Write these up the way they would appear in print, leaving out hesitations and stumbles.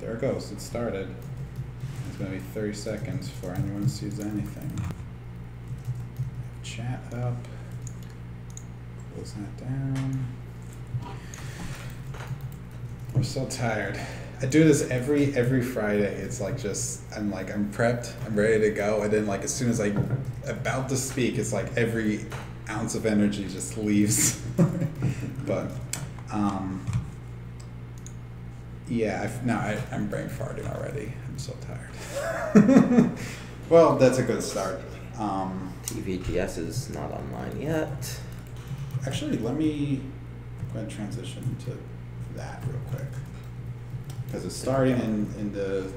there it goes. It started. It's going to be 30 seconds before anyone sees anything. Chat up. Close that down. I'm so tired. I do this every Friday. It's like I'm prepped. I'm ready to go. And then like as soon as I'm about to speak, it's like every ounce of energy just leaves. But yeah, I'm brain farting already. I'm so tired. Well, that's a good start. TVGS is not online yet. Actually, let me go ahead and transition to that real quick. Because it's starting in the thing.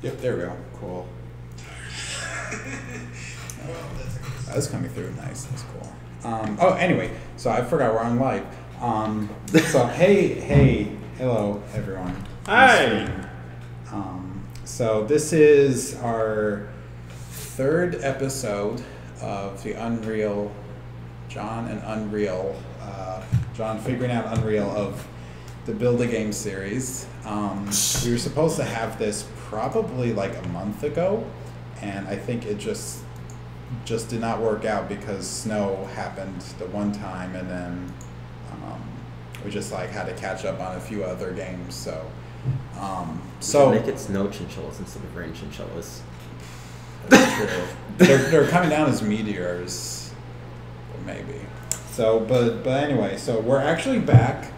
Yep, there we go. Cool. That's coming through. Nice. That's cool. Anyway, so I forgot we're on live. So hello everyone. Hi. So this is our third episode of the Unreal, John figuring out Unreal of the Build a Game series. We were supposed to have this probably like a month ago, and I think it just did not work out because snow happened the one time, and then we just like had to catch up on a few other games. So Make it snow chinchillas instead of rain chinchillas. That's true. they're coming down as meteors, maybe. So, but anyway, so we're actually back.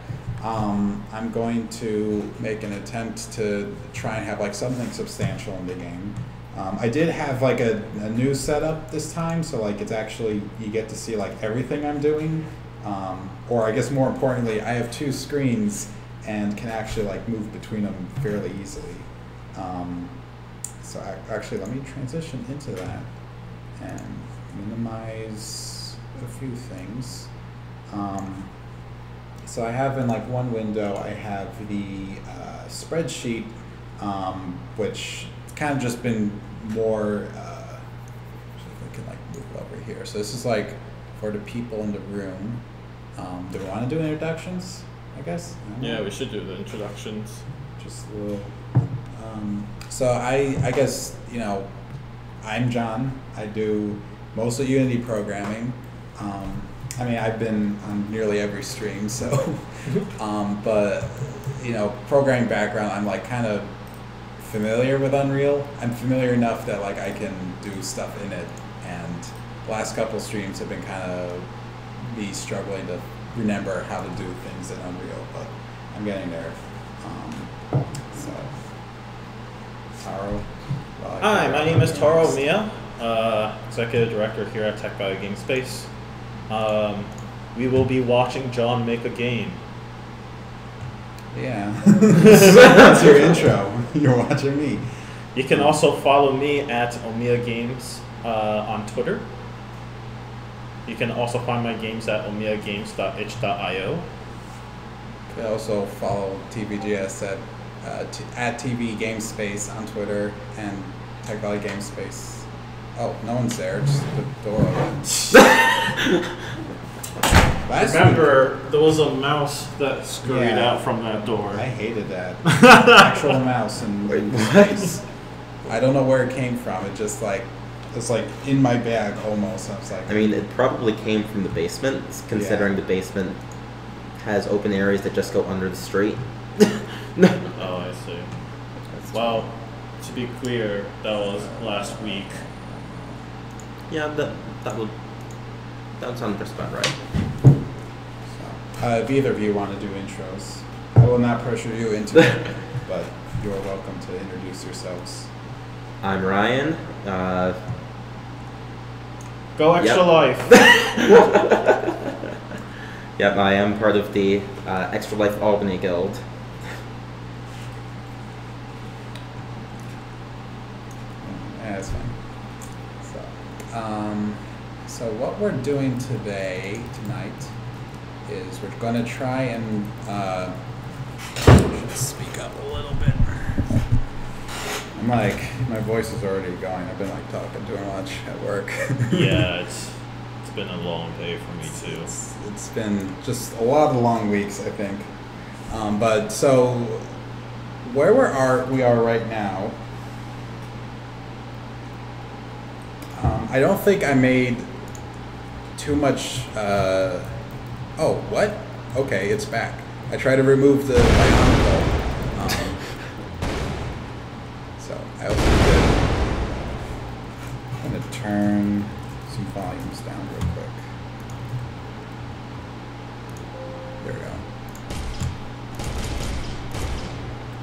I'm going to make an attempt to try and have like something substantial in the game. I did have like a new setup this time, so like it's actually, you get to see like everything I'm doing. Or I guess more importantly, I have two screens and can actually like move between them fairly easily. So actually, let me transition into that and minimize a few things. So I have in like one window, I have the spreadsheet, which kind of just been more, if I can like move over here. So this is like for the people in the room. Do we want to do introductions, I guess? Yeah, we should do the introductions. Just a little. So I guess, I'm John. I do mostly Unity programming. I mean, I've been on nearly every stream, so, but, programming background, I'm like kind of familiar with Unreal. I'm familiar enough that like I can do stuff in it, and the last couple streams have been kind of me struggling to remember how to do things in Unreal, but I'm getting there. So, Taro. Hi, my name is Taro Mia, Executive Director here at Tech Valley Game Space. We will be watching John make a game. Yeah. That's your intro. You're watching me. You can also follow me at Omiya Games on Twitter. You can also find my games at omiyagames.itch.io. You can also follow TVGS at TV Game Space on Twitter and Tech Valley Game Space. Oh, no one's there. Just the door open. Remember, there was a mouse that scurried out from that door. I hated that. Actual mouse in space. I don't know where it came from. It just like, it's like in my bag almost. I was like, I mean, it probably came from the basement, considering the basement has open areas that just go under the street. Oh, I see. Well, to be clear, that was last week. Yeah, that would sound just about right. if either of you want to do intros, I will not pressure you into it, but you are welcome to introduce yourselves. I'm Ryan. Go Extra Life. Yep, I am part of the Extra Life Albany Guild. Yeah, that's fine. So what we're doing tonight, is we're going to try and speak up a little bit. I'm like, my voice is already going. I've been like talking too much at work. Yeah, it's been a long day for me too. It's been just a lot of long weeks, I think. But so where we are right now, I don't think I made too much. Oh, what? Okay, it's back. I tried to remove the bionicle. So I also did. I'm gonna turn some volumes down real quick. There we go.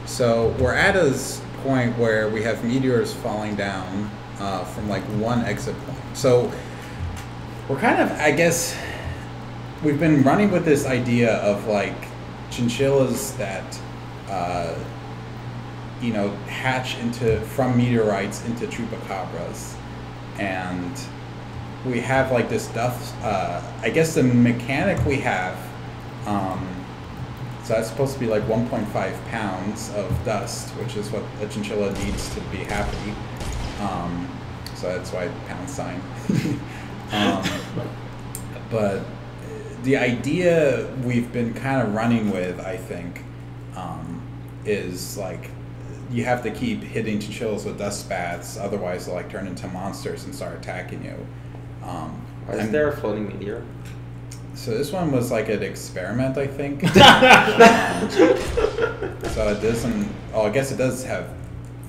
So we're at a point where we have meteors falling down from like one exit point. So we're kind of, I guess, we've been running with this idea of like chinchillas that, you know, hatch from meteorites into chupacabras, and we have like this dust. I guess the mechanic we have. So that's supposed to be like 1.5 pounds of dust, which is what a chinchilla needs to be happy. So that's why pound sign. But the idea we've been kind of running with, I think, is like you have to keep hitting chinchillas with dust bats, otherwise they'll like turn into monsters and start attacking you. Is there a floating meteor? So this one was like an experiment, I think. So it doesn't. Oh, I guess it does have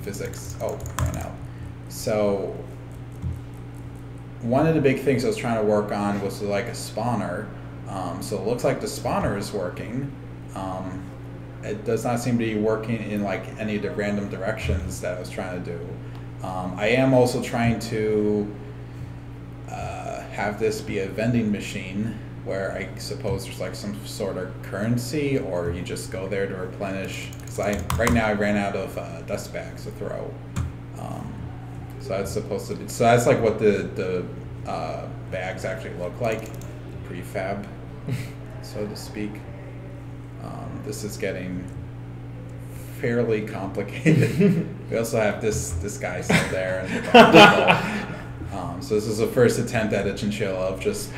physics. Oh, ran out. So one of the big things I was trying to work on was like a spawner. So it looks like the spawner is working. It does not seem to be working in like any of the random directions that I was trying to do. I am also trying to have this be a vending machine where I suppose there's like some sort of currency, or you just go there to replenish. Because right now I ran out of dust bags to throw. So that's supposed to be. So that's like what the bags actually look like, prefab, so to speak. This is getting fairly complicated. We also have this guy still there in the bottom. So this is the first attempt at a chinchilla of just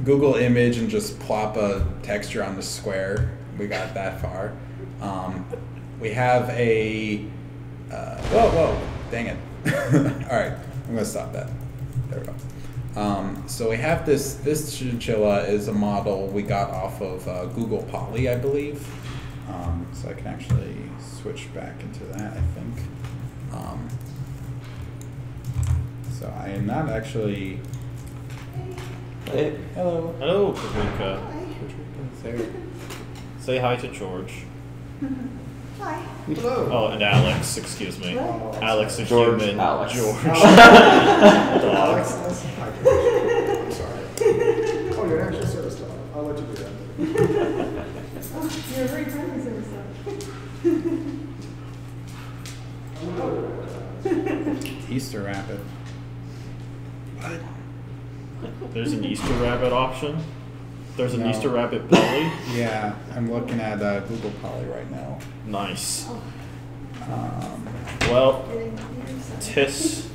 Google image and just plop a texture on the square. We got that far. We have a whoa, dang it. All right, I'm gonna stop that. There we go. So we have this chinchilla is a model we got off of Google Poly, I believe. So I can actually switch back into that, I think. So I am not actually. Hey. Hello. Hello, Paprika. There. Say hi to George. Hi. Hello. Oh, and Alex, excuse me. What? Alex, a George, human. Alex. George. Oh. Dog. I'm sorry. Oh, you're an actual service dog. I'll let you do that. Oh, you're a very friendly service dog. Easter rabbit. What? There's an Easter rabbit option. There's an No. Easter rabbit belly. Yeah, I'm looking at Google Poly right now. Nice. Um, Well, tis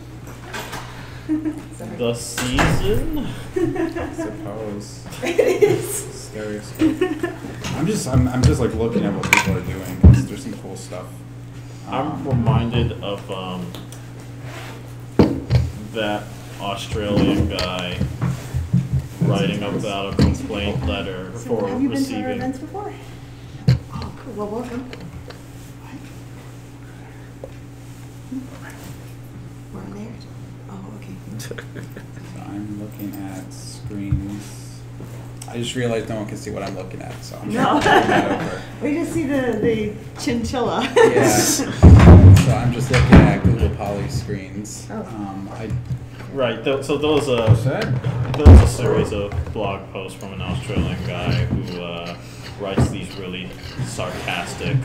the season. I suppose. It is. Stereoscope. I'm just like looking at what people are doing because there's some cool stuff. I'm reminded of that Australian guy writing about a complaint letter So for have you been to our receiving. events before? Oh, cool. Well, welcome. We're on there? Oh, okay. So I'm looking at screens. I just realized no one can see what I'm looking at, so I'm No. turning that over. We just see the chinchilla. Yeah. So I'm just looking at Google Poly screens. Oh. Right. So those Said. there was a series of blog posts from an Australian guy who writes these really sarcastic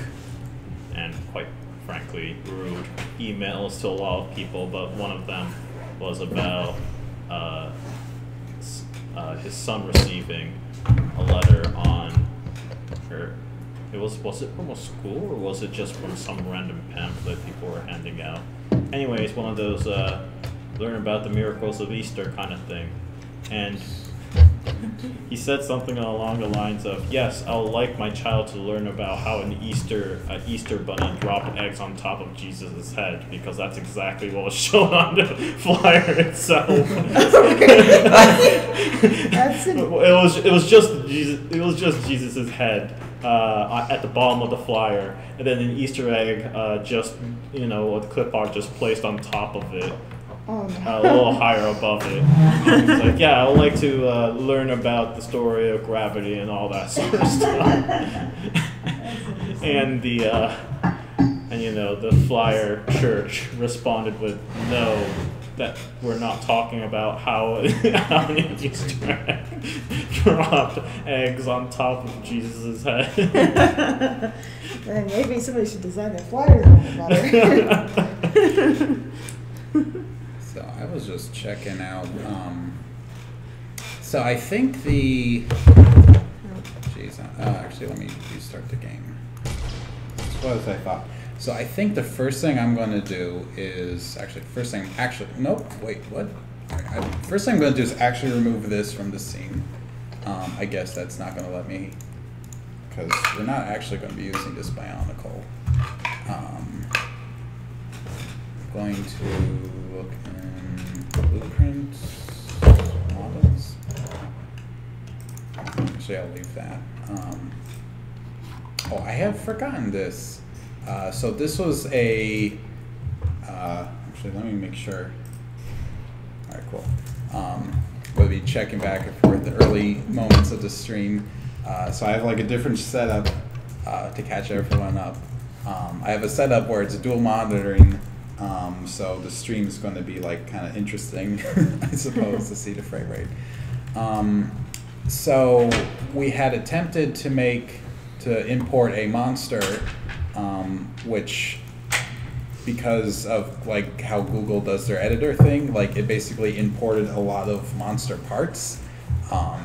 and quite frankly rude emails to a lot of people, but one of them was about his son receiving a letter on, or was it from a school or was it just from some random pamphlet people were handing out? Anyways, one of those learn about the miracles of Easter kind of thing. And He said something along the lines of, "Yes, I would like my child to learn about how an Easter bunny dropped eggs on top of Jesus' head, because that's exactly what was shown on the flyer itself." It was just Jesus' head at the bottom of the flyer, and then an Easter egg, with clip art just placed on top of it. Oh, A little higher above it. And it's like, yeah, I would like to learn about the story of gravity and all that sort of stuff. And the flyer church responded with, "No, that we're not talking about how an Easter egg dropped eggs on top of Jesus' head." Then maybe somebody should design their flyers a little better. So I was just checking out. So I think actually, let me restart the game. What was I thought? So I think the first thing I'm going to do is first thing I'm going to do is actually remove this from the scene. I guess that's not going to let me, because we're not actually going to be using this Bionicle. Going to look in blueprints, models. Actually, I'll leave that. I have forgotten this. So this was a. Actually, let me make sure. All right, cool. We'll be checking back for the early moments of the stream. So I have like a different setup to catch everyone up. I have a setup where it's dual monitoring. So the stream is going to be like kind of interesting, I suppose, to see the frame rate. So we had attempted to import a monster, which, because of like how Google does their editor thing, like it basically imported a lot of monster parts.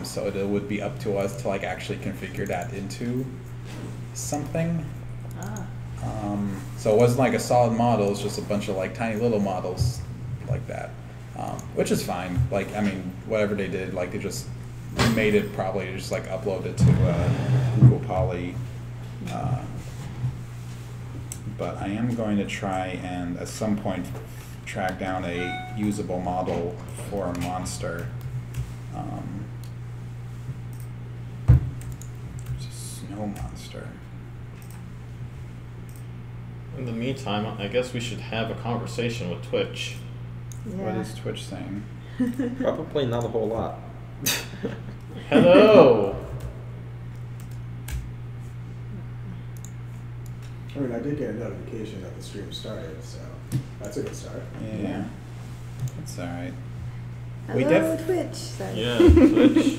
So it would be up to us to like actually configure that into something. So it wasn't like a solid model, it's just a bunch of like tiny little models like that, which is fine. Like, I mean, whatever they did, like they just made it probably just like upload it to Google Poly. But I am going to try and at some point track down a usable model for a monster. It's a snow monster. In the meantime, I guess we should have a conversation with Twitch. Yeah. What is Twitch saying? Probably not a whole lot. Hello! I mean, I did get a notification that the stream started, so that's a good start. Yeah. That's alright. Hello, Twitch. Sorry. Yeah, Twitch.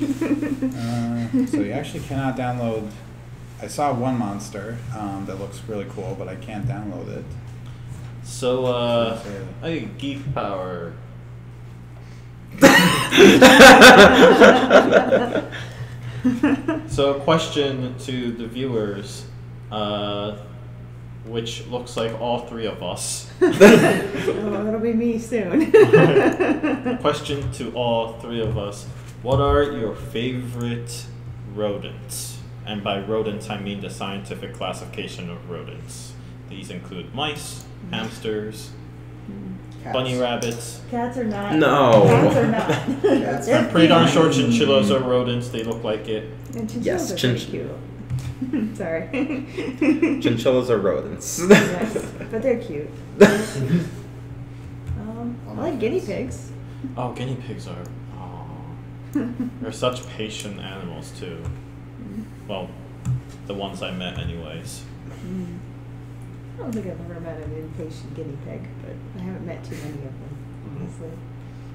So you actually cannot download. I saw one monster that looks really cool, but I can't download it. So, hey, Geek Power. So, a question to the viewers, which looks like all three of us. It'll be me soon. Question to all three of us. What are your favorite rodents? And by rodents, I mean the scientific classification of rodents. These include mice, hamsters, Cats. bunny rabbits. Cats are not. No. Cats are not. Cats They're I'm pretty darn cute. sure chinchillas are rodents. They look like it. And chinchillas Yes, are pretty cute. Sorry. Chinchillas are rodents. Yes, but they're cute. I like guinea pigs. Oh, guinea pigs are. Oh, they're such patient animals too. Well, the ones I met, anyways. I don't think I've ever met an impatient guinea pig, but I haven't met too many of them, honestly.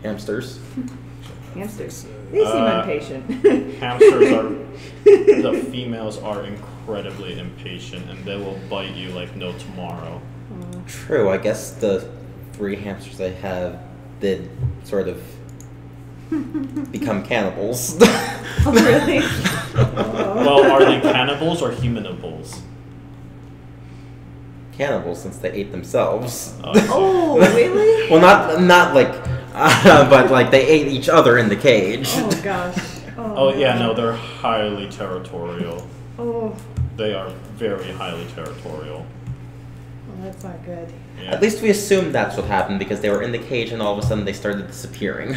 Hamsters. Hamsters. They seem impatient. Hamsters are. The females are incredibly impatient, and they will bite you like no tomorrow. True, I guess the 3 hamsters I have did sort of become cannibals. Oh, really? Well, are they cannibals or humanables? Cannibals, since they ate themselves. Oh, really? Well, not like, but like they ate each other in the cage. Oh, gosh. Oh. Oh yeah, no, they're highly territorial. Oh, They are very highly territorial. well, that's not good. Yeah. At least we assumed that's what happened because they were in the cage and all of a sudden they started disappearing.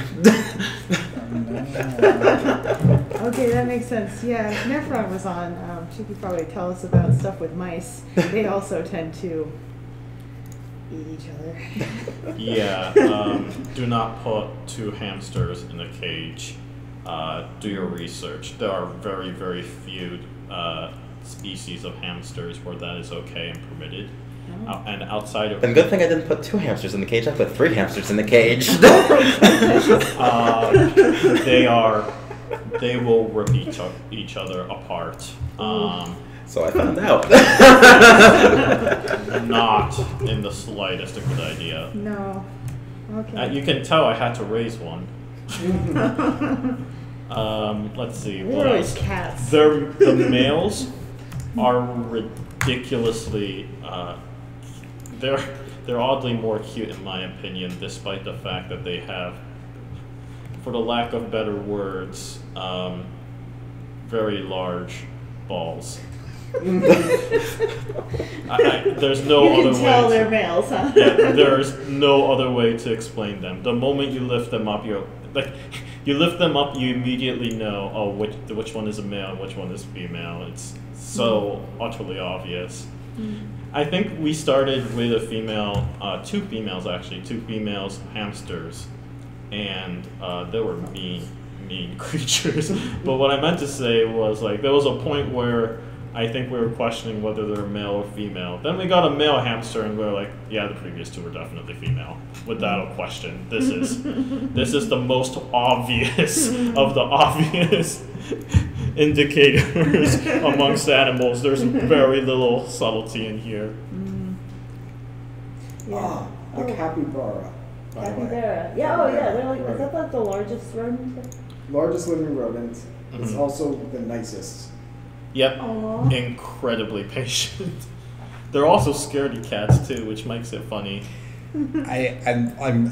Okay, that makes sense. Yeah, if Nephron was on, she could probably tell us about stuff with mice. They also tend to eat each other. Yeah, do not put 2 hamsters in a cage. Do your research. There are very, very few species of hamsters where that is okay and permitted. And outside of... And good thing I didn't put 2 hamsters in the cage, I put 3 hamsters in the cage. They will rip each other apart. So I found out. Not in the slightest a good idea. No. Okay. You can tell I had to raise one. Let's see. They're What always else? cats. The males are ridiculously. They're oddly more cute in my opinion, despite the fact that they have, for the lack of better words, very large balls. There's no You other can tell way. they're males, huh? Yeah, there's no other way to explain them. The moment you lift them up, you immediately know, which one is a male and which one is female. It's so utterly obvious. I think we started with a female, 2 females actually, 2 females hamsters, and they were mean creatures. But what I meant to say was, like, there was a point where I think we were questioning whether they're male or female. Then we got a male hamster, and we were like, yeah, the previous 2 were definitely female, without a question. This is the most obvious of the obvious indicators amongst animals. There's very little subtlety in here. Yeah. The capybara. by the way. Capybara. Yeah, oh yeah. They're like, Right. is that like the largest rodent? Largest living rodent. It's Mhm. also the nicest. Yep. Aw. Incredibly patient. They're also scaredy cats too, which makes it funny. I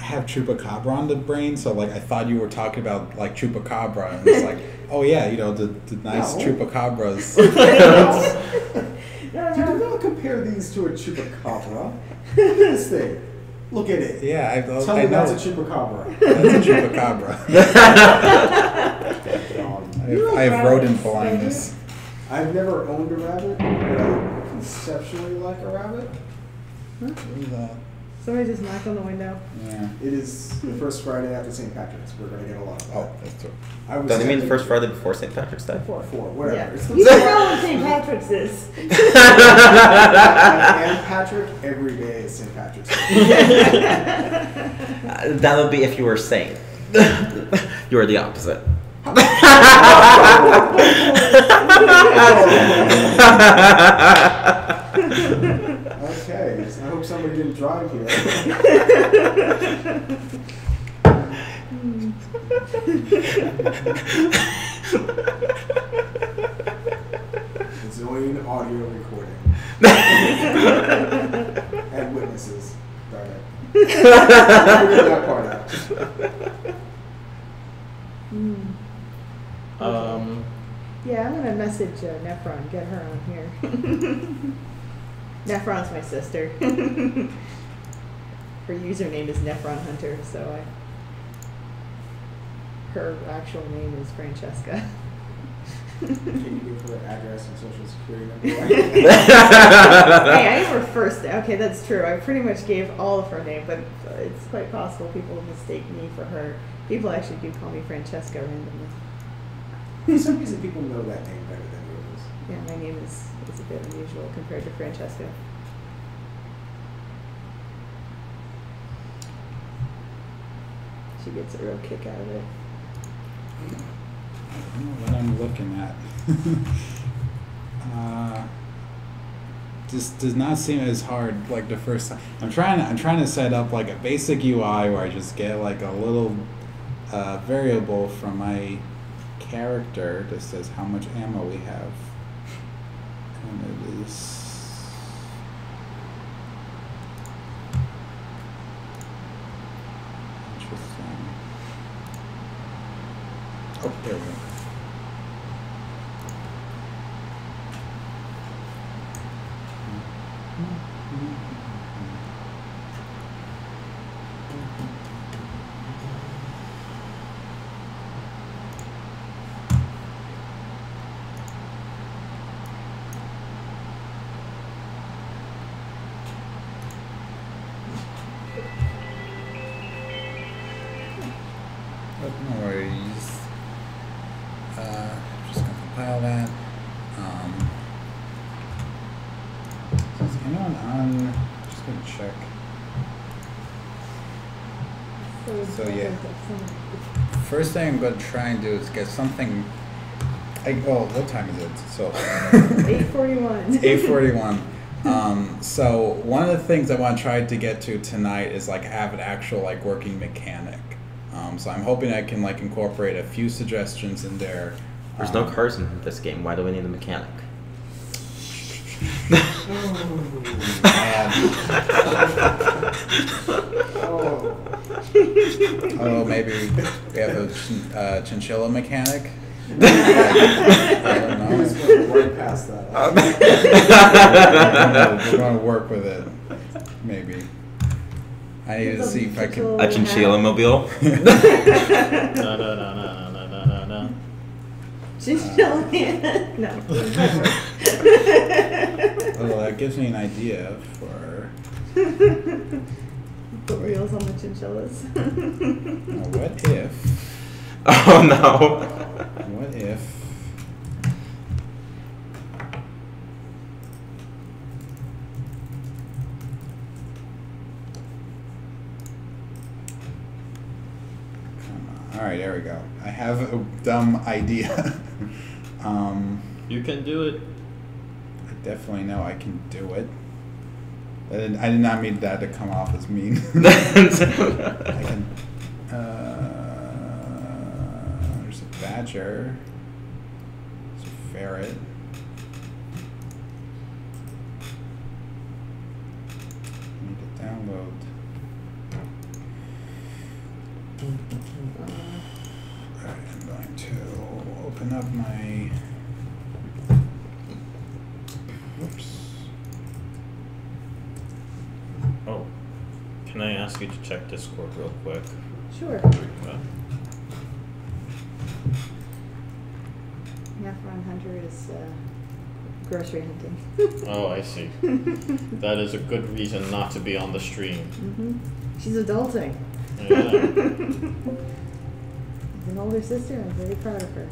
have chupacabra on the brain, so like I thought you were talking about like chupacabra, and it's like, oh yeah, you know the nice No. chupacabras. No, You do no. not compare these to a chupacabra. Look at this thing. Look at it. Yeah, Tell I me know that's a chupacabra. that's a chupacabra. I have rodent blindness. I've never owned a rabbit, but I conceptually like a rabbit. What is that? Somebody just knocked on the window. Yeah. It is the first Friday after St. Patrick's. We're going to get a lot of that. Oh, that's true. I was Don't you mean the tempted- first Friday before St. Patrick's Day? Before. Whatever. Yeah. It's You don't know what St. Patrick's is. I am Patrick every day is St. Patrick's Day. That would be if you were sane. You are the opposite. Okay, so I hope somebody didn't drive here. Zoe audio recording. And witnesses. Darn it. Figure that part out. Yeah, I'm gonna message Nephron, get her on here. Nephron's my sister. Her username is Nephron Hunter, so her actual name is Francesca. Can you give her address and social security number? Hey, I am her first. Okay, that's true. I pretty much gave all of her name, but it's quite possible people mistake me for her. People actually do call me Francesca randomly. For some reason, people know that name better than yours. Yeah, my name is a bit unusual compared to Francesca. She gets a real kick out of it. I don't know what I'm looking at. This does not seem as hard like the first time. I'm trying to set up like a basic UI where I just get like a little variable from my character that says how much ammo we have, and it is. Interesting. Oh, there we go. But no worries. Just gonna compile that. Is anyone on? Just gonna check. So yeah. First thing I'm gonna try and do is get something. What time is it? So 8:41. 8:41. So one of the things I want to try to get to tonight is like have an actual like working mechanic. So I'm hoping I can like incorporate a few suggestions in there. There's no cars in this game. Why do we need a mechanic? Oh, maybe we have a chinchilla mechanic. I don't know. Just went right past that. We're gonna work with it. Maybe. I need to see if I can. A chinchilla mobile? No. Chinchilla no. Well, that gives me an idea for. Put reels on the chinchillas. What if? Oh no. What if? All right, there we go. I have a dumb idea. You can do it. I definitely know I can do it. I did not mean that to come off as mean. I can. There's a badger. There's a ferret. I need to download. Alright, I'm going to open up my. Whoops. Oh, can I ask you to check Discord real quick? Sure. Uh, Nefron Hunter is grocery hunting. Oh, I see. That is a good reason not to be on the stream. She's adulting. Yeah. As an older sister, I'm very proud of her.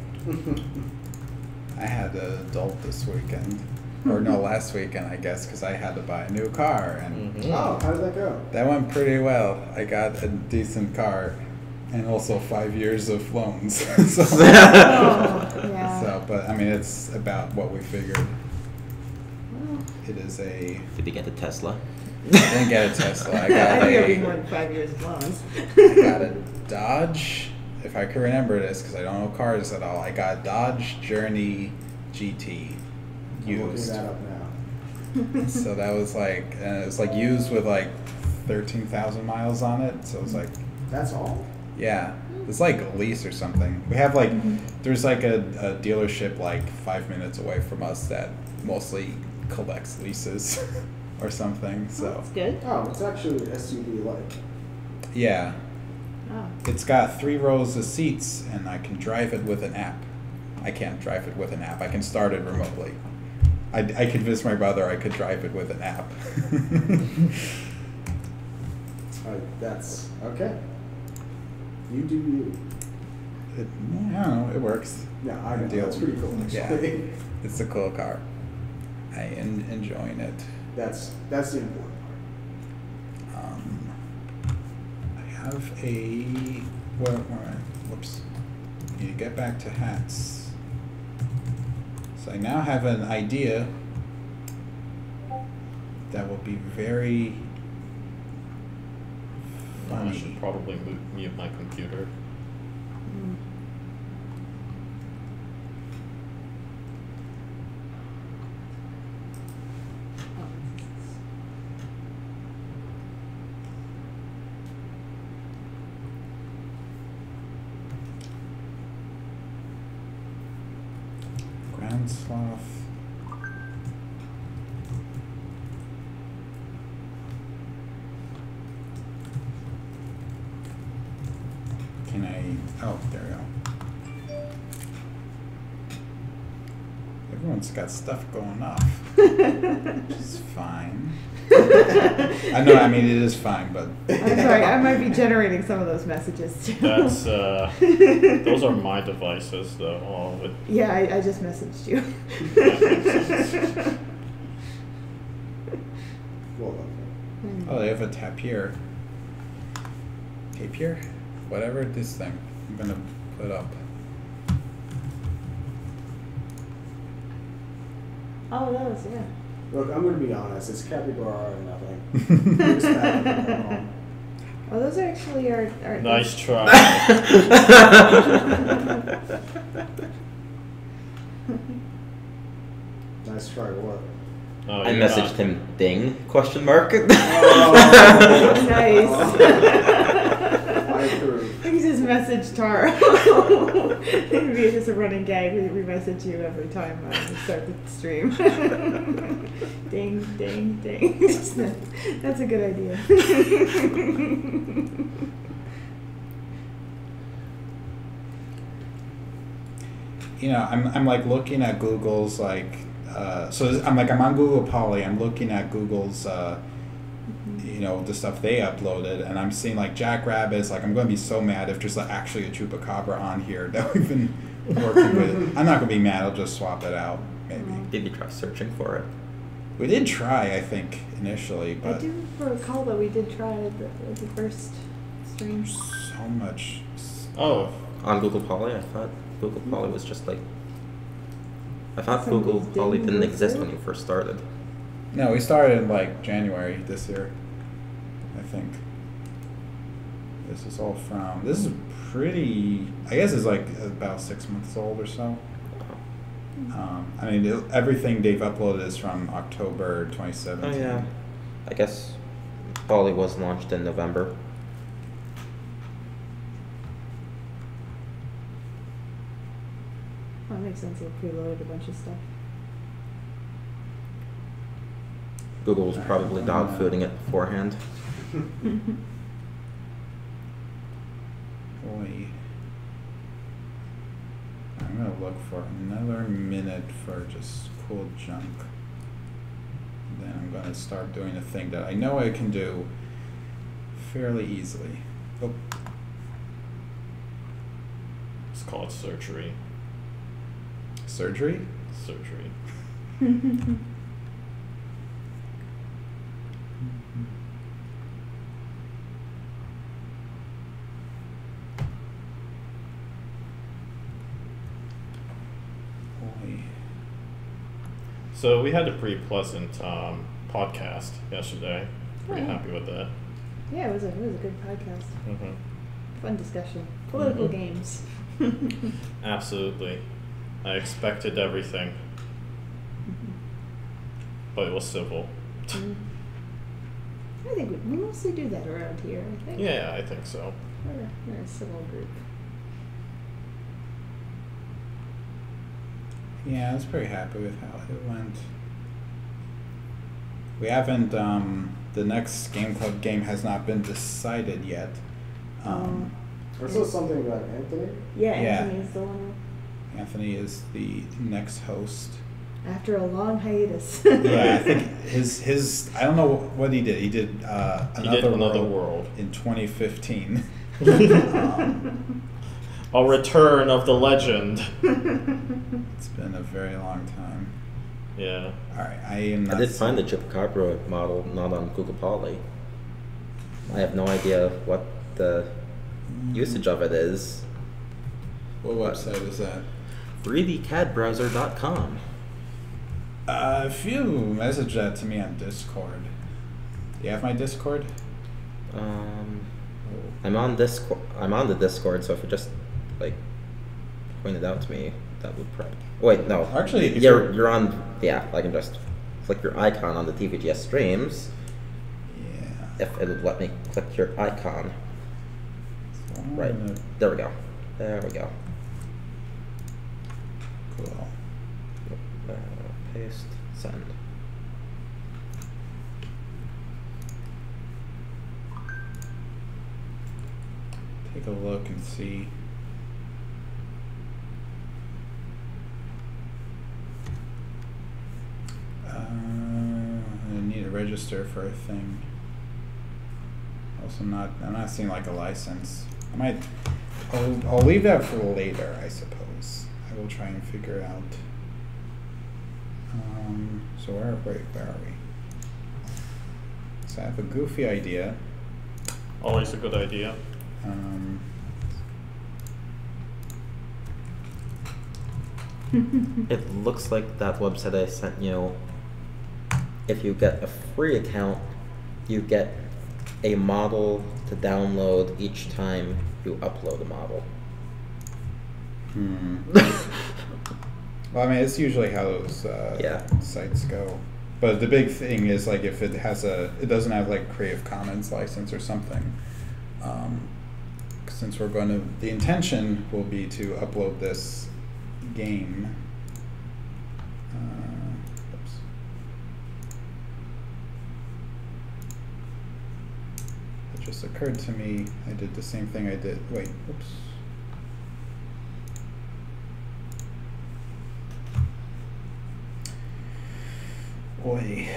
I had an adult this weekend. Or no, last weekend, I guess, because I had to buy a new car. And Oh, how did that go? that went pretty well. I got a decent car and also 5 years of loans. So, Oh, yeah. so, but I mean, it's about what we figured. Well, It is a. Did you get a Tesla? I didn't get a Tesla. I I got think it'll be more a. than 5 years of loans. I got a Dodge. If I can remember this, because I don't know cars at all. I got a Dodge Journey GT I'm looking used. that up now. So that was like, it was like used with like 13,000 miles on it. So it was like, That's all? yeah, it's like a lease or something. We have like, there's like a dealership like 5 minutes away from us that mostly collects leases or something. So That's good. Oh, it's actually SUV-like. yeah, Oh. it's got 3 rows of seats and I can drive it with an app. I can't drive it with an app. I can start it remotely. I convinced my brother I could drive it with an app. That's okay. You do you. I don't know, it works. Yeah, I know. Deal. That's pretty cool, actually. Yeah. It's a cool car. I am enjoying it. That's the important I have a. Whoops. Need to get back to hats. So I now have an idea that will be very I funny. should probably mute my computer. Mm. Ground sloth. Oh, there we go. Everyone's got stuff going off, which is fine. I know, I mean, it is fine, but... I'm sorry, I might be generating some of those messages too. That's those are my devices though. All with Yeah, I just messaged you. Well done. Oh, they have a tapir. Tapir? Whatever, this thing. I'm gonna put up. Oh, those, yeah. Look, I'm going to be honest. It's capybara and nothing. It's bad. Oh, those actually are nice try. Nice try. What? Oh, I you're messaged not- him ding question mark. Oh. nice. I approve. You just message Taro. It'd be just a running gag. We message you every time we start the stream. Ding, ding, ding. That's a good idea. You know, I'm like looking at Google's like, I'm on Google Poly. I'm looking at Google's, you know, the stuff they uploaded, and I'm seeing like jackrabbits. Like, I'm going to be so mad if there's like actually a chupacabra on here that we've been working with. I'm not going to be mad. I'll just swap it out, maybe. Did you try searching for it? We did try, I think, initially, I but do recall that we did try the first stream. so much. Oh, On Google Poly, I thought Google Poly was just like. I thought Some Google things Poly didn't didn't go exist through? when you first started. No, we started in like January this year, I think. This is all from. This is pretty. I guess it's like about 6 months old or so. I mean, everything they've uploaded is from October 2017. Oh yeah. I guess Poly was launched in November. That makes sense. They preloaded a bunch of stuff. Google was probably dog fooding it beforehand. Boy. I'm gonna look for another minute for just cool junk. Then I'm gonna start doing a thing that I know I can do fairly easily. Oh, it's called surgery. surgery? Surgery. Boy. So we had a pretty pleasant podcast yesterday. Pretty Oh, yeah. happy with that. Yeah, it was a good podcast. Hmm. Fun discussion. Political Mhm. games. Absolutely. I expected everything, but it was civil. I think we mostly do that around here. I think. Yeah, I think so. We're a civil group. Yeah, I was pretty happy with how it went. We haven't, the next game club game has not been decided yet. I saw something about Anthony. Yeah, Yeah. Anthony's the one. Anthony is the next host. After a long hiatus. Yeah, I think his I don't know what he did. He did He did Another World. in 2015. A return of the legend. It's been a very long time. Yeah. All right, I am not. I did find the Chupacabra model not on Google Poly. I have no idea what the usage of it is. What website is that? 3dcadbrowser.com. If you message that to me on Discord. Do you have my Discord? I'm on Discord. I'm on the Discord, so if you just like point it out to me, that would probably. Wait, no. Actually, if you're on. Yeah, I can just click your icon on the TVGS streams. Yeah. If it would let me click your icon. So I'm Right. gonna- There we go. There we go. Cool. Paste. Send. Take a look and see. to register for a thing. Also I'm not seeing like a license. I'll leave that for later, I suppose. I will try and figure out. So where are we? So I have a goofy idea. Always a good idea. It looks like that website I sent you, if you get a free account, you get a model to download each time you upload a model. Well, I mean, it's usually how those sites go. But the big thing is, like, if it has it doesn't have like Creative Commons license or something. Since the intention will be to upload this game. Oops. It just occurred to me, I did the same thing I did. Wait, oops. Boy.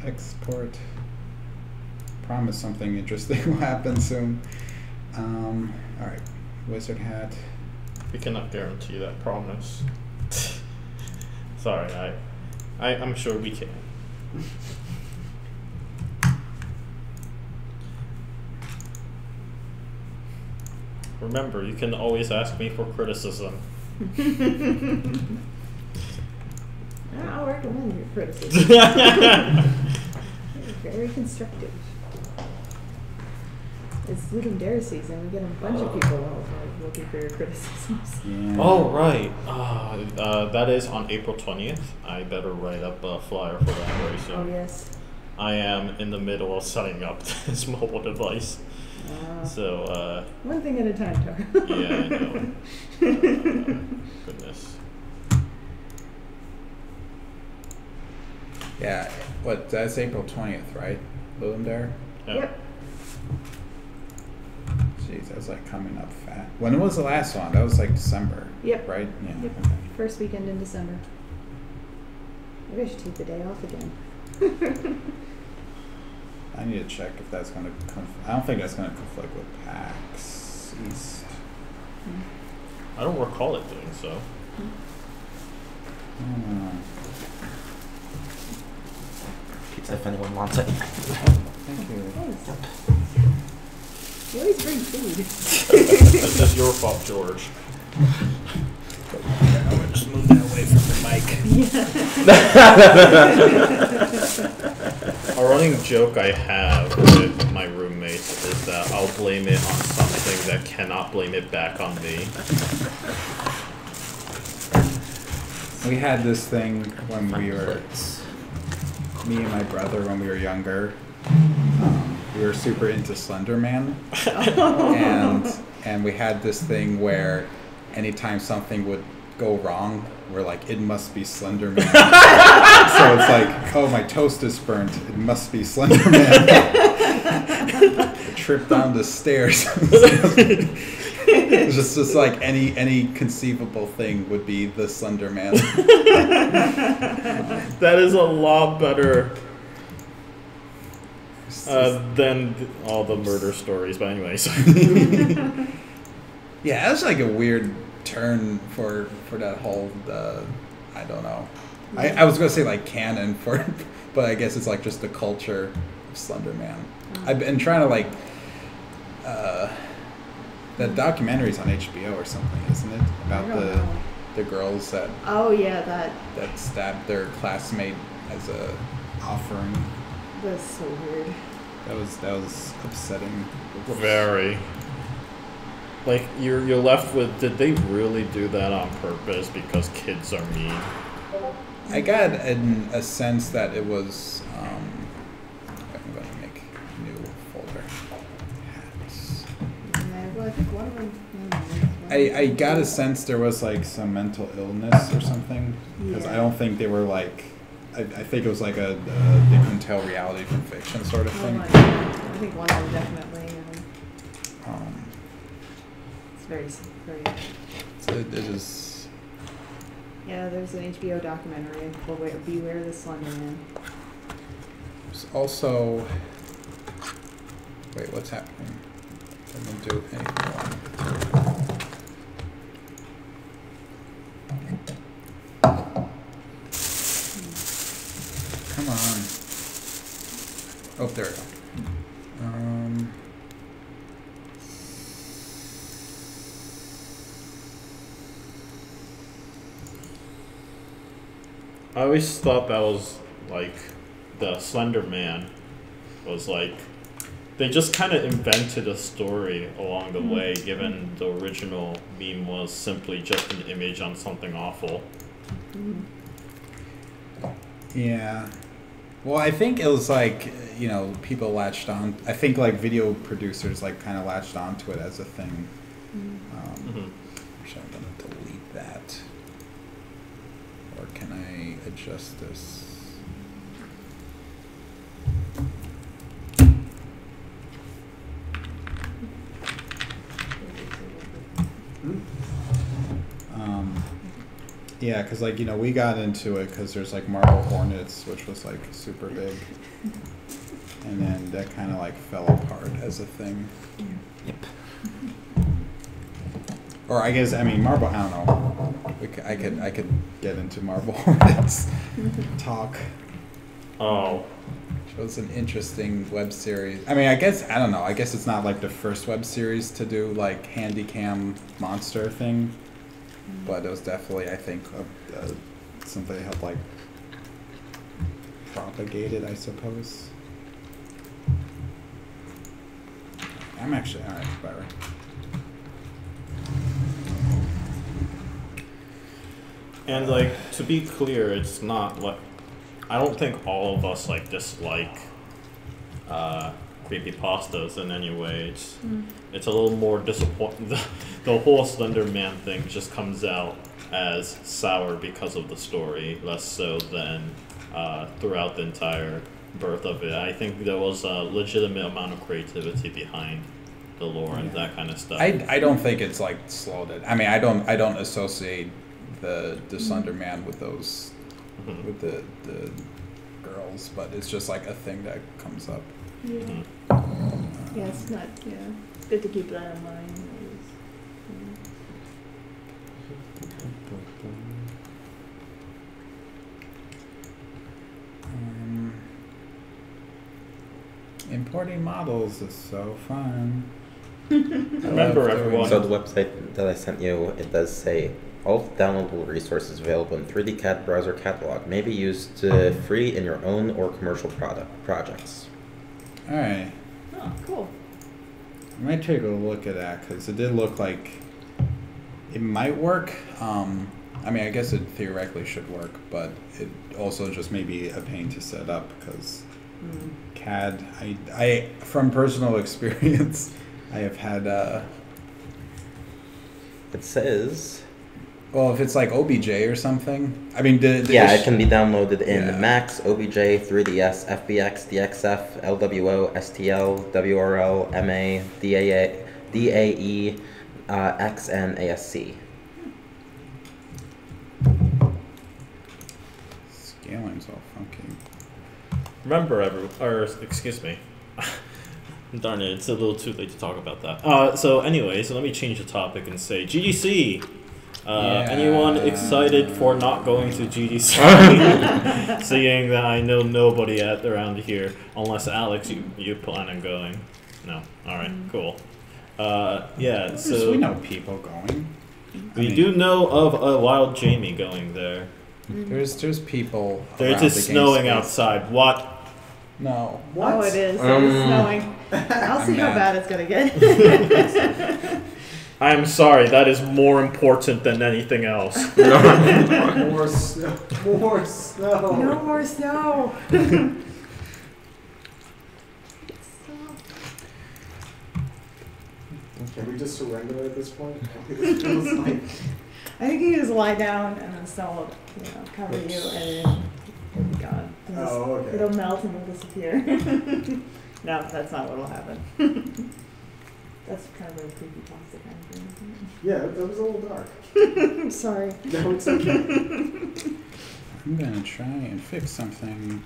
Export. Promise something interesting will happen soon. Alright. Wizard hat. We cannot guarantee that promise. Sorry, I'm sure we can. Remember, you can always ask me for criticism. I'll recommend your criticism. Very constructive. It's Ludum season. We get a bunch of people looking for your criticisms. Yeah. Oh, right. That is on April 20th. I better write up a flyer for that very soon. Oh, yes. I am in the middle of setting up this mobile device. So, one thing at a time, Tara. yeah, I know. Goodness. Yeah, that's April 20th, right? Ludum Dare? Yep. Jeez, that's like coming up fast. When was the last one? That was like December. Yep. Right? Yeah. Yep. Okay. First weekend in December. Maybe I should take the day off again. I need to check if that's going to I don't think that's going to conflict with PAX East. I don't recall it doing so. Pizza if anyone wants it. Thank you. Thanks. You always bring food. This is your fault, George. I'm going to just move that away from the mic. A running joke I have with my roommates is that I'll blame it on something that cannot blame it back on me. We had this thing when we were, me and my brother when we were younger. We were super into Slender Man, and we had this thing where anytime something would go wrong, we're like, it must be Slender Man. So it's like, oh, my toast is burnt. It must be Slender Man. I tripped down the stairs. It's just like any conceivable thing would be the Slender Man. That is a lot better than all the murder stories, but anyways. Yeah, that's like a weird turn for that whole, I don't know. I was going to say like canon for, but I guess it's like just the culture of Slender Man. I've been trying to like, that documentary's on HBO or something, isn't it? About the girls that that stabbed their classmate as a offering. That's so weird. That was upsetting. Very. Like, you're left with, did they really do that on purpose because kids are mean? I got a sense that it was, I'm going to make a new folder. Hats. Yeah, well, I think one of them. I got a sense there was like some mental illness or something. Because I don't think they were like, I think it was like they couldn't tell reality from fiction sort of thing. I think one of them definitely. It's very. So it is. Yeah, there's an HBO documentary. Beware the Slender Man. There's also. Wait, what's happening? Didn't do anything. Come on. Oh, there we go. I always thought that was like the Slender Man was like they just kind of invented a story along the way, given the original meme was simply just an image on something awful. Yeah. Well, I think it was like, you know, people latched on. I think like video producers like kind of latched onto it as a thing. Actually, I'm going to delete that. Or can I adjust this? Yeah, because like, you know, we got into it because there's like Marble Hornets, which was like super big. And then that kind of like fell apart as a thing. Yep. Or I guess, I mean, Marble, I don't know. I could get into Marble Hornets talk. Oh. Which was an interesting web series. I mean, I guess, I don't know. I guess it's not like the first web series to do like handycam monster thing. But it was definitely, I think, something that helped like propagate it, I suppose. I'm actually, alright, whatever. And like, to be clear, it's not like I don't think all of us like dislike creepypastas in any way. It's a little more disappointing. The whole Slender Man thing just comes out as sour because of the story, less so than throughout the entire birth of it. I think there was a legitimate amount of creativity behind the lore and that kind of stuff. I don't think it's like slowed it. I mean, I don't associate the Slender Man with those with the girls, but it's just like a thing that comes up. Yeah. Yeah, it's not. Yeah, good to keep that in mind. Importing models is so fun. Remember, everyone. So the website that I sent you, it does say all downloadable resources available in 3D CAD browser catalog may be used free in your own or commercial projects. All right. Oh, cool. I might take a look at that because it did look like it might work. I mean, I guess it theoretically should work, but it also just may be a pain to set up because CAD, I from personal experience, I have had. It says. Well, if it's like OBJ or something, I mean, it can be downloaded in Yeah. Max, OBJ, 3DS, FBX, DXF, LWO, STL, WRL, MA, DAE, X, and ASC. Scaling's all funky. Remember, excuse me. Darn it, it's a little too late to talk about that. So let me change the topic and say GDC. Anyone excited for not going to GDC? Seeing that I know nobody around here, unless Alex, you plan on going. No. All right. Cool. So we know people going. We do know of a wild Jamie going there. There's people. It is snowing outside. What? No. What? Oh, it is. It is snowing. I'll see how bad it's gonna get. I'm sorry, that is more important than anything else. More snow. More snow. No more snow. Can we just surrender at this point? It feels like... I think you just lie down and the snow will, cover you and then it'll be gone. Okay. It'll melt and it'll disappear. No, that's not what'll happen. That's kind of a creepypasta kind of thing, isn't Yeah, that was a little dark. it? I'm sorry. No, it's okay. I'm gonna try and fix something.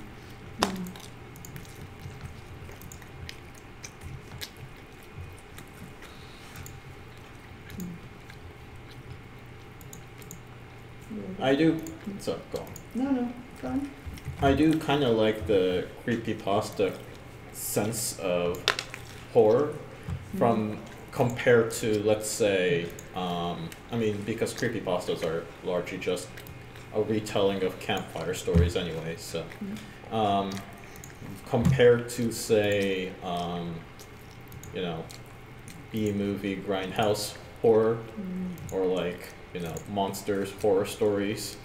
I do. So go on. No, go on. I do kind of like the creepypasta sense of horror from compared to, let's say, I mean, because creepypastas are largely just a retelling of campfire stories anyway, so compared to, say, you know, B-movie grindhouse horror, or like, you know, monsters horror stories,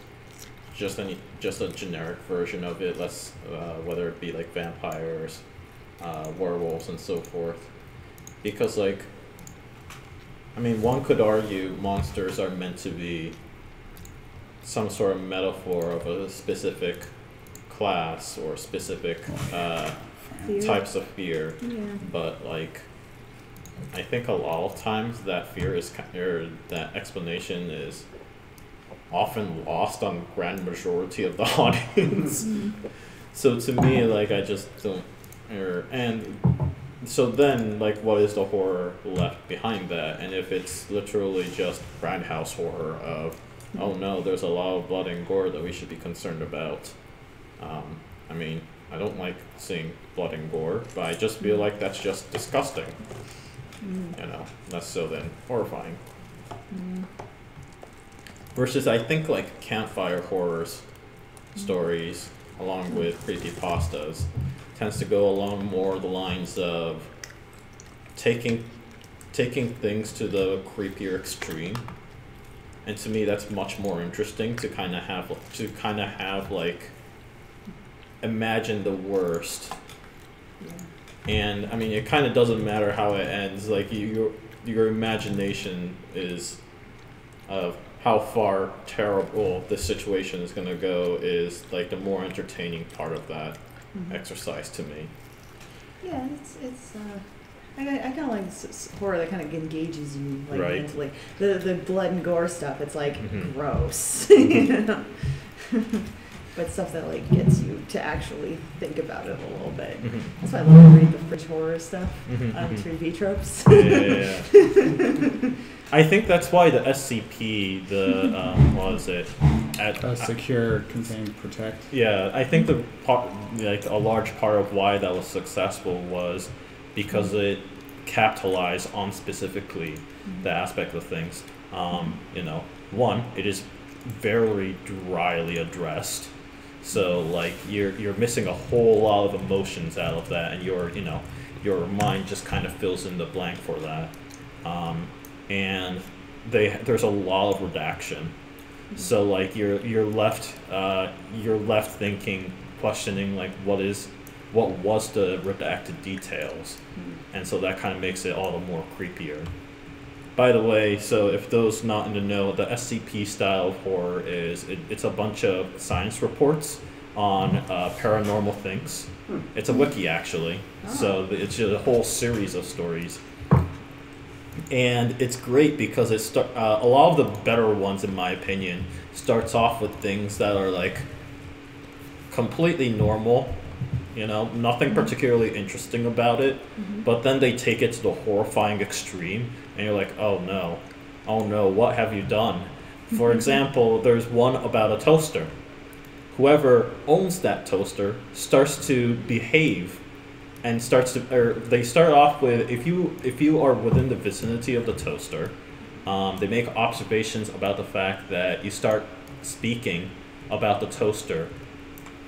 just a generic version of it, less whether it be like vampires, werewolves, and so forth. Because, like, I mean, one could argue monsters are meant to be some sort of metaphor of a specific class or specific Fear. types of fear, Yeah. but like, I think a lot of times that fear is or that explanation is often lost on the grand majority of the audience. So to me, like, I just don't, and so then, like, what is the horror left behind that? And if it's literally just grindhouse horror of, oh no, there's a lot of blood and gore that we should be concerned about. I mean, I don't like seeing blood and gore, but I just feel like that's just disgusting. You know, less so than horrifying. Versus, I think, like, campfire horrors stories, along with creepypastas, tends to go along more the lines of taking things to the creepier extreme. And to me, that's much more interesting to kind of have like, imagine the worst. And I mean, it kind of doesn't matter how it ends. Like, your imagination is of how far terrible this situation is going to go is like the more entertaining part of that exercise to me. Yeah, it's I kind of like horror that kind of engages you, like, Right. mentally. The blood and gore stuff, it's like gross, you know? But stuff that, like, gets you to actually think about it a little bit. That's why I love to read the fridge horror stuff on 3D tropes. Yeah. I think that's why the SCP, the what is it? Secure, contain, protect. Yeah, I think like a large part of why that was successful was because it capitalized on specifically the aspect of things. You know, one, it is very dryly addressed, so like you're missing a whole lot of emotions out of that, and your mind just kind of fills in the blank for that. And there's a lot of redaction, so like you're left thinking, questioning, like, what was the redacted details, and so that kind of makes it all the more creepier. By the way, so if those not in the know, the SCP style of horror is it's a bunch of science reports on paranormal things. It's a wiki, actually, so it's just a whole series of stories. And it's great because a lot of the better ones, in my opinion, starts off with things that are like completely normal, you know, nothing particularly interesting about it, but then they take it to the horrifying extreme, and you're like, oh no, what have you done? For example, there's one about a toaster. Whoever owns that toaster starts to behave and they start off with, if you are within the vicinity of the toaster, they make observations about the fact that you start speaking about the toaster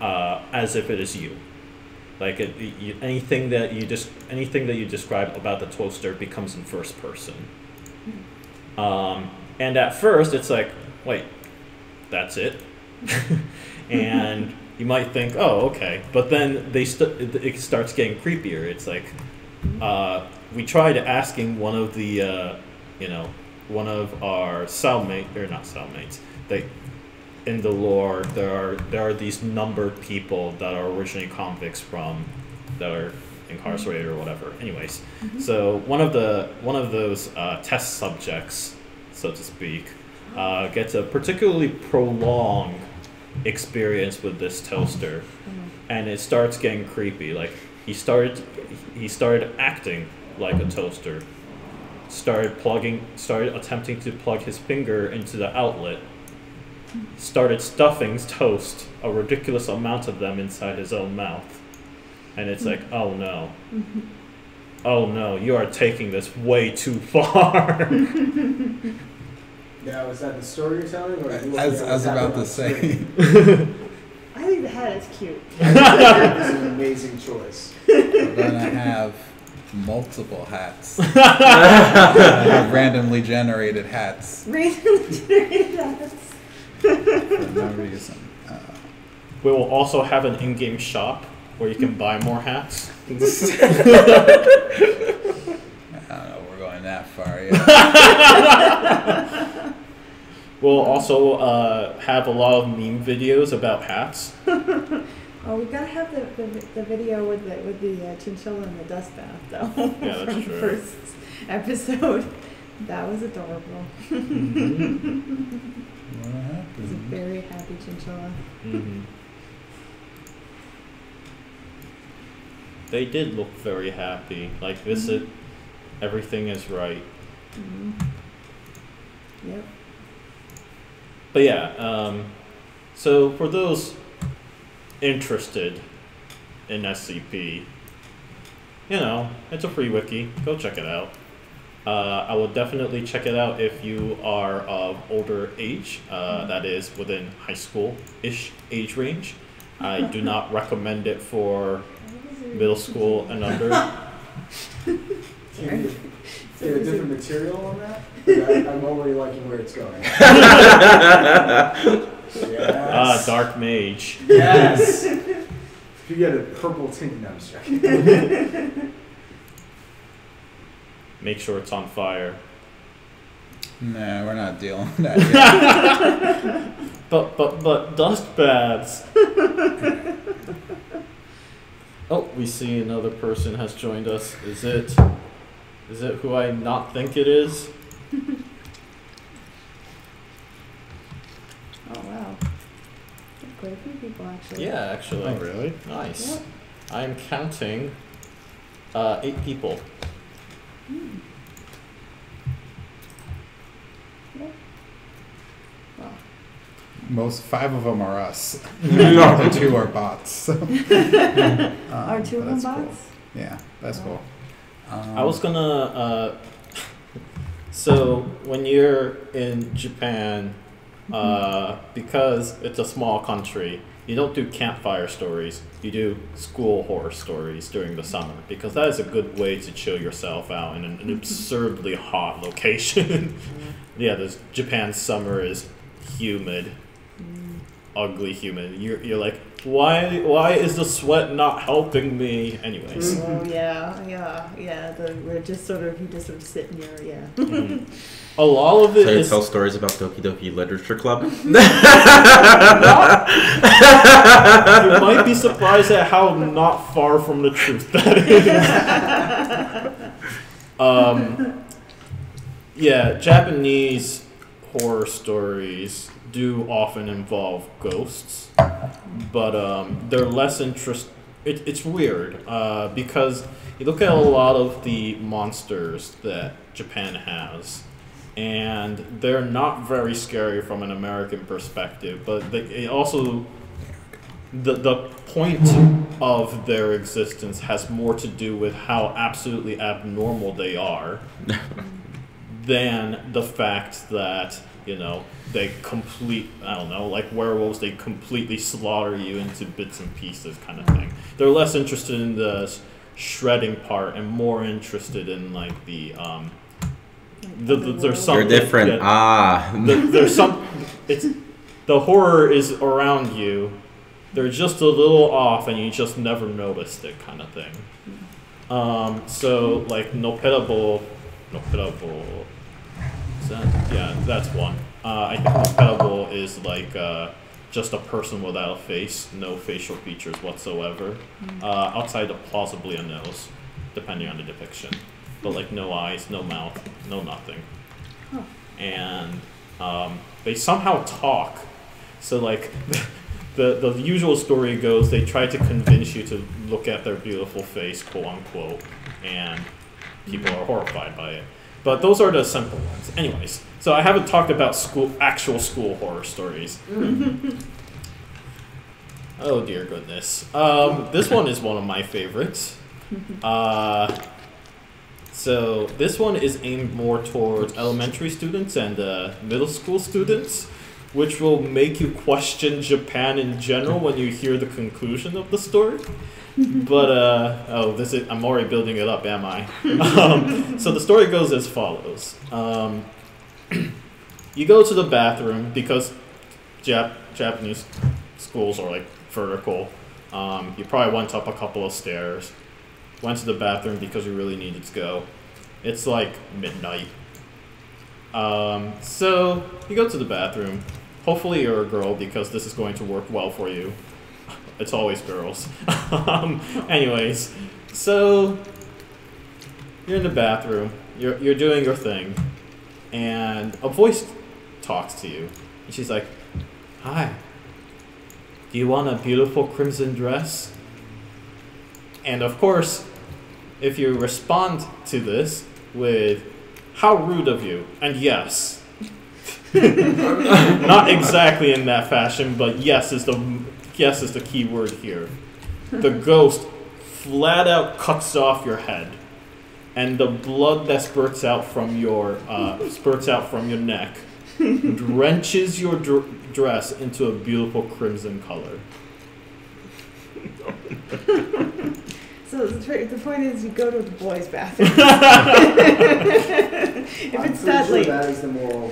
as if it is you. Like, anything that you describe about the toaster becomes in first person. And at first it's like, wait, that's it? And you might think, oh, okay, but then it starts getting creepier. It's like, we tried asking one of the, one of our not cellmates. In the lore, there are these numbered people that are originally convicts that are incarcerated or whatever. Anyways, so one of those test subjects, so to speak, gets a particularly prolonged experience with this toaster, and it starts getting creepy. Like he started acting like a toaster. Started attempting to plug his finger into the outlet. Started stuffing toast, a ridiculous amount of them, inside his own mouth. And it's like, oh no. Oh no, you are taking this way too far. Now, is that the story you're telling? Or I was about to say. I think the hat is cute. It's an amazing choice. We're gonna have multiple hats. Have randomly generated hats Randomly generated hats. for no reason. We will also have an in-game shop where you can buy more hats. I don't know. We're going that far. Yeah. We'll also have a lot of meme videos about hats. Oh, we gotta have the video with the chinchilla and the dust bath though. Yeah, that's from true. the first episode. That was adorable. What It was a happened? very happy chinchilla. They did look very happy. Like everything is right. Yep. But yeah, so for those interested in SCP, it's a free wiki. Go check it out. I will definitely check it out if you are of older age, that is within high school-ish age range. I do not recommend it for middle school and under. Can you get a different material on that? I'm already liking where it's going. Ah, Dark Mage. Yes! If you get a purple tint, no, I'm just joking. Make sure it's on fire. Nah, we're not dealing with that yet. But dust baths. Oh, we see another person has joined us. Is it who I not think it is? Oh wow. Quite a few people actually. Yeah, actually. Oh, really? Nice. Yep. I'm counting 8 people. Yep. Wow. Most 5 of them are us. The 2 are bots. Are 2 but of them that's bots? cool. Yeah, that's cool. I was gonna. So when you're in Japan, because it's a small country, you don't do campfire stories. You do school horror stories during the summer because that is a good way to chill yourself out in an absurdly hot location. Yeah, Japan's summer is humid, ugly humid. You're like, why is the sweat not helping me? Anyways. Oh yeah. We're just sort of sit in your A lot of it So you is tell stories about Doki Doki Literature Club? You might be surprised at how not far from the truth that is. Yeah, Japanese horror stories do often involve ghosts, but they're less It's weird because you look at a lot of the monsters that Japan has, and they're not very scary from an American perspective, but it also the point of their existence has more to do with how absolutely abnormal they are than the fact that they like werewolves, they completely slaughter you into bits and pieces kind of thing. They're less interested in the shredding part and more interested in like there's something. You're different. There's some. The horror is around you. They're just a little off, and you just never noticed it, kind of thing. So like Nopetable. Yeah, that's one. I think Nopetable is like just a person without a face, no facial features whatsoever, outside of plausibly a nose, depending on the depiction. But like no eyes, no mouth, no nothing. Huh. And they somehow talk. So like the usual story goes, they try to convince you to look at their beautiful face, quote unquote, and people are horrified by it. But those are the simple ones. Anyways, so I haven't talked about actual school horror stories. Oh dear goodness. This one is one of my favorites. So this one is aimed more towards elementary students and middle school students, which will make you question Japan in general when you hear the conclusion of the story. But I'm already building it up, am I? So the story goes as follows. You go to the bathroom because Japanese schools are like vertical. You probably went up a couple of stairs, went to the bathroom because you really needed to go. It's like midnight. So you go to the bathroom. Hopefully you're a girl because this is going to work well for you. It's always girls. Anyways, so you're in the bathroom. You're doing your thing, and a voice talks to you. And she's like, "Hi. Do you want a beautiful crimson dress?" And of course, if you respond to this with, "How rude of you," and yes. Not exactly in that fashion, but yes is the key word here. The ghost flat out cuts off your head, and the blood that spurts out from your neck drenches your dress into a beautiful crimson color. So the point is, you go to the boys' bathroom. If it's that late. That is the moral.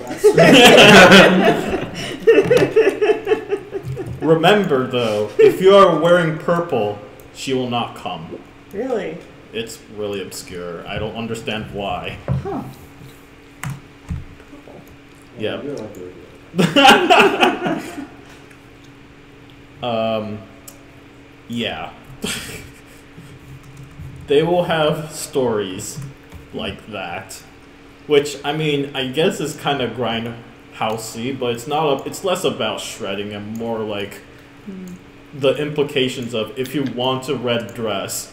Remember, though, if you are wearing purple, she will not come. Really? It's really obscure. I don't understand why. Huh. Purple. Yeah. Yeah. They will have stories like that, which I mean, I guess is kind of grindhousey, but it's not. It's less about shredding and more like the implications of if you want a red dress,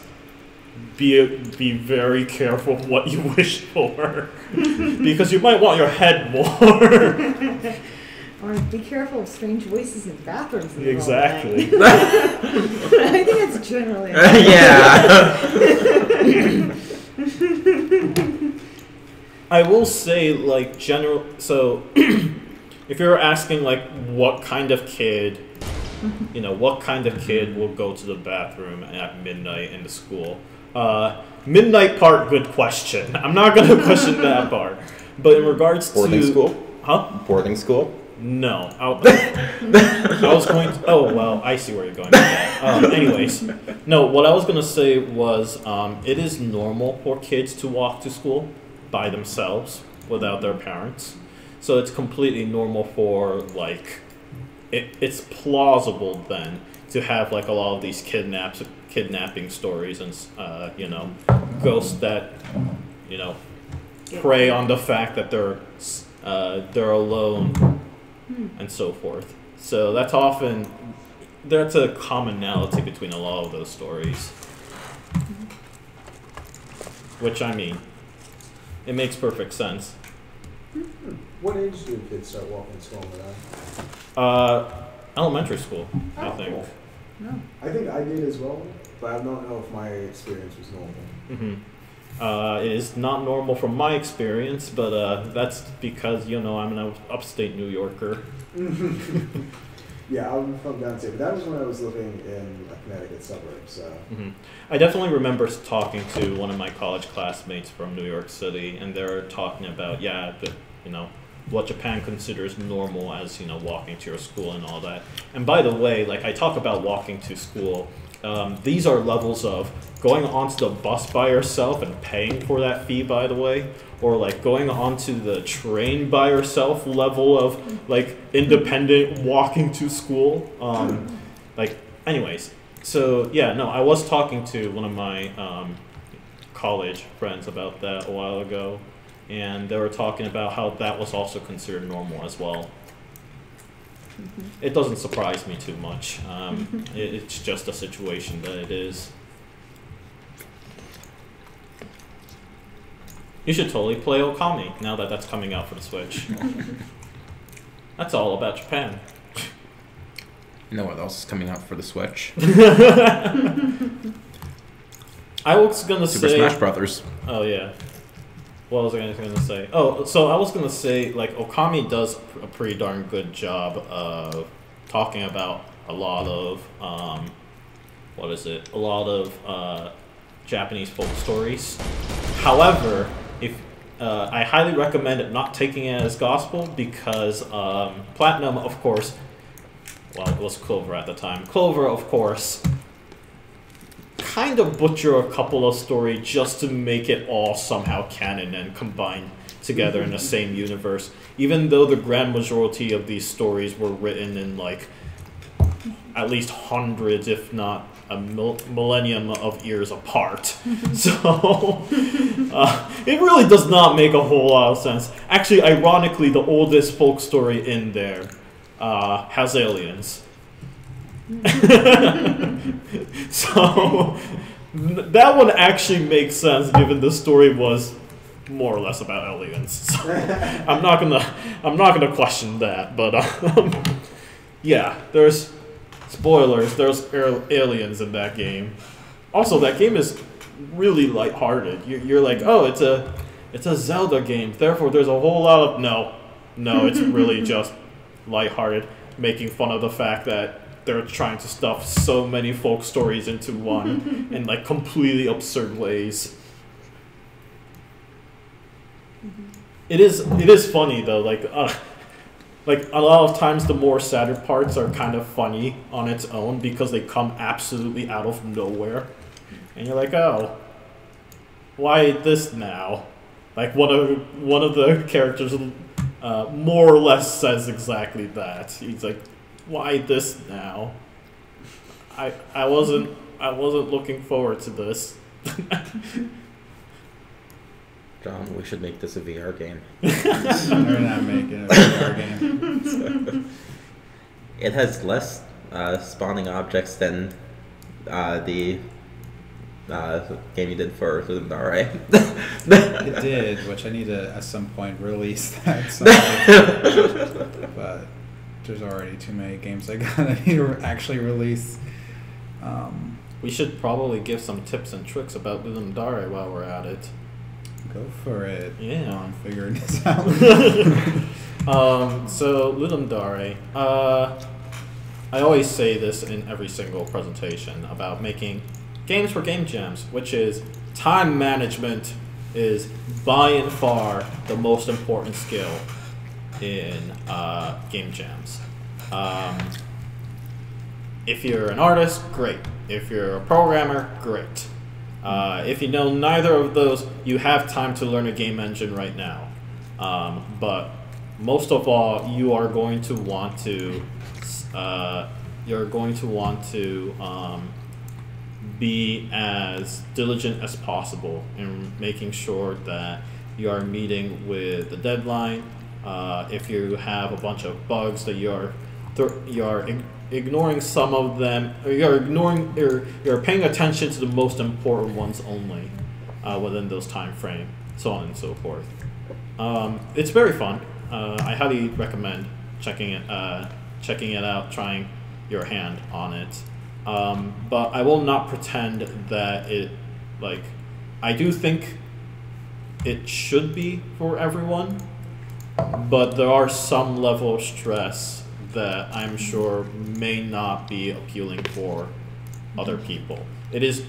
be very careful what you wish for, because you might want your head more. Or be careful of strange voices in bathrooms. In Exactly. I think it's generally. Yeah. I will say, like, so if you're asking, like, what kind of kid will go to the bathroom at midnight in the school? Midnight part, good question. I'm not going to question that part. But in regards to... Boarding school? Huh? Boarding school? No. I was going to... Oh, well, I see where you're going with that. Anyways. No, what I was going to say was it is normal for kids to walk to school by themselves without their parents. So it's completely normal for, like... It's plausible, then, to have, like, a lot of these kidnapping stories and, ghosts that, prey on the fact that they're alone and so forth. So that's a commonality between a lot of those stories. Which, I mean, it makes perfect sense. What age do kids start walking to school now? Elementary school, I think. Cool. No. I think I did as well, but I don't know if my experience was normal. Mm-hmm. It is not normal from my experience, but that's because, I'm an upstate New Yorker. Yeah, I'm from downstate, but that was when I was living in a Connecticut suburb, so... Mm-hmm. I definitely remember talking to one of my college classmates from New York City, and they were talking about, what Japan considers normal as, walking to your school and all that. And by the way, like, I talk about walking to school these are levels of going onto the bus by yourself and paying for that fee, by the way, or like going onto the train by yourself level of like independent walking to school. Like, anyways, so yeah, no, I was talking to one of my college friends about that a while ago, and they were talking about how that was also considered normal as well. It doesn't surprise me too much. It's just a situation that it is. You should totally play Okami now that that's coming out for the Switch. That's all about Japan. You know what else is coming out for the Switch? I was gonna Super say Smash Brothers. Oh yeah. What was I gonna say? Oh, so I was gonna say like Okami does a pretty darn good job of talking about a lot of what is it? A lot of Japanese folk stories. However, if I highly recommend it not taking it as gospel because Platinum, of course, well, it was Clover at the time. Clover, of course, kind of butcher a couple of stories just to make it all somehow canon and combined together in the same universe, even though the grand majority of these stories were written in like at least hundreds, if not a millennium of years apart. So it really does not make a whole lot of sense. Actually, ironically, the oldest folk story in there has aliens. So that one actually makes sense given the story was more or less about aliens. So I'm not gonna question that, but yeah, there's spoilers. There's aliens in that game. Also, that game is really lighthearted. You're like, oh, it's a Zelda game. Therefore, there's a whole lot of no. It's really just lighthearted, making fun of the fact that they're trying to stuff so many folk stories into one in like completely absurd ways. It is funny though, like a lot of times the more sadder parts are kind of funny on its own because they come absolutely out of nowhere, and you're like, oh, why this now? Like one of the characters more or less says exactly that. He's like, why this now? I wasn't looking forward to this. John, we should make this a VR game. We're not making a VR game. So, it has less spawning objects than the game you did for Rhythm Dare. It did, which I need to at some point release that. But there's already too many games I gotta need to actually release. We should probably give some tips and tricks about Rhythm Dare while we're at it. Go for it. Yeah. I'm figuring this out. So Rhythm Dare, I always say this in every single presentation about making games for game jams, which is time management is by and far the most important skill in game jams. If you're an artist, great. If you're a programmer, great. If you know neither of those, you have time to learn a game engine right now. But most of all, you are going to want to be as diligent as possible in making sure that you are meeting with the deadline. If you have a bunch of bugs that you're ignoring some of them, or you're paying attention to the most important ones only within those time frame, so on and so forth. It's very fun. I highly recommend checking it out, trying your hand on it. But I will not pretend that I do think it should be for everyone, but there are some level of stress that I'm sure may not be appealing for other people. It is,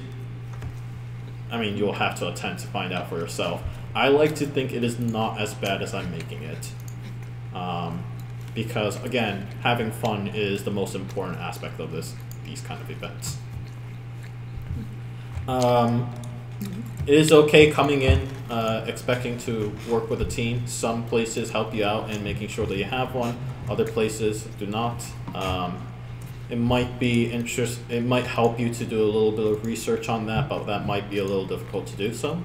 you'll have to attempt to find out for yourself. I like to think it is not as bad as I'm making it. Because, again, having fun is the most important aspect of these kind of events. It is okay coming in expecting to work with a team. Some places help you out in making sure that you have one. Other places do not. It might be It might help you to do a little bit of research on that, but that might be a little difficult to do so.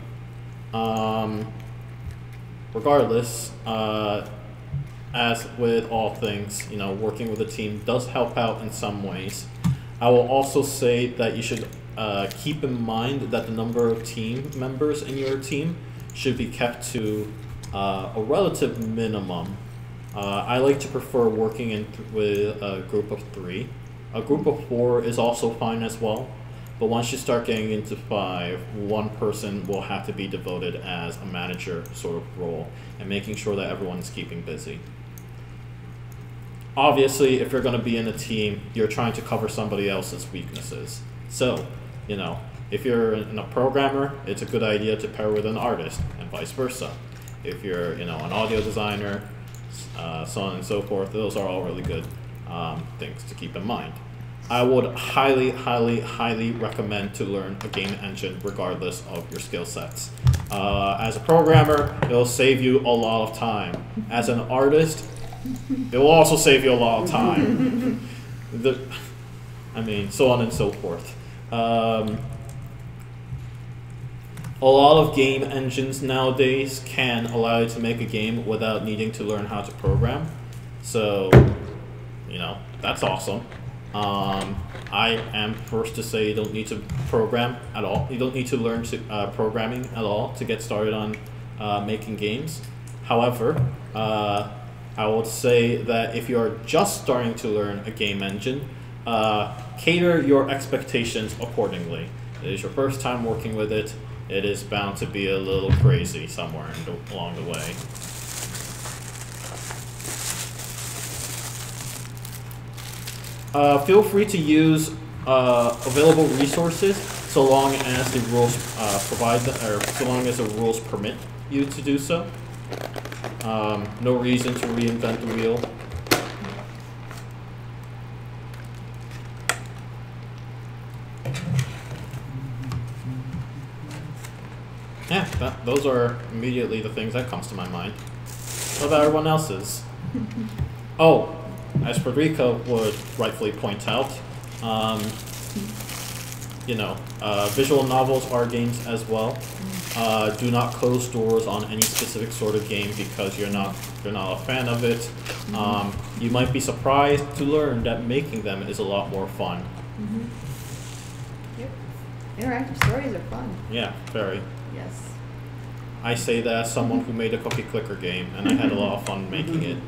Regardless, as with all things, working with a team does help out in some ways. I will also say that you should keep in mind that the number of team members in your team should be kept to a relative minimum. I like to prefer working with a group of 3. A group of 4 is also fine as well, but once you start getting into 5, one person will have to be devoted as a manager sort of role and making sure that everyone's keeping busy. Obviously, if you're going to be in a team, you're trying to cover somebody else's weaknesses. So, if you're a programmer, it's a good idea to pair with an artist, and vice versa. If you're, an audio designer, so on and so forth, those are all really good things to keep in mind. I would highly, highly, highly recommend to learn a game engine regardless of your skill sets. As a programmer, it'll save you a lot of time. As an artist, it will also save you a lot of time. So on and so forth. A lot of game engines nowadays can allow you to make a game without needing to learn how to program. So, that's awesome. I am first to say you don't need to program at all. You don't need to learn programming at all to get started on making games. However, I would say that if you are just starting to learn a game engine, cater your expectations accordingly. It is your first time working with it. It is bound to be a little crazy somewhere along the way. Feel free to use available resources so long as the rules so long as the rules permit you to do so. No reason to reinvent the wheel. Yeah, those are immediately the things that comes to my mind. What about everyone else's? Oh, as Frederica would rightfully point out, visual novels are games as well. Do not close doors on any specific sort of game because you're not a fan of it. You might be surprised to learn that making them is a lot more fun. Yep. Interactive stories are fun. Yeah, very. Yes. I say that as someone who made a cookie clicker game, and I had a lot of fun making it.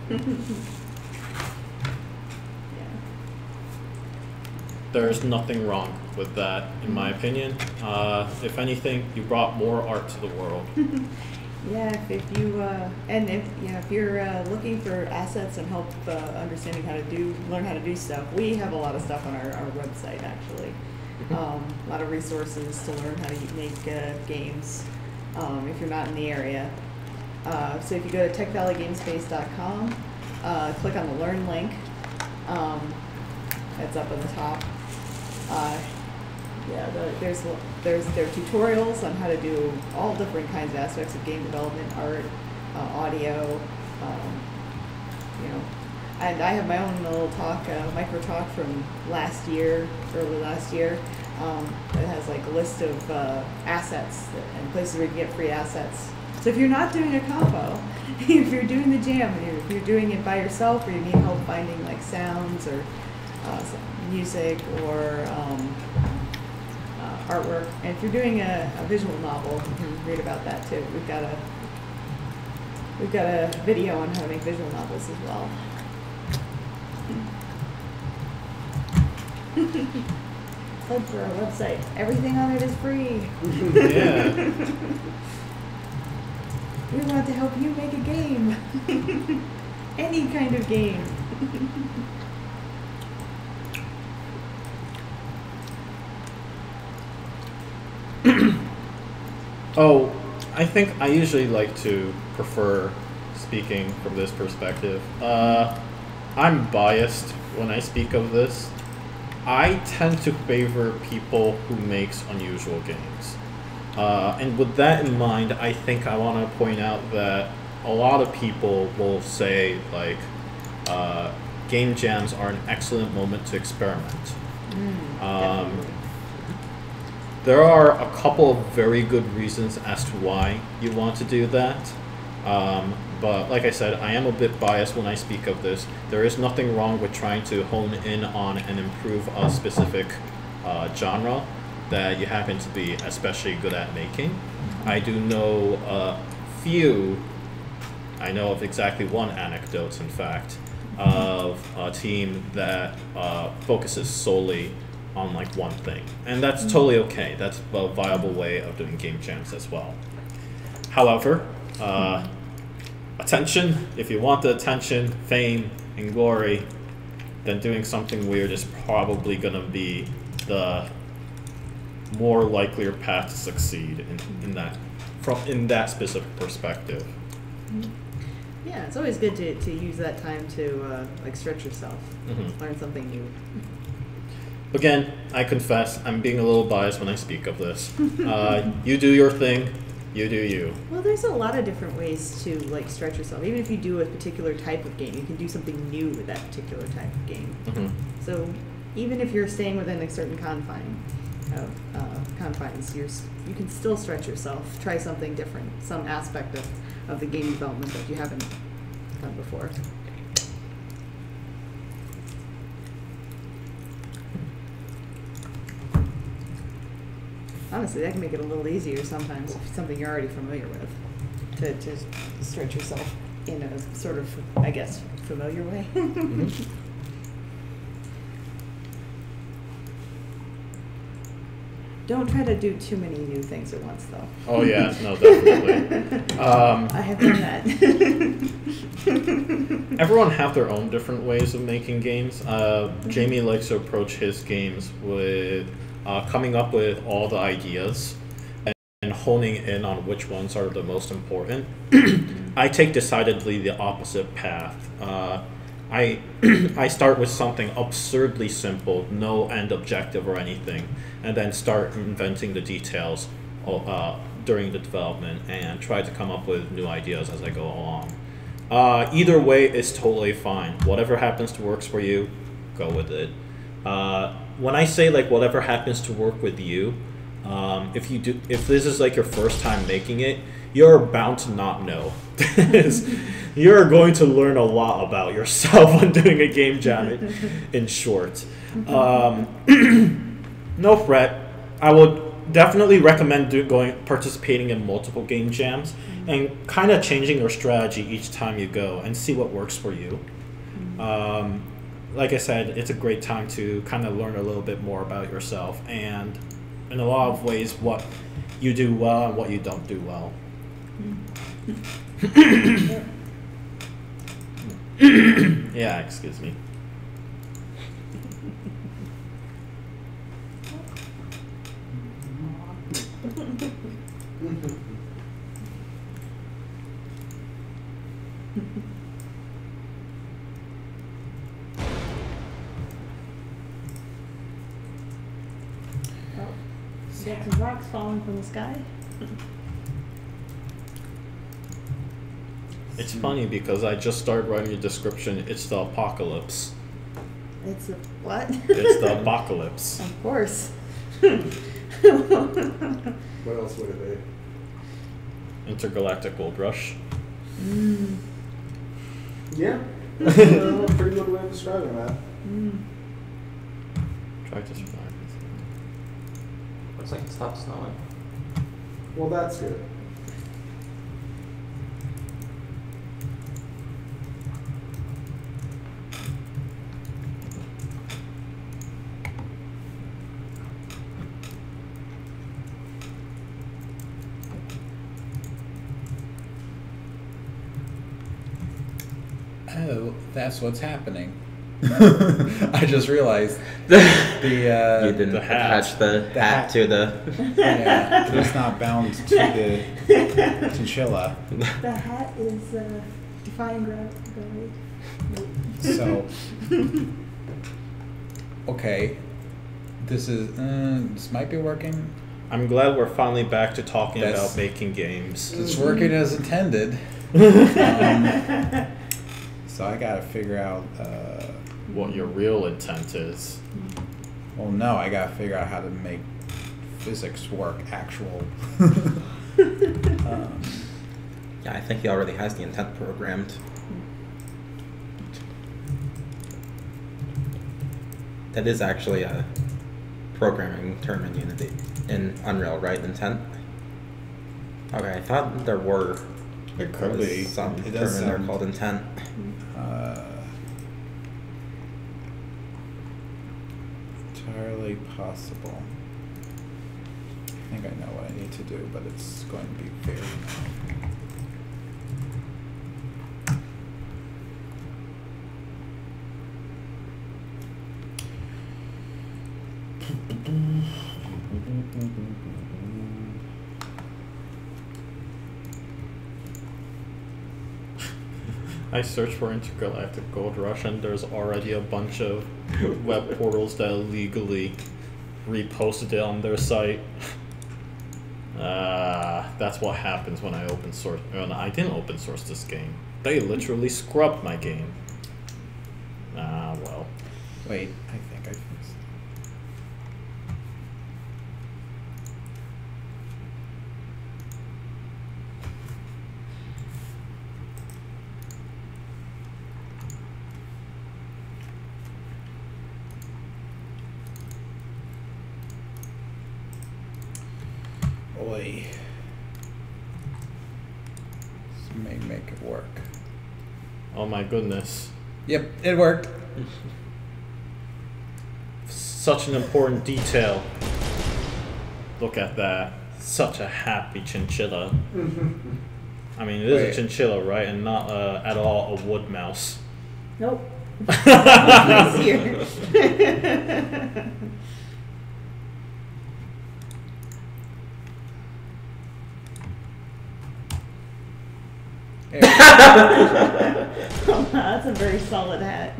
There's nothing wrong with that, in my opinion. If anything, you brought more art to the world. Yeah, if you're looking for assets and help understanding learn how to do stuff, we have a lot of stuff on our website actually. A lot of resources to learn how to make games if you're not in the area. So if you go to techvalleygamespace.com, click on the Learn link. That's up on the top. There are tutorials on how to do all different kinds of aspects of game development, art, audio, and I have my own little talk, micro talk from early last year, that has like a list of assets and places where you can get free assets. So if you're not doing a compo, if you're doing the jam, if you're doing it by yourself, or you need help finding like sounds or music or artwork, and if you're doing a visual novel, you can read about that too. We've got a video on how to make visual novels as well. Plug for our website. Everything on it is free. Yeah. We want to help you make a game. Any kind of game. Oh, I think I usually like to prefer speaking from this perspective. I'm biased when I speak of this. I tend to favor people who makes unusual games. And with that in mind, I think I want to point out that a lot of people will say, like, game jams are an excellent moment to experiment. There are a couple of very good reasons as to why you want to do that. But like I said, I am a bit biased when I speak of this. There is nothing wrong with trying to hone in on and improve a specific genre that you happen to be especially good at making. I do know I know of exactly one anecdote, in fact, of a team that focuses solely on like one thing. And that's totally okay. That's a viable way of doing game jams as well. However, attention, if you want the attention, fame, and glory, then doing something weird is probably going to be the more likelier path to succeed in that specific perspective. Yeah, it's always good to use that time to like stretch yourself, learn something new. Again, I confess, I'm being a little biased when I speak of this. You do your thing, you do you. Well, there's a lot of different ways to like stretch yourself. Even if you do a particular type of game, you can do something new with that particular type of game. So even if you're staying within a certain confines, you can still stretch yourself. Try something different, some aspect of the game development that you haven't done before. Honestly, that can make it a little easier sometimes if it's something you're already familiar with, to stretch yourself in a sort of, I guess, familiar way. Don't try to do too many new things at once, though. Oh yeah, no, definitely. I have done that. Everyone have their own different ways of making games. Jamie likes to approach his games with coming up with all the ideas and honing in on which ones are the most important. I take decidedly the opposite path. I start with something absurdly simple, no end objective or anything, and then start inventing the details during the development and try to come up with new ideas as I go along. Either way is totally fine. Whatever happens to works for you, go with it. When I say like whatever happens to work with you, if this is like your first time making it, you're bound to not know. You're going to learn a lot about yourself when doing a game jam, in short. No fret. I would definitely recommend participating in multiple game jams and kind of changing your strategy each time you go and see what works for you. Like I said, it's a great time to kind of learn a little bit more about yourself and in a lot of ways what you do well and what you don't do well. Yeah, excuse me. You got some rocks falling from the sky? It's funny because I just started writing a description. It's the apocalypse. It's a what? It's the apocalypse. Of course. What else would it be? Intergalactic gold rush. Yeah. Pretty good way of describing that. Try to survive. Looks like it stopped snowing. Well, that's good. Oh, that's what's happening. I just realized You didn't the hat. attach the hat to the. Yeah, it's not bound to the chinchilla. The hat is defying gravity. So, okay, this might be working. I'm glad we're finally back to talking That's- about making games. It's working as intended. So I gotta figure out. What your real intent is. Well, no, I gotta figure out how to make physics work. Actual. Yeah, I think he already has the intent programmed. That is actually a programming term in Unity, in Unreal, right? Intent? Okay, I thought there were It could be. some It term does in there sound- called intent. Entirely possible. I think I know what I need to do, but it's going to be very. I searched for Intergalactic Gold Rush and there's already a bunch of web portals that illegally reposted it on their site. That's what happens when I open source. No, I didn't open source this game. They literally scrubbed my game. Well. Wait, I think I fixed it. Boy. This may make it work. Oh my goodness. Yep, it worked. Such an important detail. Look at that. Such a happy chinchilla. I mean, it is Wait. a chinchilla, right? And not at all a wood mouse. Nope. Nice here. There we go. Oh, that's a very solid hat.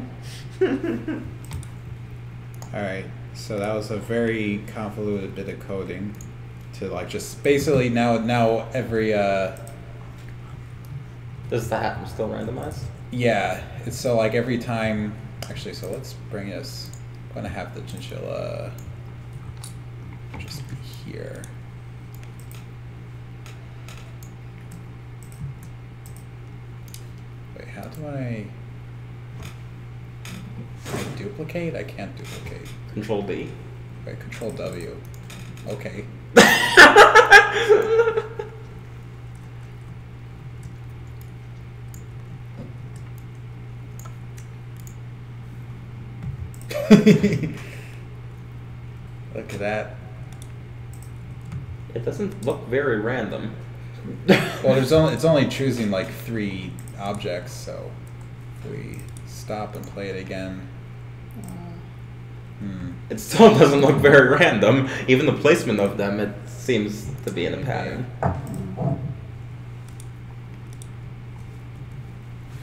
Alright, so that was a very convoluted bit of coding to like just basically now every Does the hat still randomize? yeah, it's so like every time actually so let's bring us I'm gonna have the chinchilla just be here. Wait, how do I can I duplicate? I can't duplicate. Control D. Wait, Control W. Okay. Look at that. It doesn't look very random. Well, it's only choosing like 3 objects, so if we stop and play it again. It still doesn't look very random. Even the placement of them, it seems to be in a pattern.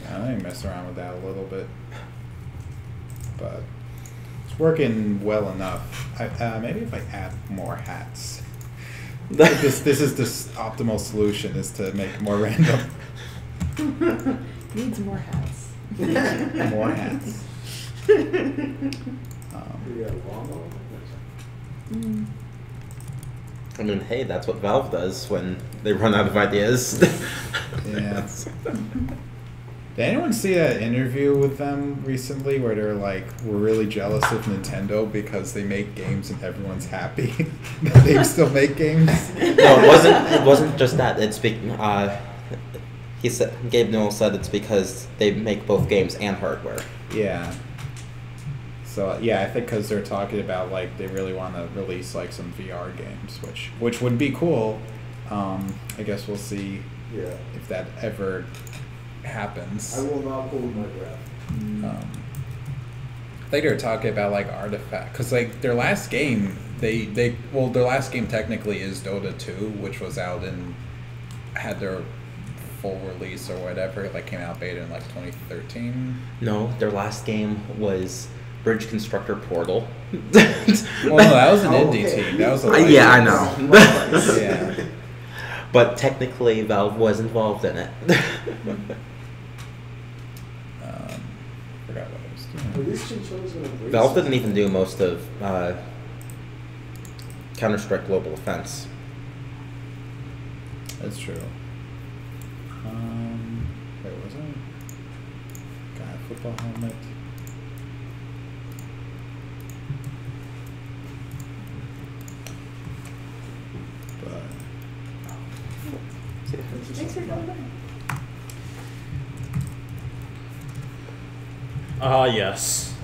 Yeah, let me mess around with that a little bit, but it's working well enough. Maybe if I add more hats. This is the optimal solution is to make it more random. Needs more hats. More hats. I mean, hey, that's what Valve does when they run out of ideas. Yeah. Did anyone see that interview with them recently where they're like, we're really jealous of Nintendo because they make games and everyone's happy that they still make games? No, it wasn't just that. It's he said Gabe Newell said it's because they make both games and hardware. Yeah. So yeah, I think because they're talking about like they really want to release like some VR games, which would be cool. I guess we'll see Yeah. if that ever happens. I will not hold my breath. I think they were talking about like Artifact, because like their last game, their last game technically is Dota 2, which was out and had their full release or whatever, like came out beta in like 2013. No, their last game was Bridge Constructor Portal. Well, no, that was an indie Okay. team. That was a Yeah, I license. know. Yeah. But technically, Valve was involved in it. Forgot what I was Are doing. these chinchillas gonna breed? Valve didn't even do most of Counter-Strike Global Offense. That's true. Wait, was I? Got a football helmet. But Thanks for coming by. Ah, yes.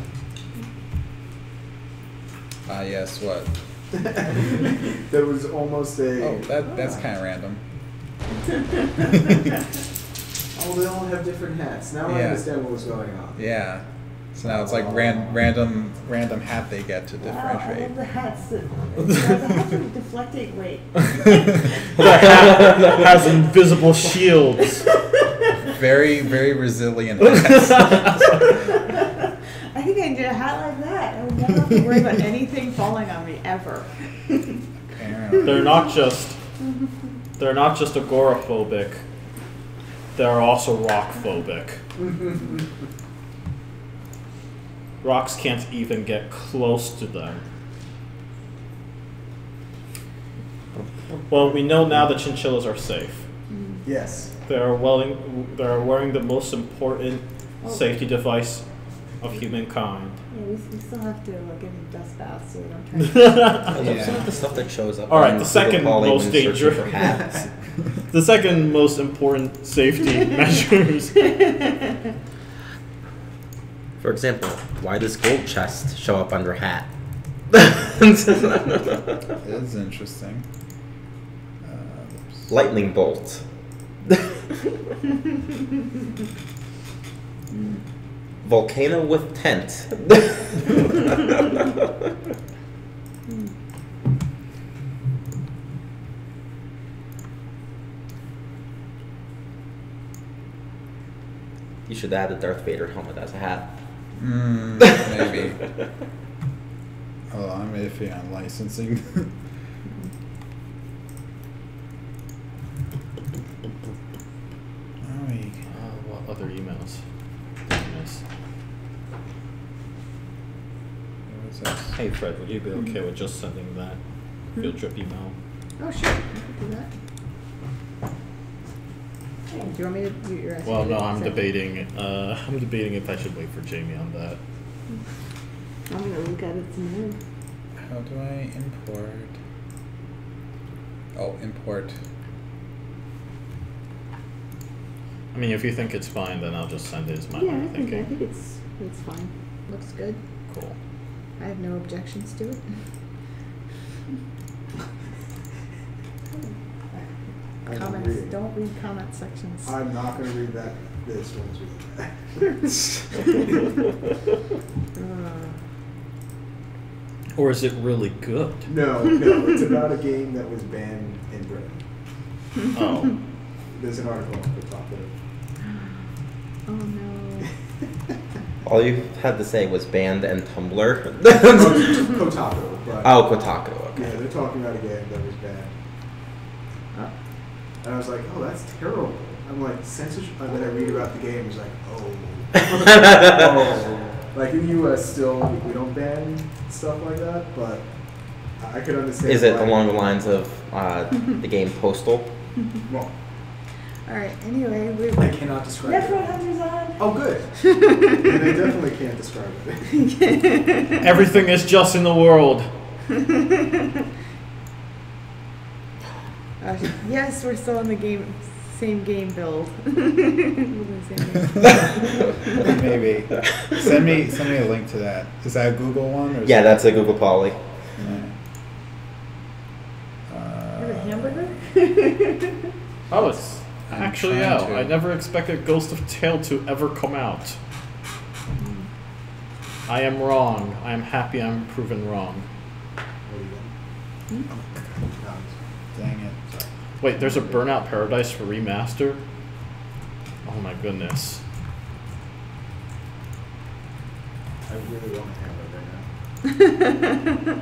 yes, what? That was almost a. Oh, that's kind of random. Oh, they all have different hats. Now I Yeah. understand what was going on. Yeah. So now it's like random hat they get to Wow, I love differentiate. the hats. The hats are deflecting. Wait. The hat has invisible shields. Very, very resilient hats. I think I need a hat like that. I would never have to worry about anything falling on me ever. Apparently. They're not just agoraphobic. They're also rock-phobic. Rocks can't even get close to them. Well, we know now the chinchillas are safe. Yes. They're wearing the most important safety device of humankind. Yeah, we still have to give them dust baths so we don't try I love Yeah. some of the stuff that shows up. All right, on the Google second Poly most when searching dangerous- for hats. The second most important safety measures. For example, why does gold chest show up under hat? It is interesting. Oops. Lightning bolt. Volcano with tent. You should add a Darth Vader helmet as a hat. Maybe. Oh, I'm iffy on licensing. Alright. What other emails? Yes. What was this? Hey Fred, would you be okay with just sending that field trip email? Oh, sure. I could do that. Do you want me to do your Well, no, I'm Sorry. debating. I'm debating if I should wait for Jamie on that. I'm going to look at it some more. How do I import? Oh, import. I mean, if you think it's fine, then I'll just send it. Is my Yeah, I own think thinking. it's fine. Looks good. Cool. I have no objections to it. I can Comments. read it. Don't read comment sections. I'm not going to read that. This one's reading that. Or is it really good? No, it's about a game that was banned in Britain. Oh. There's an article on the top of it. Oh no. All you had to say was band and Tumblr. Kotaku, but Oh, Kotaku. Okay. yeah, they're talking about a game that was banned. And I was like, oh, that's terrible. I'm like, censorship. And then I read about the game. It's like, oh. Oh. Like in the U.S. still, we don't ban stuff like that, but I could understand. Is it why- along the lines of the game Postal? Well, Alright, anyway, we I cannot describe Nephron it. Hunter's on. Oh, good. And I definitely can't describe it. Everything is just in the world. Yes, we're still in the same game build. We're in the same game. Maybe. Send me a link to that. Is that a Google one? Or is Yeah, that- that's a Google Poly. You're a hamburger? Oh, it's I'm actually trying out. to. I never expected Ghost of Tale to ever come out. I am wrong. I am happy I'm proven wrong. What are you doing? Dang it. Wait, there's a Burnout Paradise for remaster? Oh my goodness. I I really want to have it right now.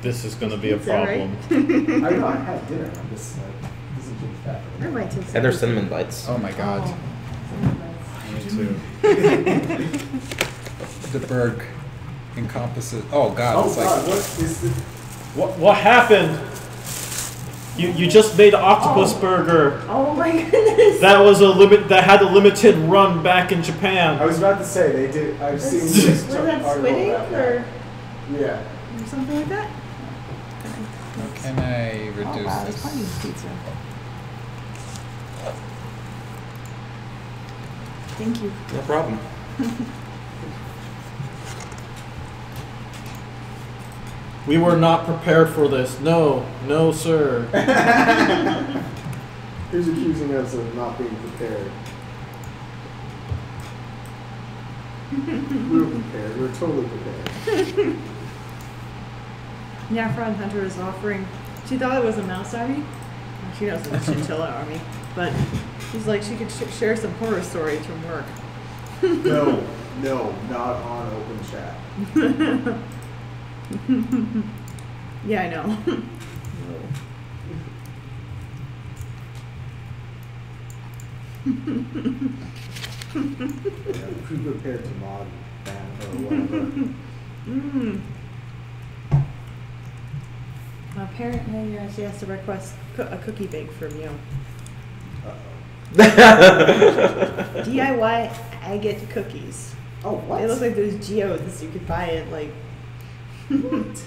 This is gonna be a Pizza, right? problem. I know I had dinner. I'm just this is just fat. I might take some. And there's cinnamon bites. Oh my god. Oh, Me too. The burg encompasses. Oh god. Oh It's God, like. what is this? What happened? You just made an octopus burger. oh my goodness. That had a limited run back in Japan. I was about to say they did. I've seen Was this that article squid ink about or Yeah. something like that? Can I reduce Oh wow, there's this? plenty of pizza. Thank you. No problem. We were not prepared for this. No, sir. Who's accusing us of not being prepared? We were prepared. We were totally prepared. Nafron Hunter was offering. She thought it was a mouse army. Well, she knows it's a chinchilla army, but she's like she could share some horror stories from work. No, not on open chat. Yeah, I know. Yeah, pre-prepared to mod ban or whatever. Apparently, she has to request a cookie bake from you. Uh-oh. DIY agate cookies. Oh, what? They look like those geodes you could buy at like. What?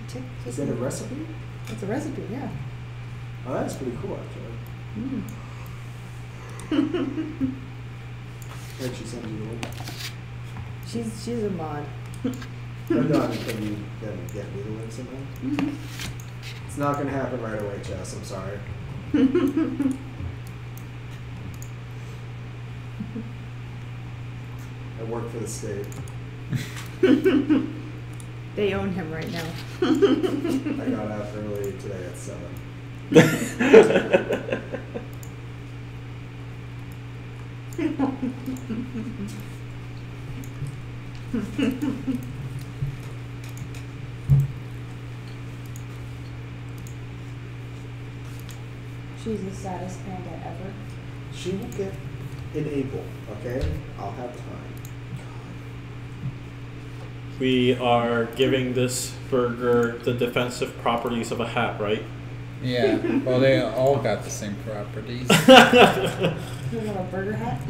Check Is that a recipe? It's a recipe, yeah. Oh, that's pretty cool, actually. Where'd she send you the link? She's a mod. Oh, no, I mean, can you get me the link somehow? It's not going to happen right away, Chess. I'm sorry. I work for the state. They own him right now. I got out early today at 7. She's the saddest panda ever. She will get in April, okay? I'll have time. We are giving this burger the defensive properties of a hat, right? Yeah. Well, they all got the same properties. You have a burger hat?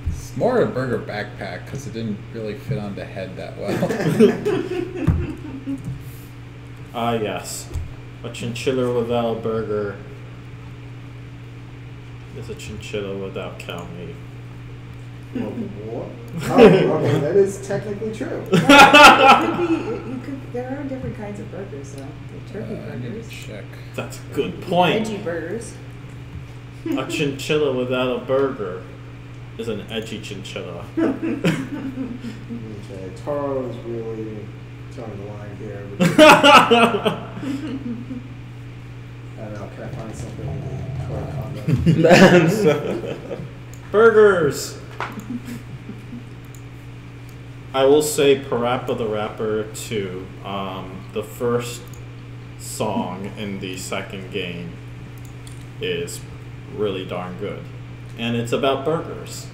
It's more a burger backpack because it didn't really fit on the head that well. Ah, yes. A chinchilla without a burger is a chinchilla without cow meat. Well, what? Oh, okay, that is technically true. There are different kinds of burgers, though. Like turkey I need burgers. to check. That's a good point. Veggie burgers. A chinchilla without a burger is an edgy chinchilla. Okay, Taro is really towing the line here. I don't know, can I find something in the code of conduct? Burgers! I will say Parappa the Rapper 2, the first song in the second game is really darn good. And it's about burgers.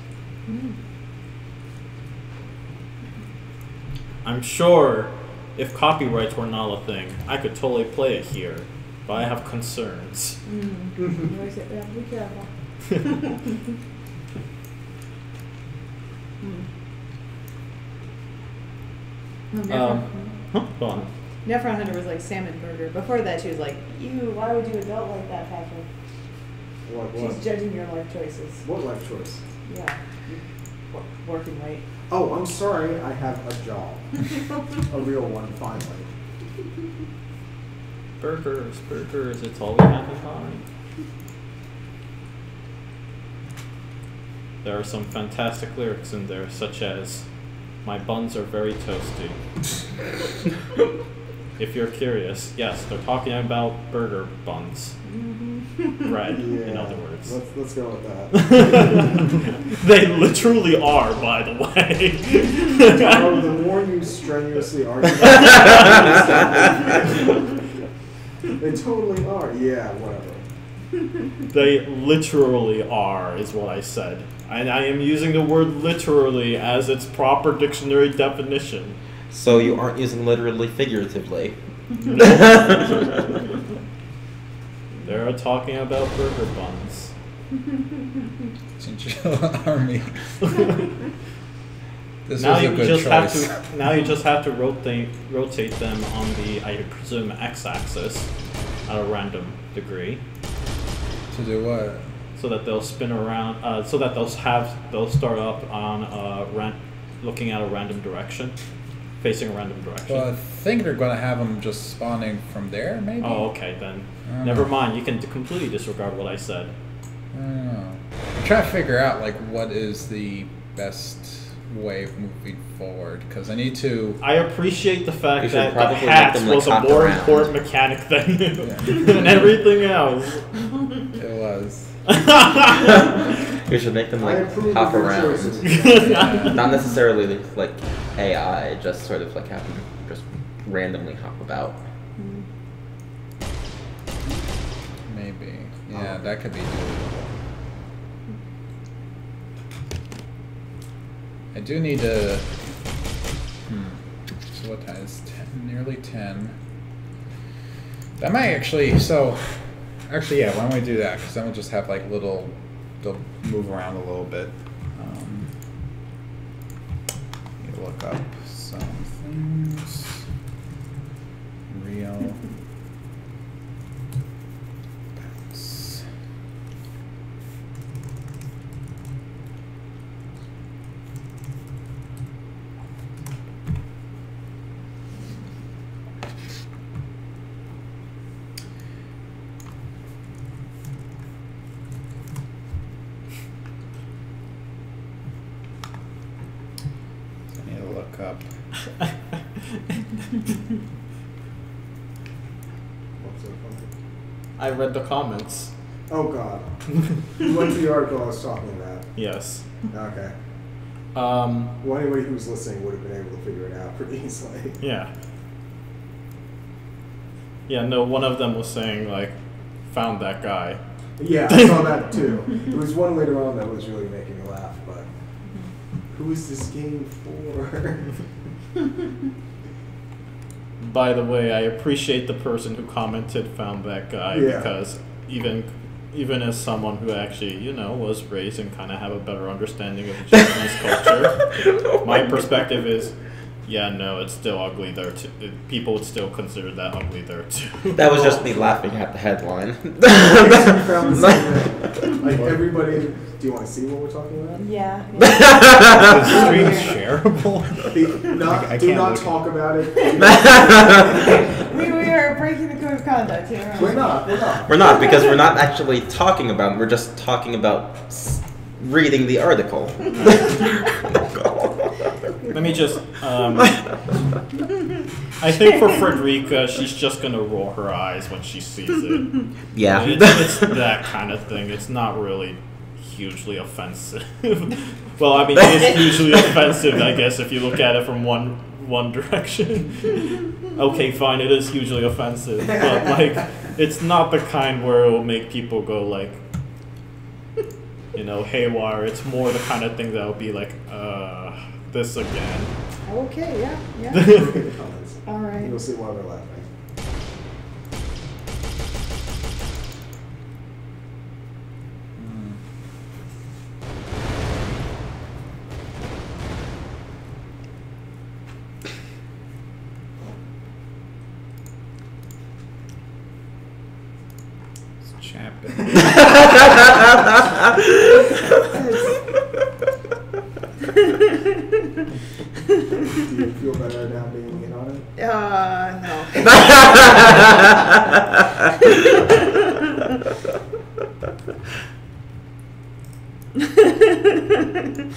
I'm sure if copyrights were not a thing, I could totally play it here, but I have concerns. Where's it? Yeah, be careful. Go on. Nefron Hunter was like salmon burger. Before that, she was like, "Ew, why would you adult like that, Patrick?" What? She's judging your life choices. What life choice? Yeah, working late. Oh, I'm sorry, I have a job. A real one, finally. Burgers, burgers, it's all we have in mind. There are some fantastic lyrics in there, such as, "My buns are very toasty." If you're curious, yes, they're talking about burger buns. Red, Yeah. in other words. Let's go with that. They literally are, by the way. Oh, the more you strenuously argue they totally are. Yeah, whatever. They literally are, is what I said. And I am using the word literally as its proper dictionary definition. So you aren't using literally figuratively. They're talking about burger buns. Chinchilla army. This Now was a you good just choice. have to. Now you just have to rotate them on the, I presume, x-axis at a random degree, To do what? so that they'll spin around. So that they'll start up on looking at a random direction, facing a random direction. Well, I think they're going to have them just spawning from there, maybe? Oh, okay then. I don't Never know. mind. You can completely disregard what I said. I don't know. I'm trying to figure out, like, what is the best way of moving forward, because I need to... I appreciate the You fact should that the probably make hats them, like, was a hop more around. important mechanic than Yeah. than everything else. It was. You should make them I like approve hop of your around. choices. Yeah. Not necessarily like AI, just sort of like have them just randomly hop about. Maybe. Yeah, that could be doable. I do need to... So what time is 10? Nearly 10. That might actually... So... Actually, yeah, why don't we do that? Because then we'll just have like little... They'll move around a little bit. Need to look up some things. Real... That's... I need to look up. What's so funny? I read the comments. Oh god. You went to the article I was talking about. Yes. Okay. Um. Well, anybody who's listening would have been able to figure it out pretty easily. Yeah. Yeah. No. One of them was saying like, found that guy. Yeah, I saw that too. There was one later on that was really making me laugh, but who is this game for? By the way, I appreciate the person who commented found that guy, Yeah. because even as someone who actually, was raised and kind of have a better understanding of Japanese culture, my perspective is, yeah, no, it's still ugly there too. People would still consider that ugly there too. That was just me laughing at the headline. Like everybody, do you want to see what we're talking about? Yeah. Is the stream shareable? I Do can't not look talk about it. We are breaking the code of conduct here. We're not. We're not, because we're not actually talking about it, we're just talking about reading the article. Let me just. I think for Frederica, she's just gonna roll her eyes when she sees it. Yeah. It's that kind of thing. It's not really hugely offensive. Well, I mean, it is hugely offensive, I guess, if you look at it from one direction. Okay, fine, it is hugely offensive, but like, it's not the kind where it will make people go like, haywire. It's more the kind of thing that will be like, this again. Okay, yeah. Look at the comments. All right. You'll see why we're laughing. It's Chapin. Do you feel better now being in on it? No.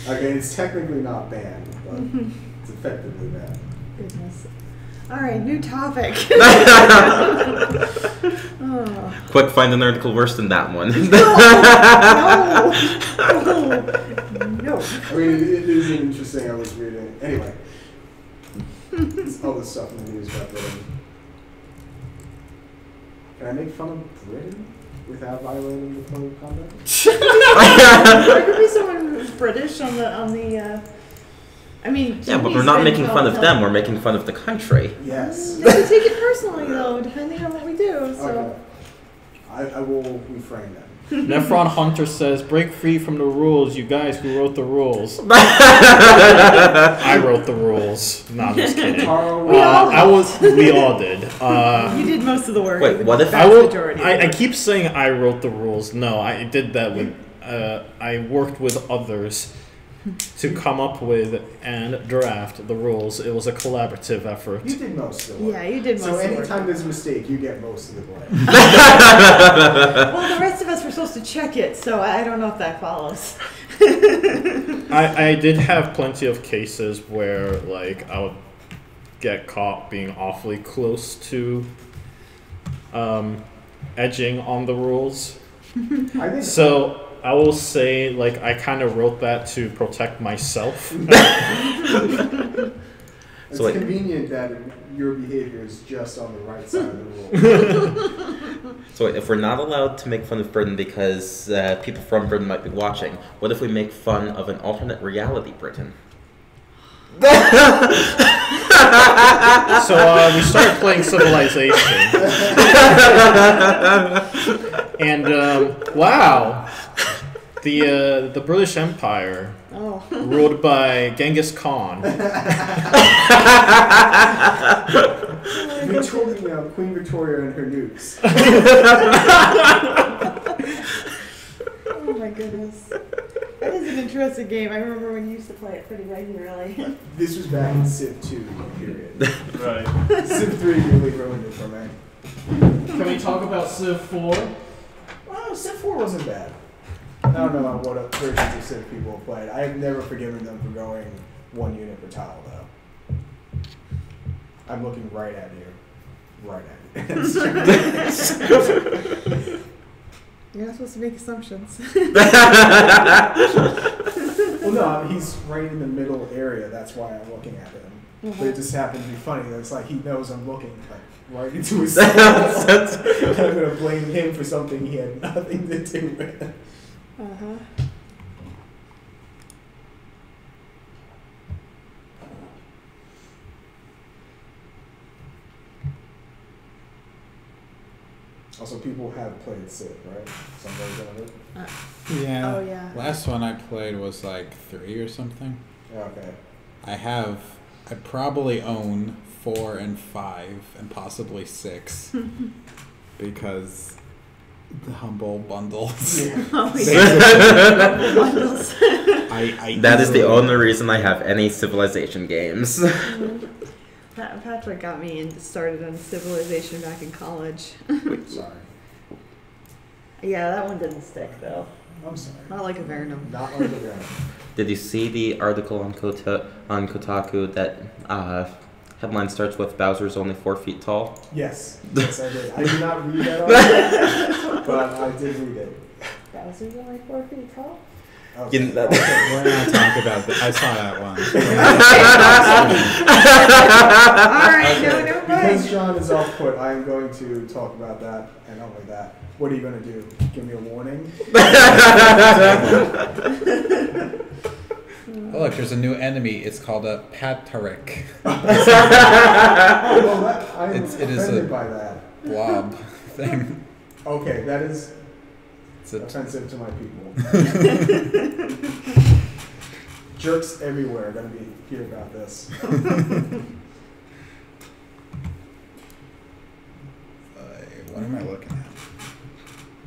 Okay, it's technically not banned, but it's effectively banned. Goodness. All right, new topic. Oh. Quick, find an article worse than that one. No. I mean, it is interesting. I was reading. Anyway. It's all this stuff in the news about Britain. Can I make fun of Britain without violating the code of conduct? There could be someone who's British on the. I mean. Yeah, but we're not making fun of them. We're making fun of the country. Yes. They could take it personally, though, depending on what we do. So. Okay. I will refrain that. Nephron Hunter says, break free from the rules, you guys who wrote the rules. I wrote the rules. No, I'm just kidding. We all We all did. You did most of the work. Wait, what if I keep saying I wrote the rules. No, I did that with, I worked with others to come up with and draft the rules. It was a collaborative effort. You did most of the work. Yeah, you did most so of the work. So anytime there's a mistake, you get most of the blame. Well, the rest of us were supposed to check it, so I don't know if that follows. I did have plenty of cases where, like, I would get caught being awfully close to edging on the rules. I think So I will say, like, I kind of wrote that to protect myself. it's So, like- convenient that your behavior is just on the right side of the rule. So if we're not allowed to make fun of Britain because people from Britain might be watching, what if we make fun of an alternate reality Britain? So we started playing Civilization. And, wow. The British Empire, Oh. ruled by Genghis Khan. Queen Victoria and her nukes. Oh my goodness. That is an interesting game. I remember when you used to play it pretty regularly. This was back in Civ 2 period. Right. Civ 3 really ruined it for me. Can we talk about Civ 4? Well, Civ 4 wasn't bad. I don't know what versions of Civ people have played. I have never forgiven them for going 1 unit per tile, though. I'm looking right at you. Right at you. You're not supposed to make assumptions. Well, no, he's right in the middle area. That's why I'm looking at him. But it just happened to be funny. It's like he knows I'm looking like right into his soul. I'm going to blame him for something he had nothing to do with. Uh-huh. Also, people have played Civ, right? Some version of it? Yeah. Oh, yeah. Last one I played was like 3 or something. Yeah, okay. I probably own 4 and 5 and possibly 6 because the humble bundles. Yeah. Oh, yeah. Bundles. That is the only reason I have any Civilization games. Patrick got me started on Civilization back in college. Sorry. Yeah, that one didn't stick though. I'm sorry. Not like a Venom. Not like the ground. Did you see the article on Kotaku that headline starts with Bowser's only 4 feet tall? Yes. Yes, I did. I did not read that article, but I did read it. Bowser's only 4 feet tall? Okay. You know, We're not talking about that. I saw that one. Alright, no, never Because mind. John is off put, I am going to talk about that and only that. What are you going to do? Give me a warning? Oh, look, there's a new enemy. It's called a Patarik. Well, I'm It is offended a- by that. Blob thing. Okay, that is It's a offensive to my people. Jerks everywhere are going to hear about this. what am I looking at?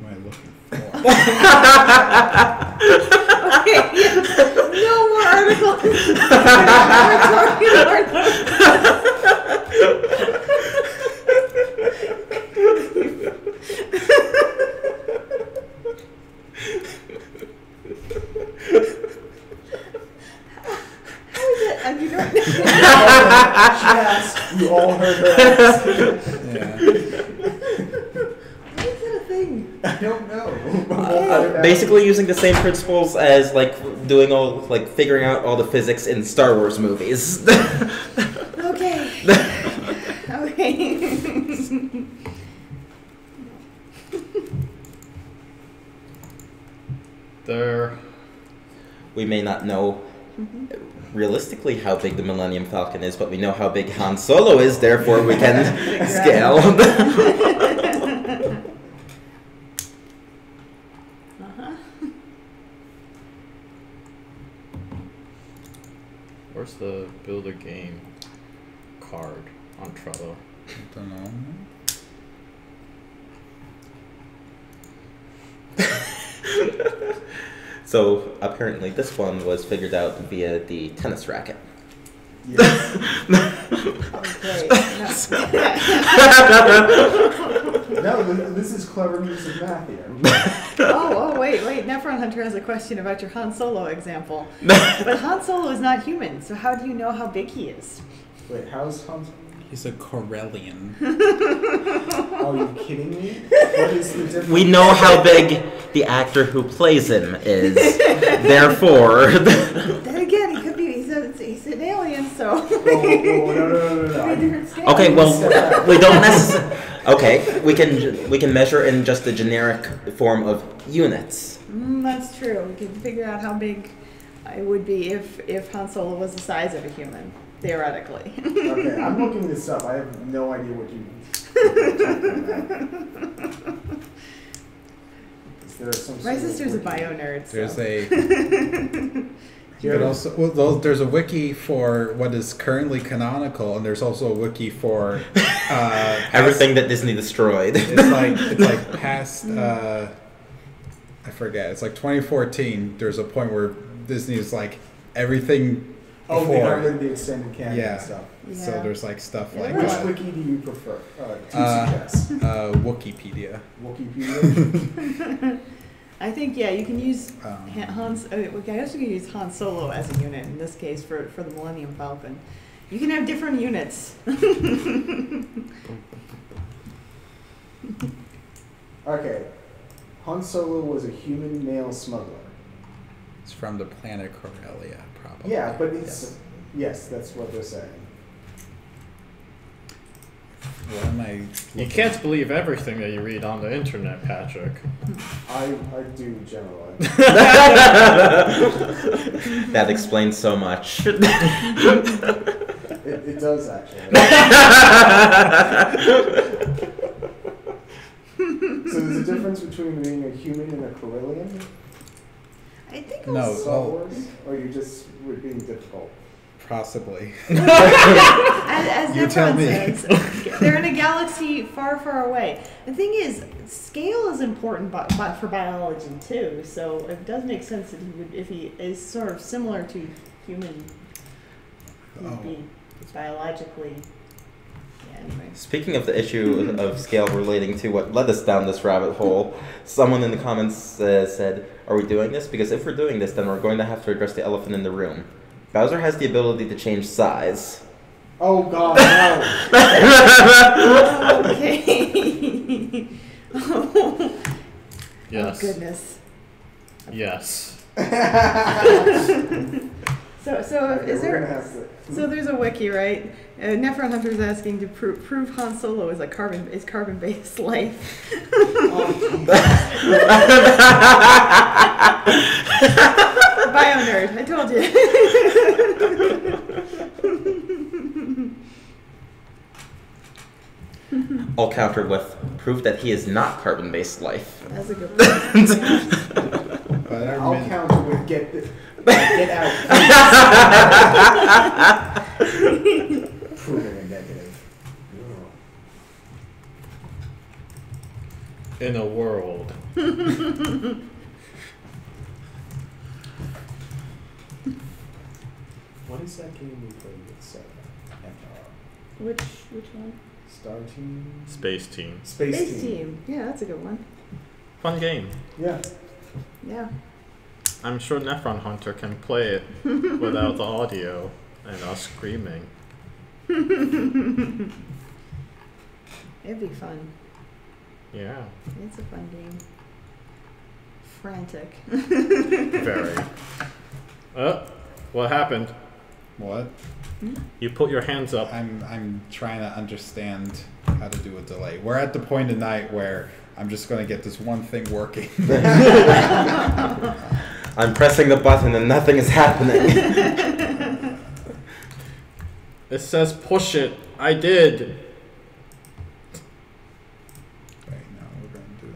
What am I looking for? Okay, yeah. No more articles. How is it? You don't know. She asked, you all heard her ask. Yeah. don't know. Basically using the same principles as like doing all like figuring out all the physics in Star Wars movies. Okay. Okay. We may not know realistically how big the Millennium Falcon is, but we know how big Han Solo is, therefore we can scale. Where's the build a game card on Trello? I don't know. So apparently this one was figured out via the tennis racket. Yes. No, this is clever use of math here. Wait. Nephron Hunter has a question about your Han Solo example. But Han Solo is not human, so how do you know how big he is? Wait, how's Han Solo? He's a Corellian. Are you kidding me? What is the difference? We know how big the actor who plays him is. Therefore. Then again, he could be. He's an alien, so. Whoa, no. Okay, well, we don't necessarily. Okay, we can measure in just the generic form of units. That's true. We can figure out how big it would be if Han Solo was the size of a human, theoretically. Okay, I'm looking this up. I have no idea what you're talking about. Is there some My sort of sister's a wiki? bio nerd. There's So. But also, well, there's a wiki for what is currently canonical, and there's also a wiki for Everything that Disney destroyed. It's like past. I forget. It's like 2014. There's a point where Disney is like everything Oh, they before. got rid of the extended canon Yeah. and stuff. So Yeah. there's like stuff like Which wiki do you prefer? To suggest? Wikipedia. Wikipedia? I think you can use Um, Han's. I guess you can use Han Solo as a unit in this case for the Millennium Falcon. You can have different units. Okay. Han Solo was a human male smuggler. It's from the planet Corellia, probably. Yeah, but it's... Yes, that's what they're saying. What am I? You can't believe everything that you read on the internet, Patrick. I do generally. That explains so much. It does actually. So there's a difference between being a human and a Corellian? I think No. Star Oh. Wars? Or you just were being difficult? Possibly. as You tell Nephron me. says, they're in a galaxy far, far away. The thing is, scale is important for biology too. So it does make sense that he would, if he is sort of similar to human, he'd Oh. be biologically. Yeah. Anyway. Speaking of the issue of scale relating to what led us down this rabbit hole, someone in the comments said, "Are we doing this? Because if we're doing this, then we're going to have to address the elephant in the room. Bowser has the ability to change size." Oh god, no! Okay. Oh Yes. goodness. Yes. So Okay, is we're there? gonna have to- So there's a wiki, right? Nephron Hunter's asking to prove Han Solo is carbon-based life. Bio nerd, I told you. All countered with proof that he is not carbon-based life. That's a good one. But I I'll mean, counter with get out. Proving a negative. In a world. What is that game we played with Seth? Which one? Star Team? Space Team. Space Team. Yeah, that's a good one. Fun game. Yeah. Yeah. I'm sure Nephron Hunter can play it without the audio and us screaming. It'd be fun. Yeah. It's a fun game. frantic. Very. What happened? What? You put your hands up. I'm trying to understand how to do a delay. We're at the point in night where I'm just going to get this one thing working. I'm pressing the button and nothing is happening. It says push it. I did. Right now we're going to do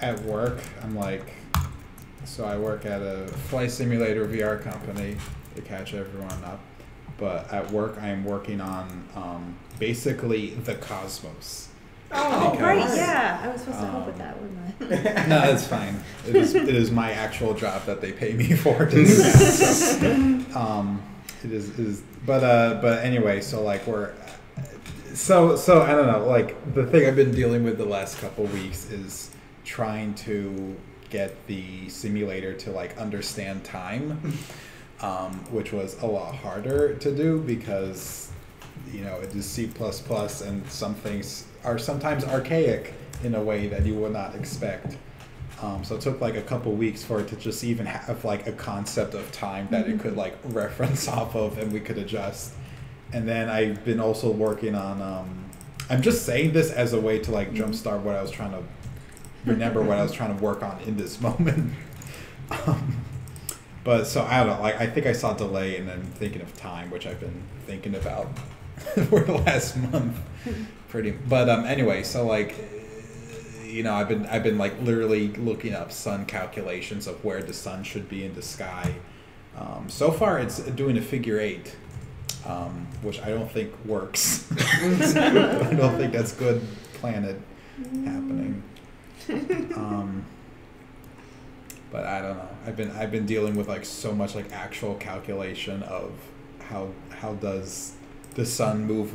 that. At work, I'm like, so I work at a flight simulator VR company to catch everyone up. But at work, I am working on basically the cosmos. Oh, Because, right, yeah. I was supposed to help with that, wasn't I? No, that's fine. It is my actual job that they pay me for to do that. So, it is. But anyway, so like so I don't know. Like the thing I've been dealing with the last couple weeks is trying to get the simulator to like understand time, which was a lot harder to do because it is C++ and some things are sometimes archaic in a way that you would not expect. So it took like a couple weeks for it to just even have like a concept of time that it could like reference off of and we could adjust. And then I've been also working on, I'm just saying this as a way to like jumpstart what I was trying to remember what I was trying to work on in this moment. But so I don't know, like I think I saw delay and then thinking of time, which I've been thinking about for the last month. But anyway, so like I've been like literally looking up sun calculations of where the sun should be in the sky. So far it's doing a figure 8, which I don't think works. I don't think that's good planet happening. But I don't know. I've been dealing with like so much like actual calculation of how does the sun move.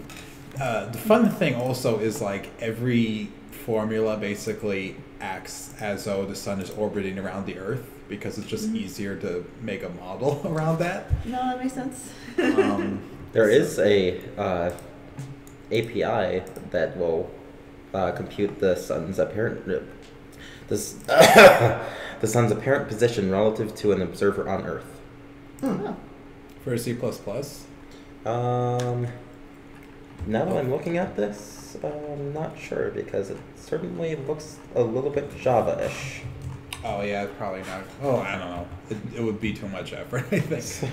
The fun thing also is like every formula basically acts as though the sun is orbiting around the Earth because it's just easier to make a model around that. No, that makes sense. There is a API that will compute the sun's apparent the sun's apparent position relative to an observer on Earth. Oh. For C++? Now that I'm looking at this, I'm not sure because it certainly looks a little bit Java-ish. Oh yeah, it's probably not. Oh, I don't know. It would be too much effort, I think.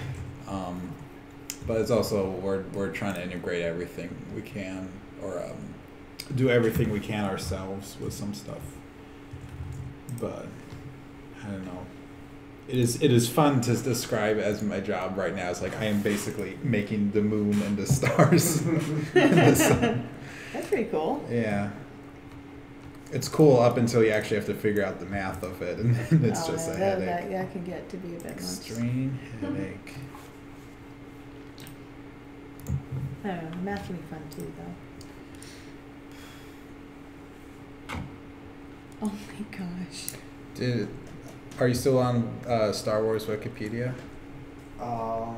But it's also we're trying to integrate everything we can, or do everything we can ourselves with some stuff. But I don't know. It is fun to describe as my job right now. It's like I am basically making the moon and the stars and the sun. That's pretty cool. Yeah. It's cool up until you actually have to figure out the math of it, and then it's just a headache. That can get to be a bit much. Extreme headache. I don't know. Math can be fun too, though. Oh my gosh. Are you still on Star Wars Wikipedia? No,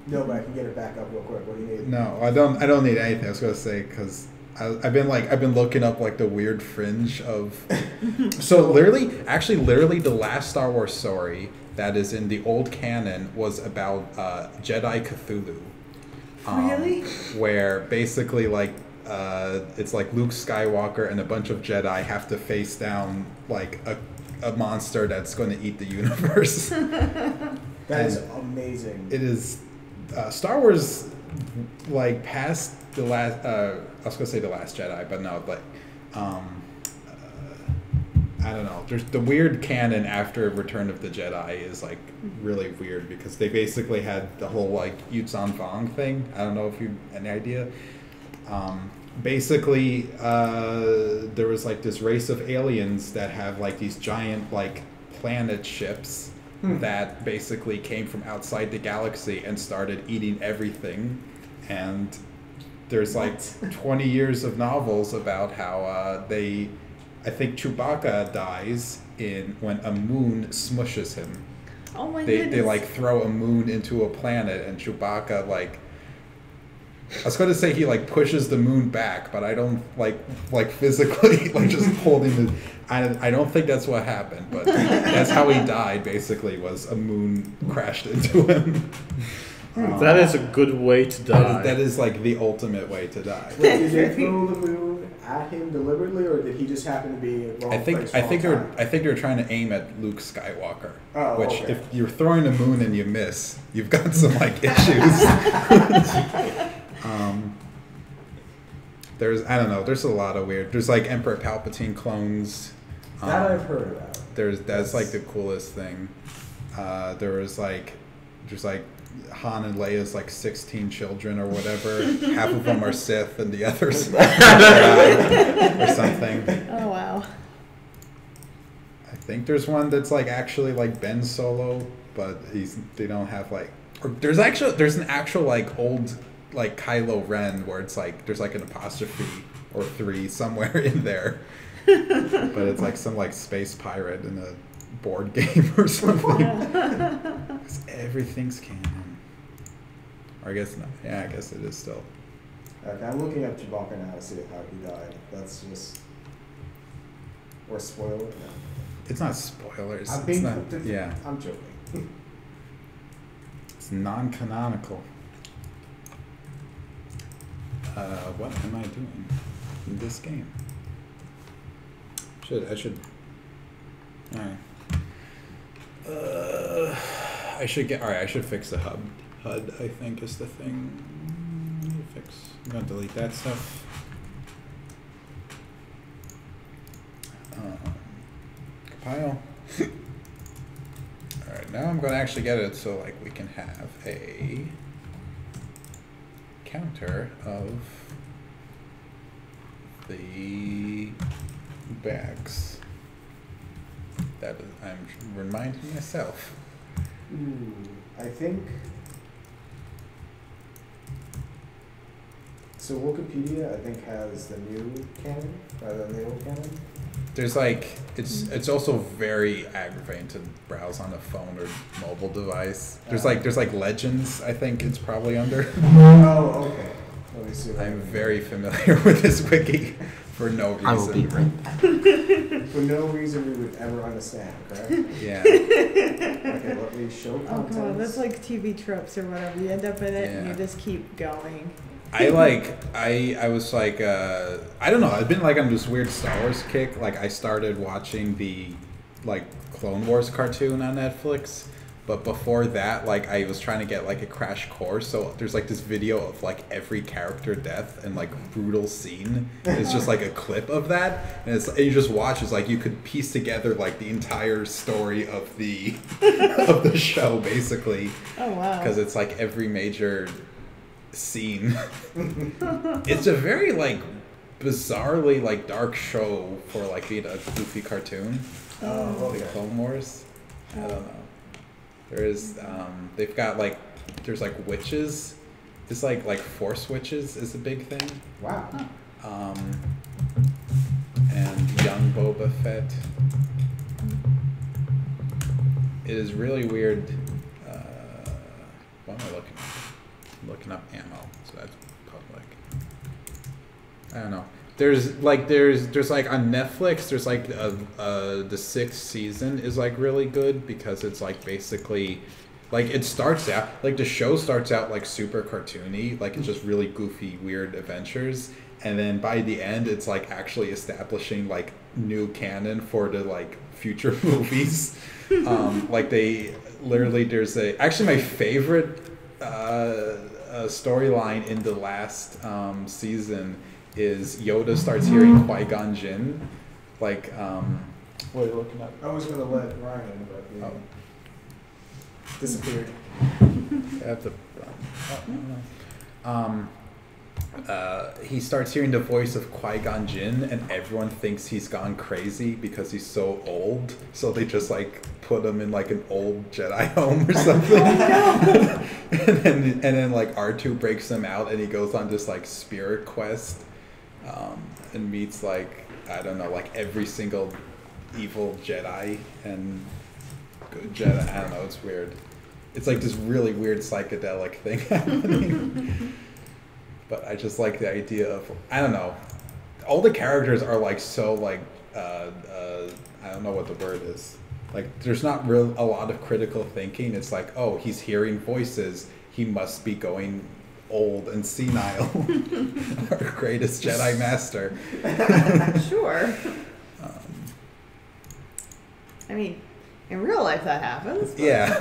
but I can get it back up real quick. What do you need? No, I don't need anything. I was gonna say because I've been looking up like the weird fringe of. So literally the last Star Wars story that is in the old canon was about Jedi Cthulhu. Really? Where basically like it's like Luke Skywalker and a bunch of Jedi have to face down like a monster that's going to eat the universe. That is amazing. It is Star Wars, like past the last. I was going to say the Last Jedi, but no, like I don't know. There's the weird canon after Return of the Jedi is like really weird because they basically had the whole like Yuzhan Vong thing. I don't know if you have any idea. Basically, there was like this race of aliens that have like these giant like planet ships that basically came from outside the galaxy and started eating everything. And there's like 20 years of novels about how I think Chewbacca dies when a moon smushes him. Oh my goodness. They like throw a moon into a planet and Chewbacca like I was going to say he like pushes the moon back, but I don't like physically like just holding the. I don't think that's what happened, but that's how he died. Basically, was a moon crashed into him. That is a good way to die. That is like the ultimate way to die. Wait, did they throw the moon at him deliberately, or did he just happen to be wrong place, wrong time? I think they're trying to aim at Luke Skywalker. Oh, which okay. if you're throwing the moon and you miss, you've got some like issues. There's a lot of weird. There's like Emperor Palpatine clones. That I've heard about. That's like the coolest thing. There's like Han and Leia's like 16 children or whatever. Half of them are Sith and the others or something. Oh wow. I think there's one that's like actually like Ben Solo, but they don't have like. Or there's an actual like old like Kylo Ren where it's like there's like an apostrophe or 3 somewhere in there. But it's like some like space pirate in a board game or something. 'Cause everything's canon. Or I guess not. Yeah, I guess it is still. Okay, I'm looking up Chewbacca now to see how he died. That's just... Or spoiler? No. It's not spoilers. I'm It's being... not, yeah. I'm joking. It's non-canonical. What am I doing in this game? I should. Alright. I should fix the HUD, I think, is the thing. I'm gonna delete that stuff. Compile. Alright, now I'm gonna actually get it so like we can have a counter of the bags that I'm reminding myself. I think... So Wikipedia, I think, has the new canon rather than the old canon. There's like it's also very aggravating to browse on a phone or mobile device. There's like Legends. I think it's probably under. Oh, okay. Let me see. I'm very familiar with this wiki for no reason. I will be right back. For no reason we would ever understand, correct? Yeah. Okay, let me show Oh contents. god, that's like TV tropes or whatever. You end up in it and Yeah. you just keep going. I was like I don't know. I've been like on this weird Star Wars kick. Like I started watching the like Clone Wars cartoon on Netflix, but before that, like I was trying to get like a crash course. So there's like this video of like every character death and like brutal scene. It's just like a clip of that, and you just watch. It's like you could piece together like the entire story of the of the show basically. Oh wow. Because it's like every major scene. It's a very like bizarrely like dark show for like being a goofy cartoon. The Clone Wars. I don't know. There is they've got like there's like witches. It's like Force witches is a big thing. Wow. And young Boba Fett. It is really weird. What am I looking at? I'm looking up ammo, so that's public. I don't know. There's like on Netflix. There's like the 6th season is like really good because it's like basically like it starts out like the show starts out like super cartoony, like it's just really goofy, weird adventures, and then by the end it's like actually establishing like new canon for the like future movies. Like they literally actually my favorite storyline in the last season is Yoda starts hearing Qui-Gon Jinn, like what are you looking at? I was going to let Ryan in, but he disappeared. I have to. He starts hearing the voice of Qui-Gon Jinn, and everyone thinks he's gone crazy because he's so old. So they just like put him in like an old Jedi home or something. and then like R2 breaks him out, and he goes on this like spirit quest, and meets like I don't know like every single evil Jedi and good Jedi. I don't know. It's weird. It's like this really weird psychedelic thing happening. but I just like the idea of, I don't know, all the characters are like so like I don't know what the word is. Like there's not real a lot of critical thinking. It's like, oh, he's hearing voices. He must be going old and senile. Our greatest Jedi master. Sure. I mean, in real life that happens. But. Yeah.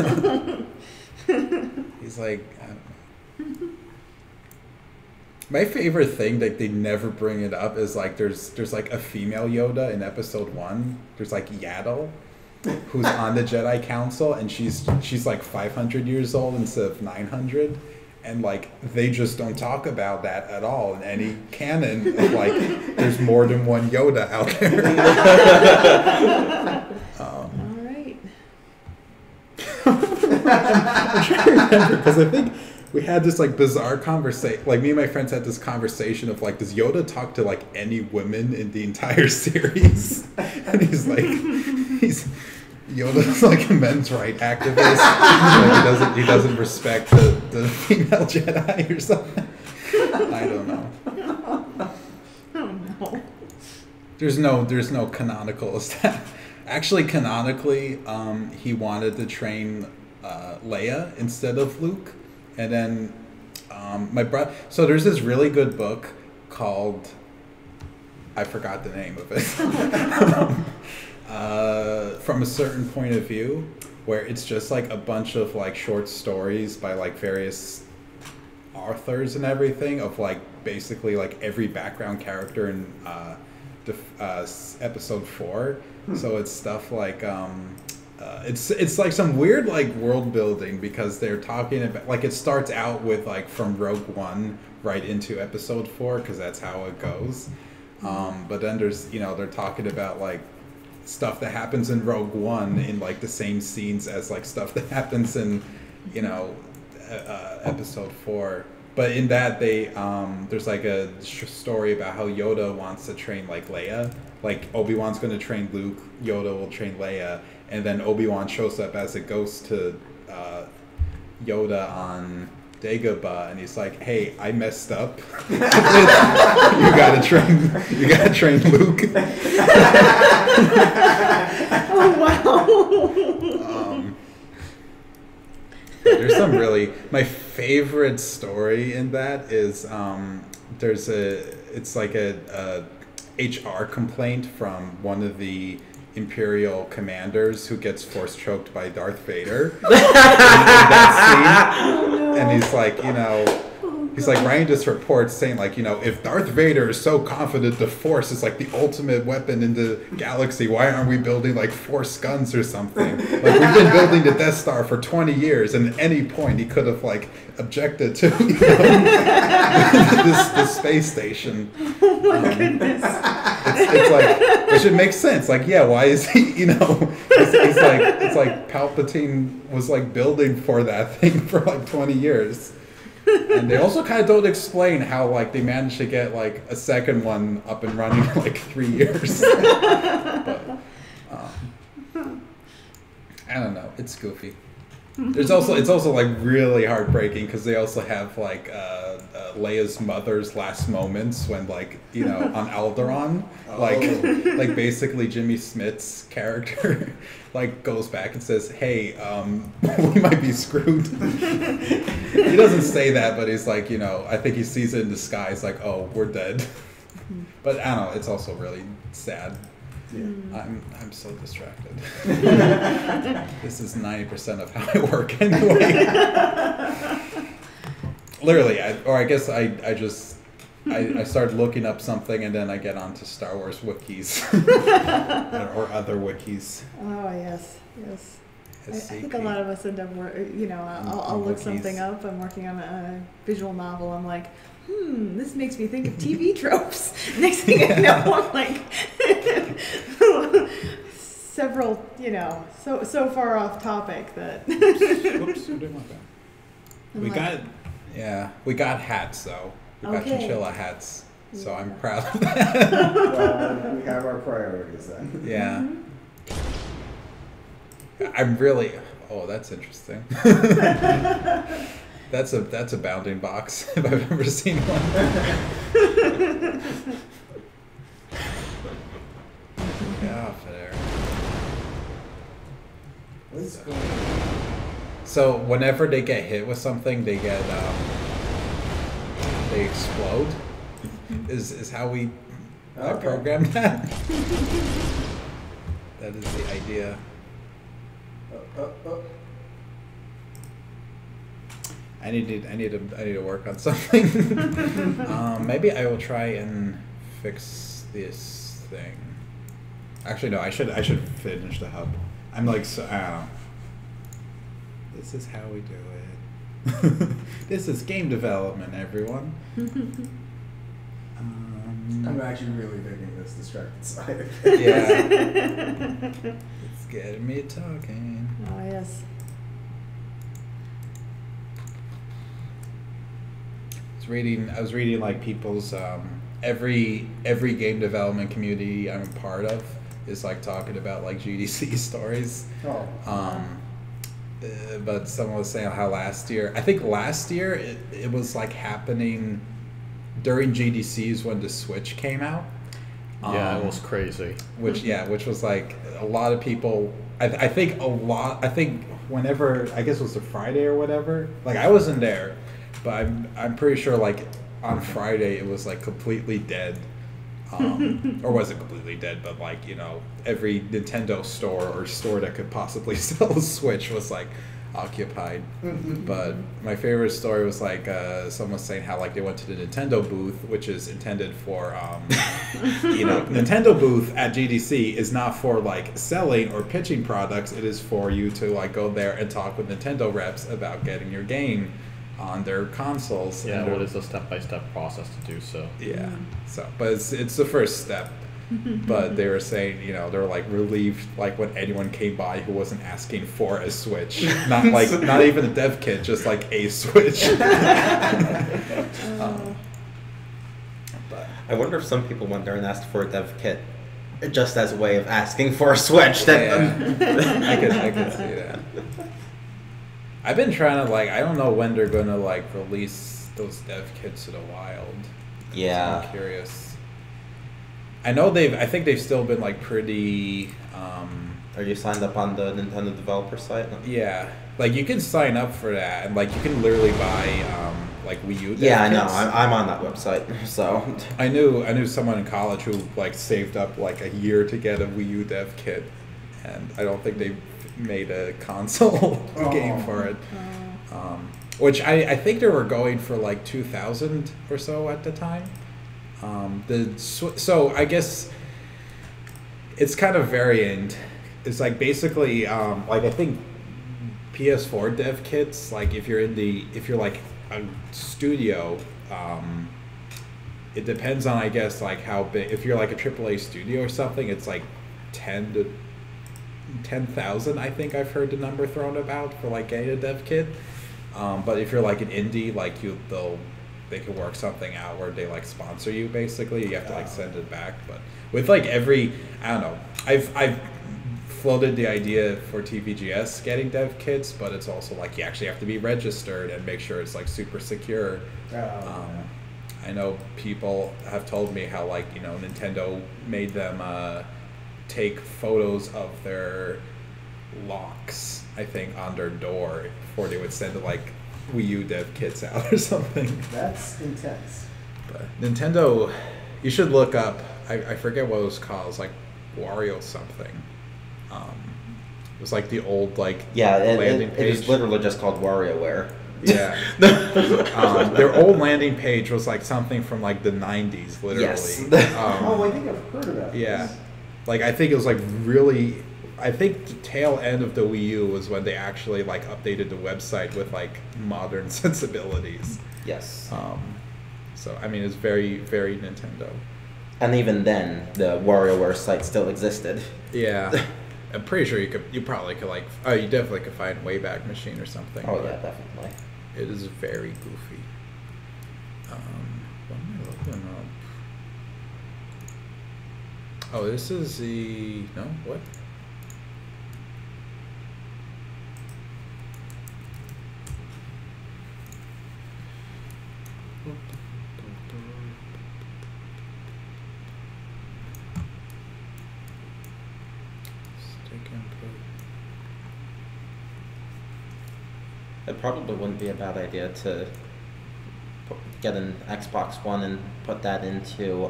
He's like, I don't know. My favorite thing that they never bring it up is like there's like a female Yoda in episode 1. There's like Yaddle, who's on the Jedi Council, and she's like 500 years old instead of 900, and like they just don't talk about that at all in any canon. Of, like there's more than one Yoda out there. All right. I'm trying to remember because I think we had this like bizarre conversation. Like me and my friends had this conversation of like, does Yoda talk to like any women in the entire series? And he's like, Yoda's like a men's rights activist. Like he doesn't respect the female Jedi or something. I don't know. Oh no. There's no canonical stuff. Actually, canonically, he wanted to train Leia instead of Luke. And then my brother... So there's this really good book called... I forgot the name of it. From a Certain Point of View, where it's just like a bunch of like short stories by like various authors and everything of like basically like every background character in episode 4. So it's stuff like... it's like some weird like world building because they're talking about like it starts out with like from Rogue One right into episode 4 because that's how it goes, but then there's they're talking about like stuff that happens in Rogue One in like the same scenes as like stuff that happens in episode 4. But in that they there's like a story about how Yoda wants to train like Leia. Like Obi-Wan's going to train Luke, Yoda will train Leia, and then Obi-Wan shows up as a ghost to Yoda on Dagobah, and he's like, "Hey, I messed up. You gotta train Luke." Oh wow. There's some really... My favorite story in that is it's like a HR complaint from one of the Imperial commanders who gets force choked by Darth Vader in that scene. And he's like, he's like writing this report saying like, if Darth Vader is so confident the Force is like the ultimate weapon in the galaxy, why aren't we building like Force guns or something? Like we've been building the Death Star for 20 years, and at any point he could have like objected to this space station. Oh my goodness. It's like, which it makes sense. Like, yeah, why is he? It's like Palpatine was like building for that thing for like 20 years. And they also kind of don't explain how like they managed to get like a second one up and running in like 3 years. But I don't know. It's goofy. It's also like really heartbreaking because they also have like Leia's mother's last moments when like on Alderaan, like basically Jimmy Smith's character like goes back and says, "Hey, we might be screwed." He doesn't say that, but he's like, I think he sees it in the sky. It's like, "Oh, we're dead." But I don't know. It's also really sad. Yeah. I'm so distracted. This is 90% of how I work anyway. Literally, I started looking up something and then I get onto Star Wars wikis or other wikis. Oh yes. I think a lot of us end up, I'll look something up. I'm working on a visual novel. I'm like, this makes me think of TV tropes. Next thing I know, I'm like, several, so far off topic that. Whoops, who did want that? We got hats though. We got chinchilla hats, so I'm proud of that. Well, we have our priorities then. Yeah. I'm really... Oh, that's interesting. That's a bounding box if I've ever seen one. Get off of there. What's going on? So whenever they get hit with something, they get they explode. Is how we Okay. programmed that. That is the idea. I need to work on something. Maybe I will try and fix this thing. Actually, no. I should finish the hub. I'm like so. I don't know. This is how we do it. This is game development, everyone. I'm actually really digging this distracted side. Yeah. It's getting me talking. Oh yes. I was reading like people's every game development community I'm a part of is like talking about like GDC stories. Oh. But someone was saying how last year it was like happening during GDCs when the Switch came out. Yeah, it was crazy. Which was like a lot of people. I think whenever, I guess it was a Friday or whatever. Like I wasn't there, but I'm pretty sure like on Friday it was like completely dead. Or wasn't completely dead, but like, you know, every Nintendo store or store that could possibly sell a Switch was like occupied. But my favorite story was like someone was saying how like they went to the Nintendo booth, which is intended for you know, Nintendo booth at GDC is not for like selling or pitching products. It is for you to like go there and talk with Nintendo reps about getting your game on their consoles. Yeah, what is a step-by-step process to do so? Yeah. So, but it's the first step. But they were saying, you know, they were like relieved, like when anyone came by who wasn't asking for a Switch, not even a dev kit, just like a Switch. But I wonder if some people went there and asked for a dev kit, just as a way of asking for a Switch. Yeah. I could see that. I've been trying to like, I don't know when they're gonna like release those dev kits to the wild. Yeah. So I'm curious. I know I think they've still been like pretty. Are you signed up on the Nintendo developer site? Yeah, like you can sign up for that, and like you can literally buy like Wii U. Yeah, I know. kits. I'm on that website, so. I knew someone in college who like saved up like a year to get a Wii U dev kit, and I don't think they made a console game for it. Which I think they were going for like 2,000 or so at the time. So I guess it's kind of varying. It's like basically like I think PS4 dev kits, like if you're like a studio, it depends on, I guess, like how big. If you're like a AAA studio or something, it's like 10,000. I think I've heard the number thrown about for like getting a dev kit. But if you're like an indie, like they can work something out where they like sponsor you. Basically, you have to like send it back. But with like I don't know. I've floated the idea for TVGS getting dev kits, but it's also like you actually have to be registered and make sure it's like super secure. I know people have told me how like, you know, Nintendo made them take photos of their locks, I think, on their door before they would send like Wii U dev kits out or something. That's intense. But Nintendo, you should look up. I forget what it was called. It was like Wario something. It was like the old like landing page. It is literally just called WarioWare. Yeah. Their old landing page was like something from like the 90s, literally. Yes. I think I've heard about Yeah. this. Like I think it was like really. I think the tail end of the Wii U was when they actually like updated the website with like modern sensibilities. Yes. So I mean, it's very, very Nintendo. And even then, the WarioWare site still existed. Yeah. I'm pretty sure you probably could like, you definitely could find Wayback Machine or something. Oh but yeah, definitely. It is very goofy. What am I looking up? Oh, this is the, no, what? Stick input. It probably wouldn't be a bad idea to get an Xbox One and put that into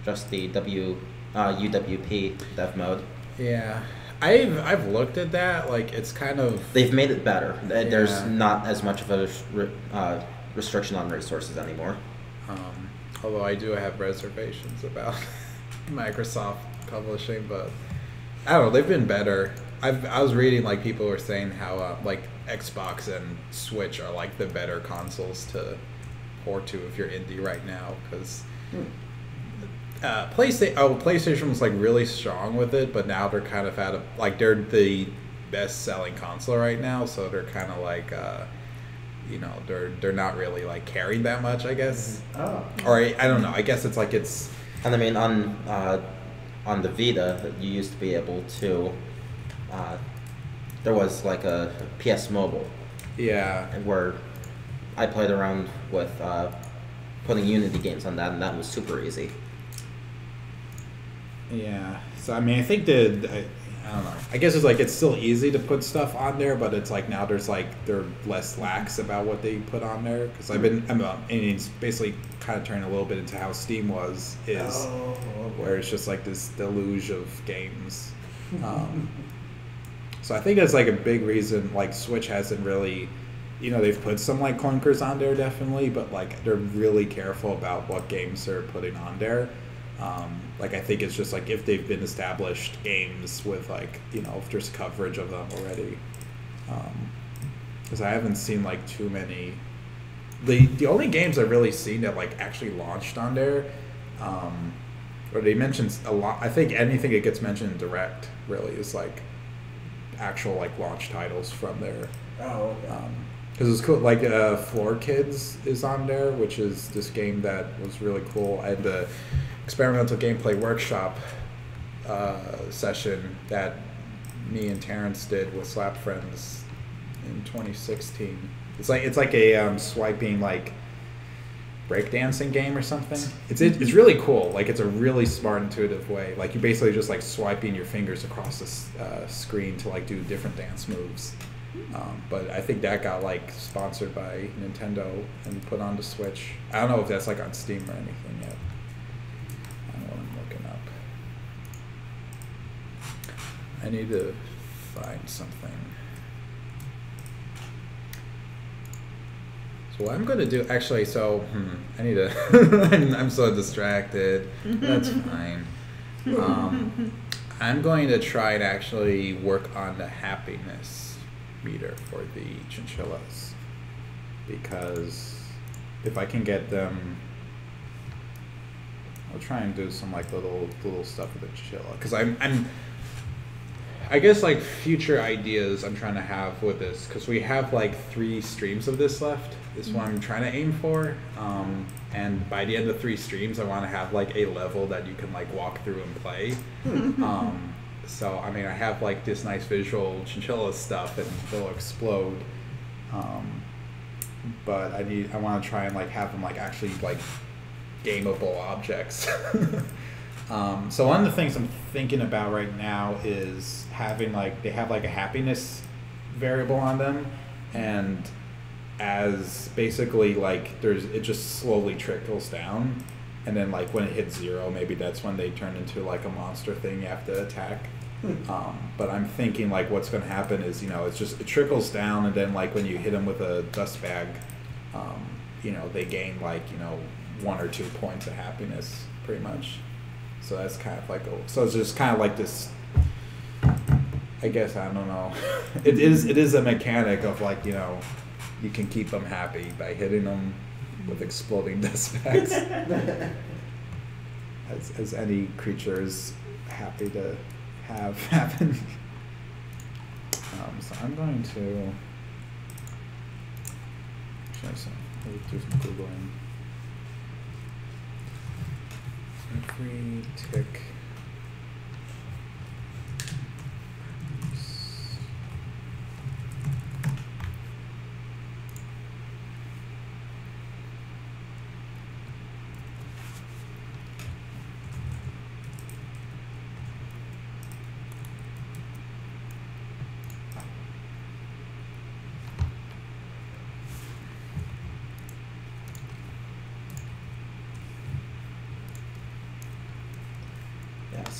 just the UWP dev mode. Yeah, I've looked at that. Like, it's kind of They've made it better. There's Yeah. not as much of a restriction on resources anymore. although I do have reservations about Microsoft publishing, but I don't know. They've been better. I was reading like people were saying how like Xbox and Switch are like the better consoles to port to if you're indie right now, because PlayStation was like really strong with it, but now they're kind of at a like they're the best selling console right now, so they're kind of like they're not really like carrying that much, I guess. Oh. Or I don't know. I guess it's like it's And I mean, on the Vita, you used to be able to. There was like a PS Mobile yeah. where I played around with putting Unity games on that, and that was super easy. Yeah. So I mean, I think I don't know. I guess it's like it's still easy to put stuff on there, but it's like now they're less lax about what they put on there, because and it's basically kind of turning a little bit into how Steam is where it's just like this deluge of games. So I think that's like a big reason like Switch hasn't really, they've put some like clunkers on there definitely, but like they're really careful about what games they're putting on there. Like I think it's just like if they've been established games with like if there's coverage of them already, because I haven't seen like too many. The only games I've really seen that like actually launched on there, or they mentioned a lot. I think anything that gets mentioned in Direct really is like actual like launch titles from there. Oh, okay. Because it's cool, like Floor Kids is on there, which is this game that was really cool, and the experimental gameplay workshop session that me and Terrence did with Slap Friends in 2016. It's like a swiping like breakdancing game or something. It's really cool. Like it's a really smart, intuitive way. Like you basically just like swiping your fingers across the screen to like do different dance moves. But I think that got like sponsored by Nintendo and put on the Switch. I don't know if that's like on Steam or anything yet. I don't know what I'm looking up. I need to find something. So what I'm going to do, actually, I need to, I'm so distracted. That's fine. I'm going to try and actually work on the happiness meter for the chinchillas, because if I can get them, I'll try and do some like little stuff with the chinchilla, because I guess like future ideas I'm trying to have with this, because we have like 3 streams of this left. This one I'm trying to aim for, and by the end of 3 streams I want to have like a level that you can like walk through and play. So I mean, I have like this nice visual chinchilla stuff, and they'll explode. But I want to try and like have them like actually like gameable objects. So one of the things I'm thinking about right now is having like they have like a happiness variable on them, and as basically like it just slowly trickles down, and then like when it hits 0, maybe that's when they turn into like a monster thing you have to attack. But I'm thinking like what's going to happen is it trickles down, and then like when you hit them with a dust bag, they gain like 1 or 2 points of happiness pretty much. So that's kind of like so it's just kind of like this. I guess I don't know. It is a mechanic of like you can keep them happy by hitting them with exploding dust bags. as any creature is happy to have happen. So I'm going to do some Googling. Every tick.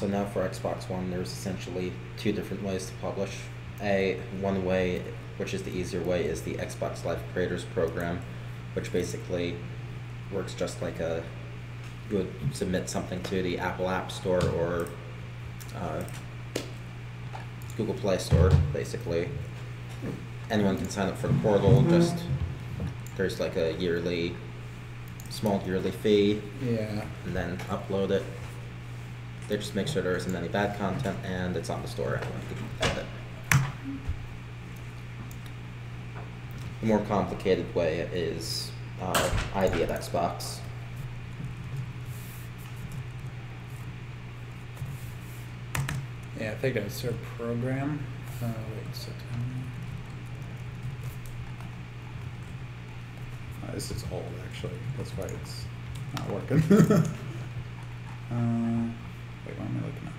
So now for Xbox One, there's essentially two different ways to publish. One way, which is the easier way, is the Xbox Live Creators Program, which basically works just like you would submit something to the Apple App Store or Google Play Store, basically. Anyone can sign up for the portal, there's like a small yearly fee, Yeah. and then upload it. They just make sure there isn't any bad content, and it's on the store, anyone can edit it. The more complicated way is ID at Xbox. Yeah, I think that's their program. Wait, September. This is old, actually. That's why it's not working. Wait, what am I looking up?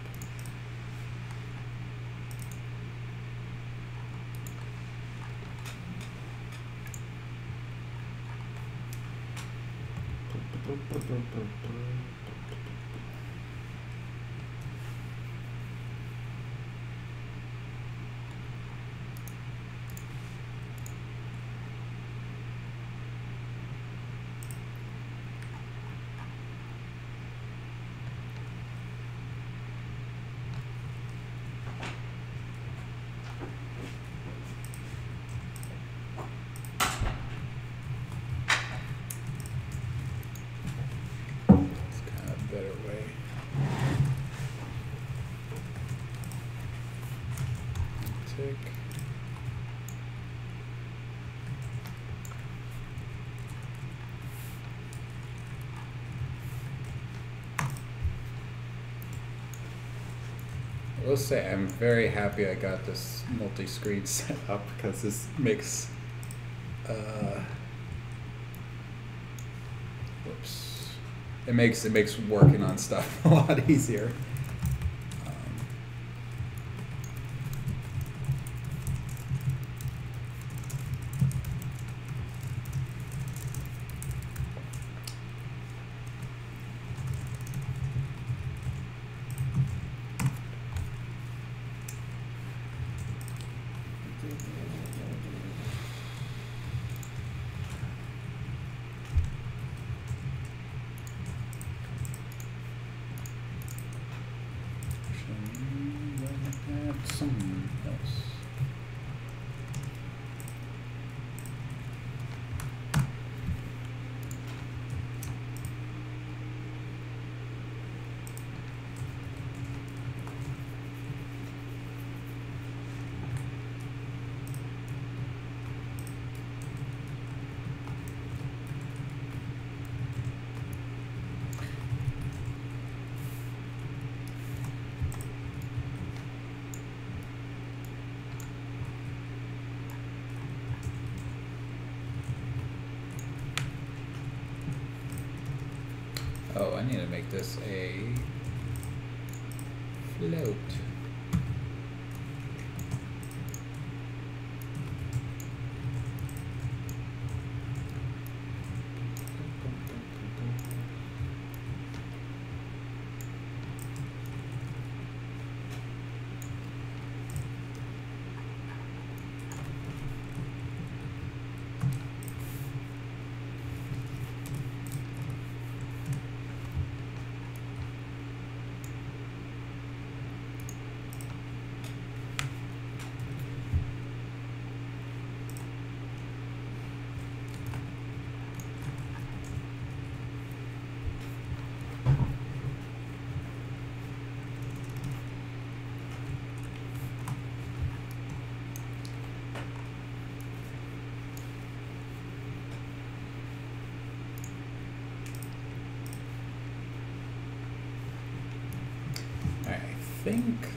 I will say I'm very happy I got this multi-screen set up because this makes it makes working on stuff a lot easier. Someone else. Oh, I need to make this a float.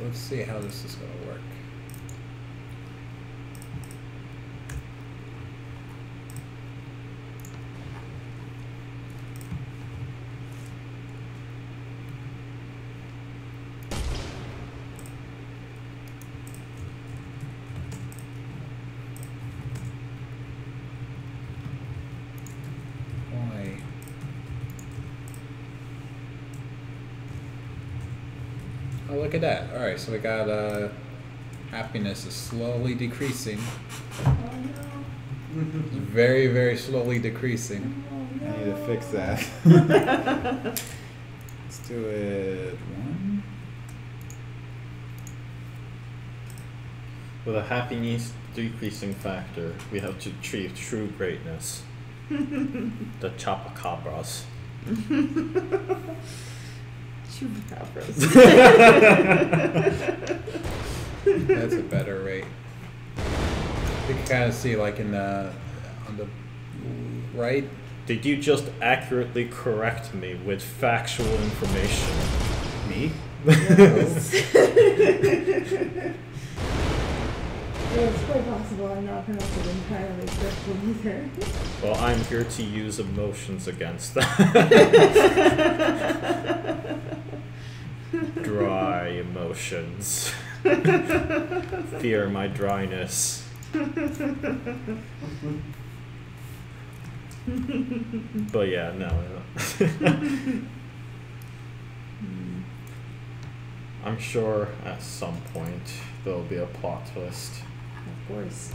Let's see how this is going to work. Why? Oh, look at that. All right, so we got happiness is slowly decreasing. Oh It's very, very slowly decreasing. no. I need to fix that. Let's do it 1. With a happiness decreasing factor, we have to achieve true greatness. The chupacabras. Chupacabras. That's a better rate. You can kind of see, like on the right. Did you just accurately correct me with factual information? Me? Yes. It's quite possible I'm not pronouncing it entirely correctly either. Well, I'm here to use emotions against that. Dry emotions. Fear my dryness. But yeah, no. I'm sure at some point there'll be a plot twist. Of course.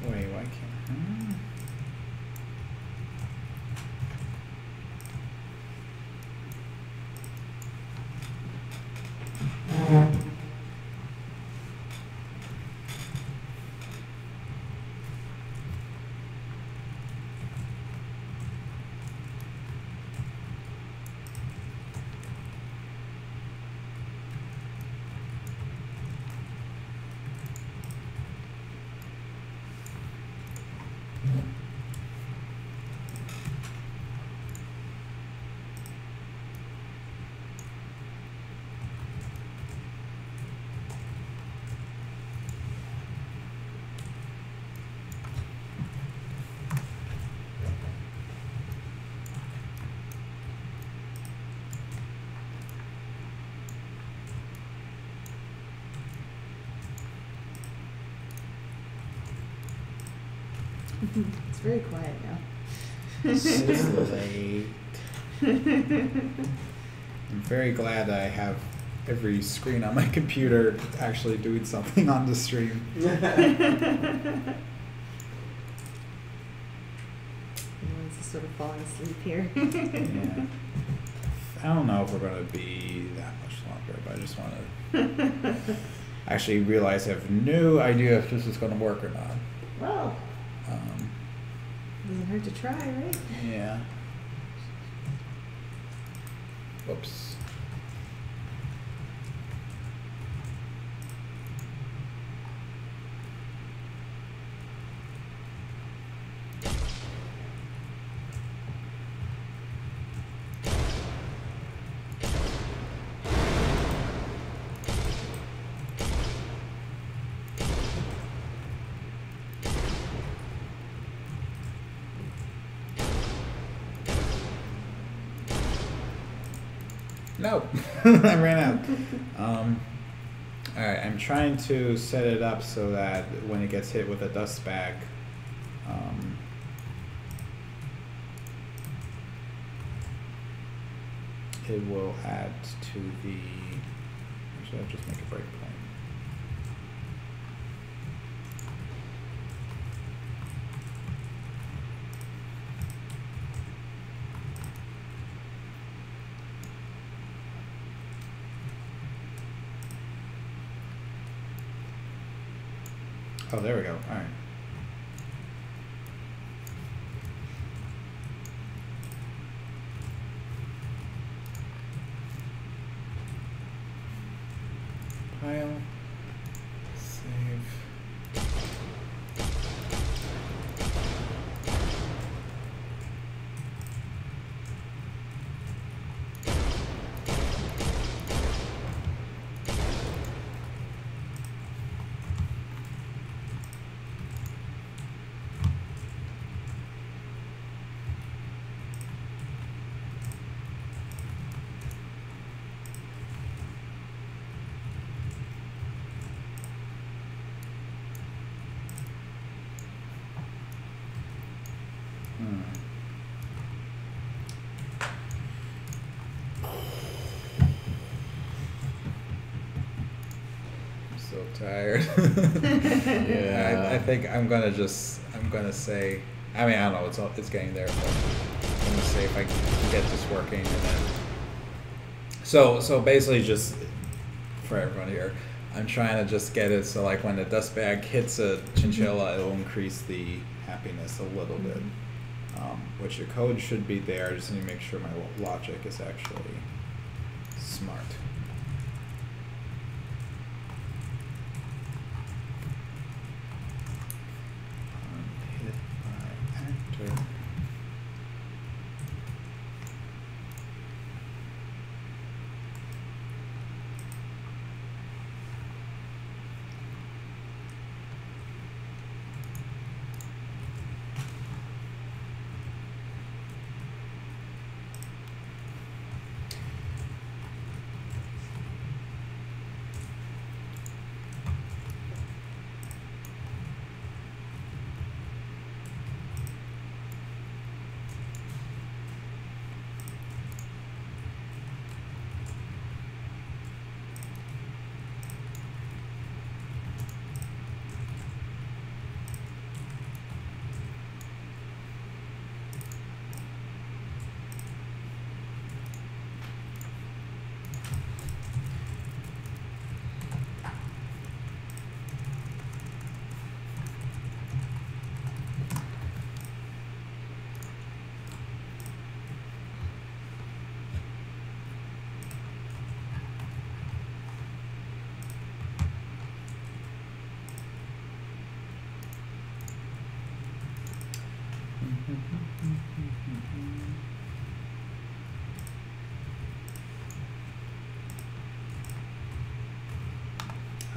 Wait, why can't? It's very quiet now. It's late. I'm very glad I have every screen on my computer actually doing something on the stream. Everyone's just sort of falling asleep here. Yeah. I don't know if we're going to be that much longer, but I just want to actually realize I have no idea if this is going to work or not. Well, doesn't hurt to try, right? Yeah. Whoops. Nope, I ran out. All right, I'm trying to set it up so that when it gets hit with a dust bag, it will add to the. Actually, I'll just make a breakpoint. Oh, there we go. All right. Pile. Save. So tired. Yeah, I think I'm gonna say. I mean, I don't know. It's getting there. But I'm gonna say if I can get this working, and then. So basically, just for everyone here, I'm trying to just get it so like when the dust bag hits a chinchilla, it'll increase the happiness a little bit. Which the code should be there. I just need to make sure my logic is actually smart. Hit by actor.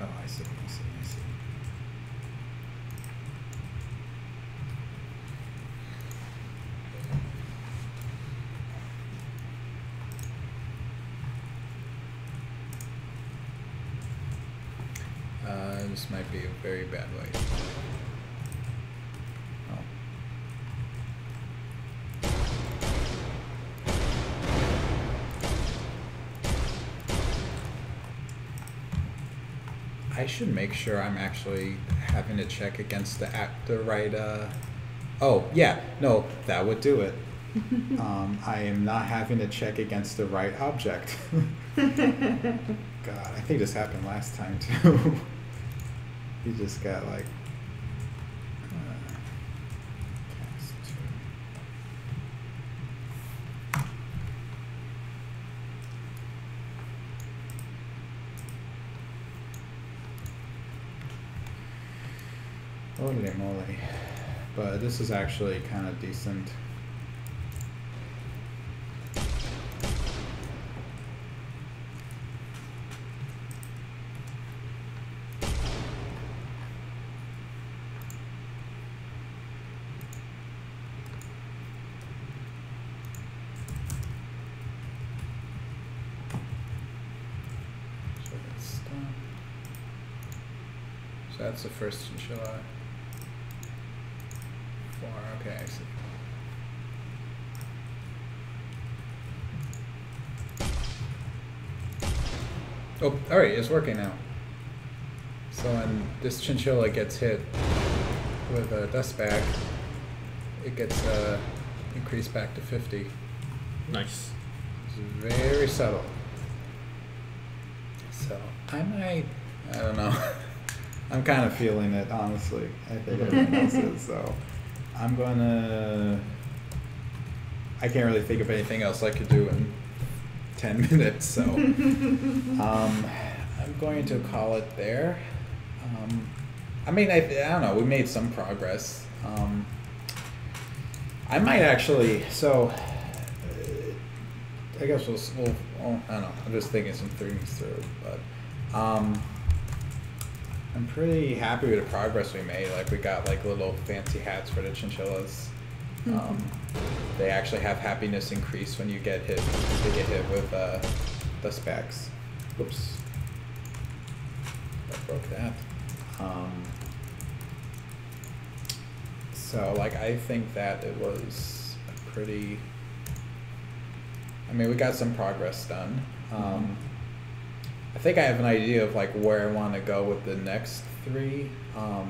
Oh, I see. This might be a very bad way. Oh. I should make sure I'm actually having to check against the right. Oh yeah, no, that would do it. I am not having to check against the right object. God, I think this happened last time too. He just got like. Cast 2. Holy moly. But this is actually kind of decent. that's the first chinchilla. 4, okay, I see. Oh, alright, it's working now. So when this chinchilla gets hit with a dust bag, it gets increased back to 50. Nice. It's very subtle. So I don't know. I'm kind of feeling it, honestly. I think everyone else is. So I'm gonna. I can't really think of anything else I could do in 10 minutes. So I'm going to call it there. I mean, I don't know. We made some progress. I might actually. So I guess we'll. I don't know. I'm just thinking some things through, but I'm pretty happy with the progress we made. Like we got like little fancy hats for the chinchillas. They actually have happiness increase when you get hit. They get hit with dust bags. Whoops. I broke that. So like I think that it was a pretty. I mean, we got some progress done. I think I have an idea of like where I want to go with the next 3. I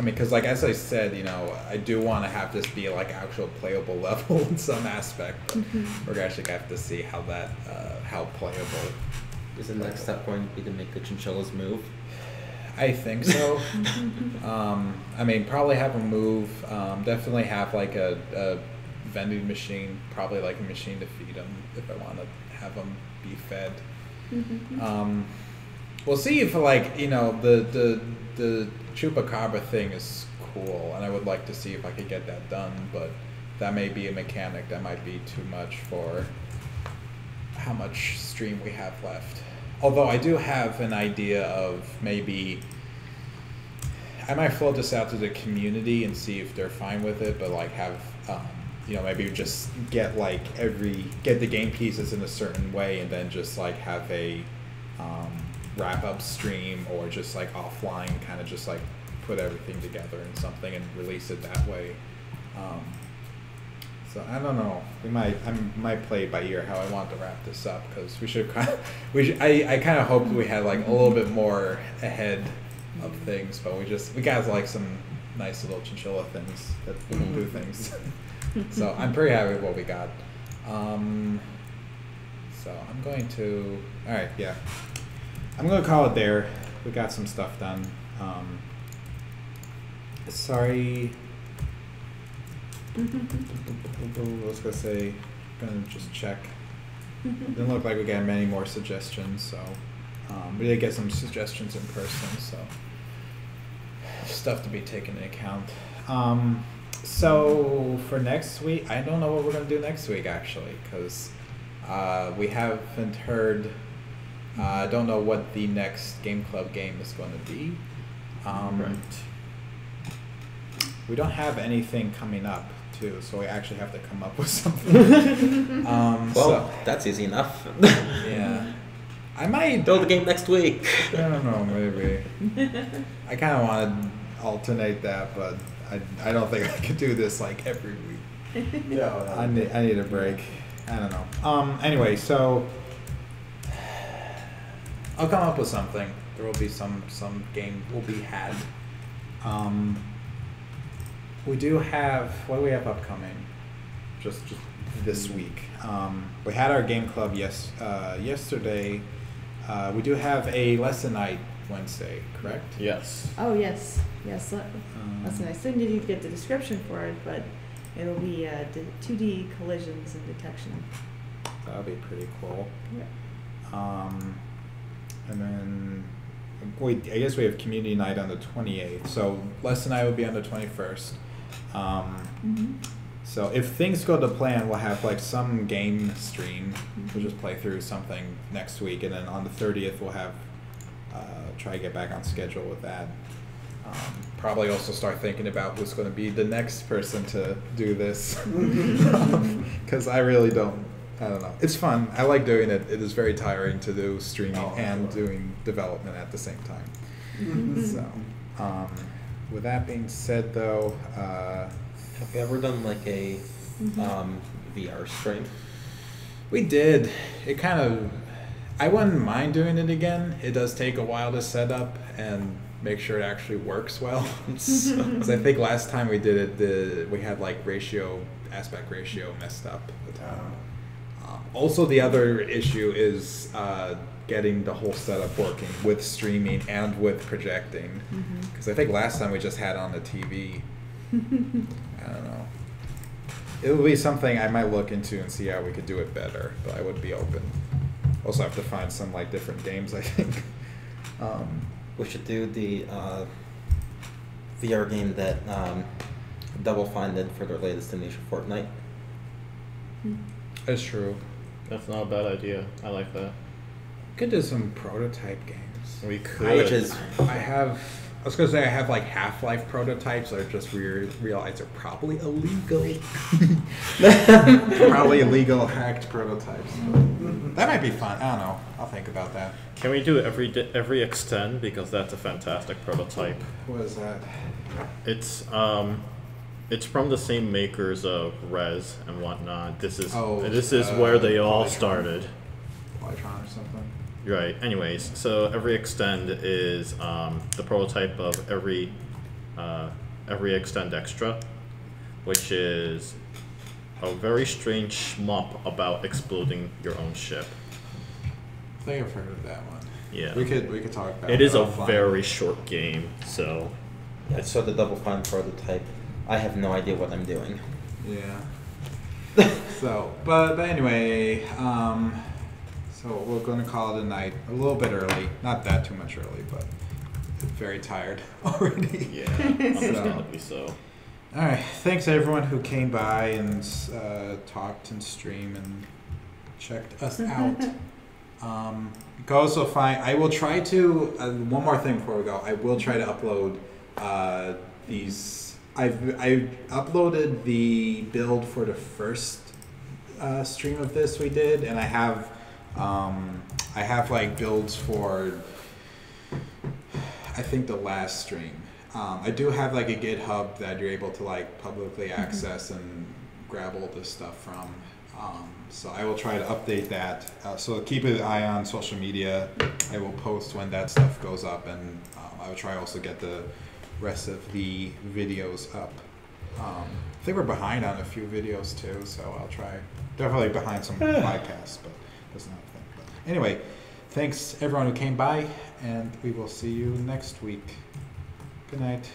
mean, because like as I said, you know, I do want to have this be like actual playable level in some aspect. But we're actually gonna have to see how that how playable. Is the next step going to be to make the chinchillas move? I think so. I mean, probably have them move. Definitely have like a vending machine, probably like a machine to feed them if I want to have them be fed. We'll see if like, you know, the chupacabra thing is cool, and I would like to see if I could get that done, but that may be a mechanic that might be too much for how much stream we have left. Although I do have an idea of maybe I might float this out to the community and see if they're fine with it, but like have you know, maybe just get like get the game pieces in a certain way, and then just like have a wrap up stream, or just like offline, kind of just like put everything together in something and release it that way. So I don't know. I might play it by ear how I want to wrap this up, because we should kind of I kind of hoped we had like a little bit more ahead of things, but we got like some nice little chinchilla things that do things. So I'm pretty happy with what we got. So I'm going to, all right, yeah. I'm going to call it there. We got some stuff done. Sorry. I was going to say, going to just check. Didn't look like we got many more suggestions, so we did get some suggestions in person, so stuff to be taken into account. So for next week, I don't know what we're going to do next week, actually, because we haven't heard. I don't know what the next Game Club game is going to be. Right. We don't have anything coming up, too, so we actually have to come up with something. Well, that's easy enough. Yeah. I might build the game next week. I don't know, maybe. I kind of want to alternate that, but I don't think I could do this like every week. No, I need a break. I don't know. Anyway, so I'll come up with something. There will be some game will be had. We do have, what do we have upcoming? Just this week. We had our game club yesterday. We do have a lesson night Wednesday, correct? Yes. Oh, yes. Yes. That's nice. I didn't get the description for it, but it'll be 2D collisions and detection. That'll be pretty cool. Yeah. And then I guess we have community night on the 28th. So lesson night will be on the 21st. So if things go to plan, we'll have like some game stream. We'll just play through something next week, and then on the 30th we'll have try to get back on schedule with that. Probably also start thinking about who's going to be the next person to do this, because I really don't know. It's fun. I like doing it. It is very tiring to do streaming and doing development at the same time. So With that being said, though, Have you ever done like a VR stream? we did. It kind of. I wouldn't mind doing it again. It does take a while to set up and make sure it actually works well. Because I think last time we did it, we had like aspect ratio messed up. Also, the other issue is getting the whole setup working with streaming and with projecting. Because I think last time we just had on the TV. I don't know. It will be something I might look into and see how we could do it better, but I would be open. Also have to find some like different games, I think. We should do the VR game that Double Fine did for their latest Indonesia Fortnite. That's true. That's not a bad idea. I like that. We could do some prototype games. We could. Which is I was gonna say I have like Half-Life prototypes. I just realized they're probably illegal. Probably illegal hacked prototypes. But that might be fun. I don't know. I'll think about that. Can we do every extend, because that's a fantastic prototype. What is that? It's from the same makers of Rez and whatnot. This is where they all Polytron. started. Polytron or something. Right. Anyways, so every extend is the prototype of every extend extra, which is a very strange shmup about exploding your own ship. I think I've heard of that one. Yeah. We could talk about It is a offline. very short game, so Yeah, so the Double Fine prototype. I have no idea what I'm doing. Yeah. So, but anyway, so we're going to call it a night. A little bit early, not that too much early, but very tired already. yeah, understandably so. All right, thanks everyone who came by and talked and streamed and checked us out. You can also find. I will try to. One more thing before we go. I will try to upload these. I've uploaded the build for the first stream of this we did, and I have like builds for I think the last stream. I do have like a GitHub that you're able to like publicly access and grab all this stuff from. So I will try to update that. So keep an eye on social media. I will post when that stuff goes up, and I will try also get the rest of the videos up. I think we're behind on a few videos too, so I'll try. Definitely behind some podcasts, but that's not a thing. But anyway, thanks everyone who came by, and we will see you next week. Good night.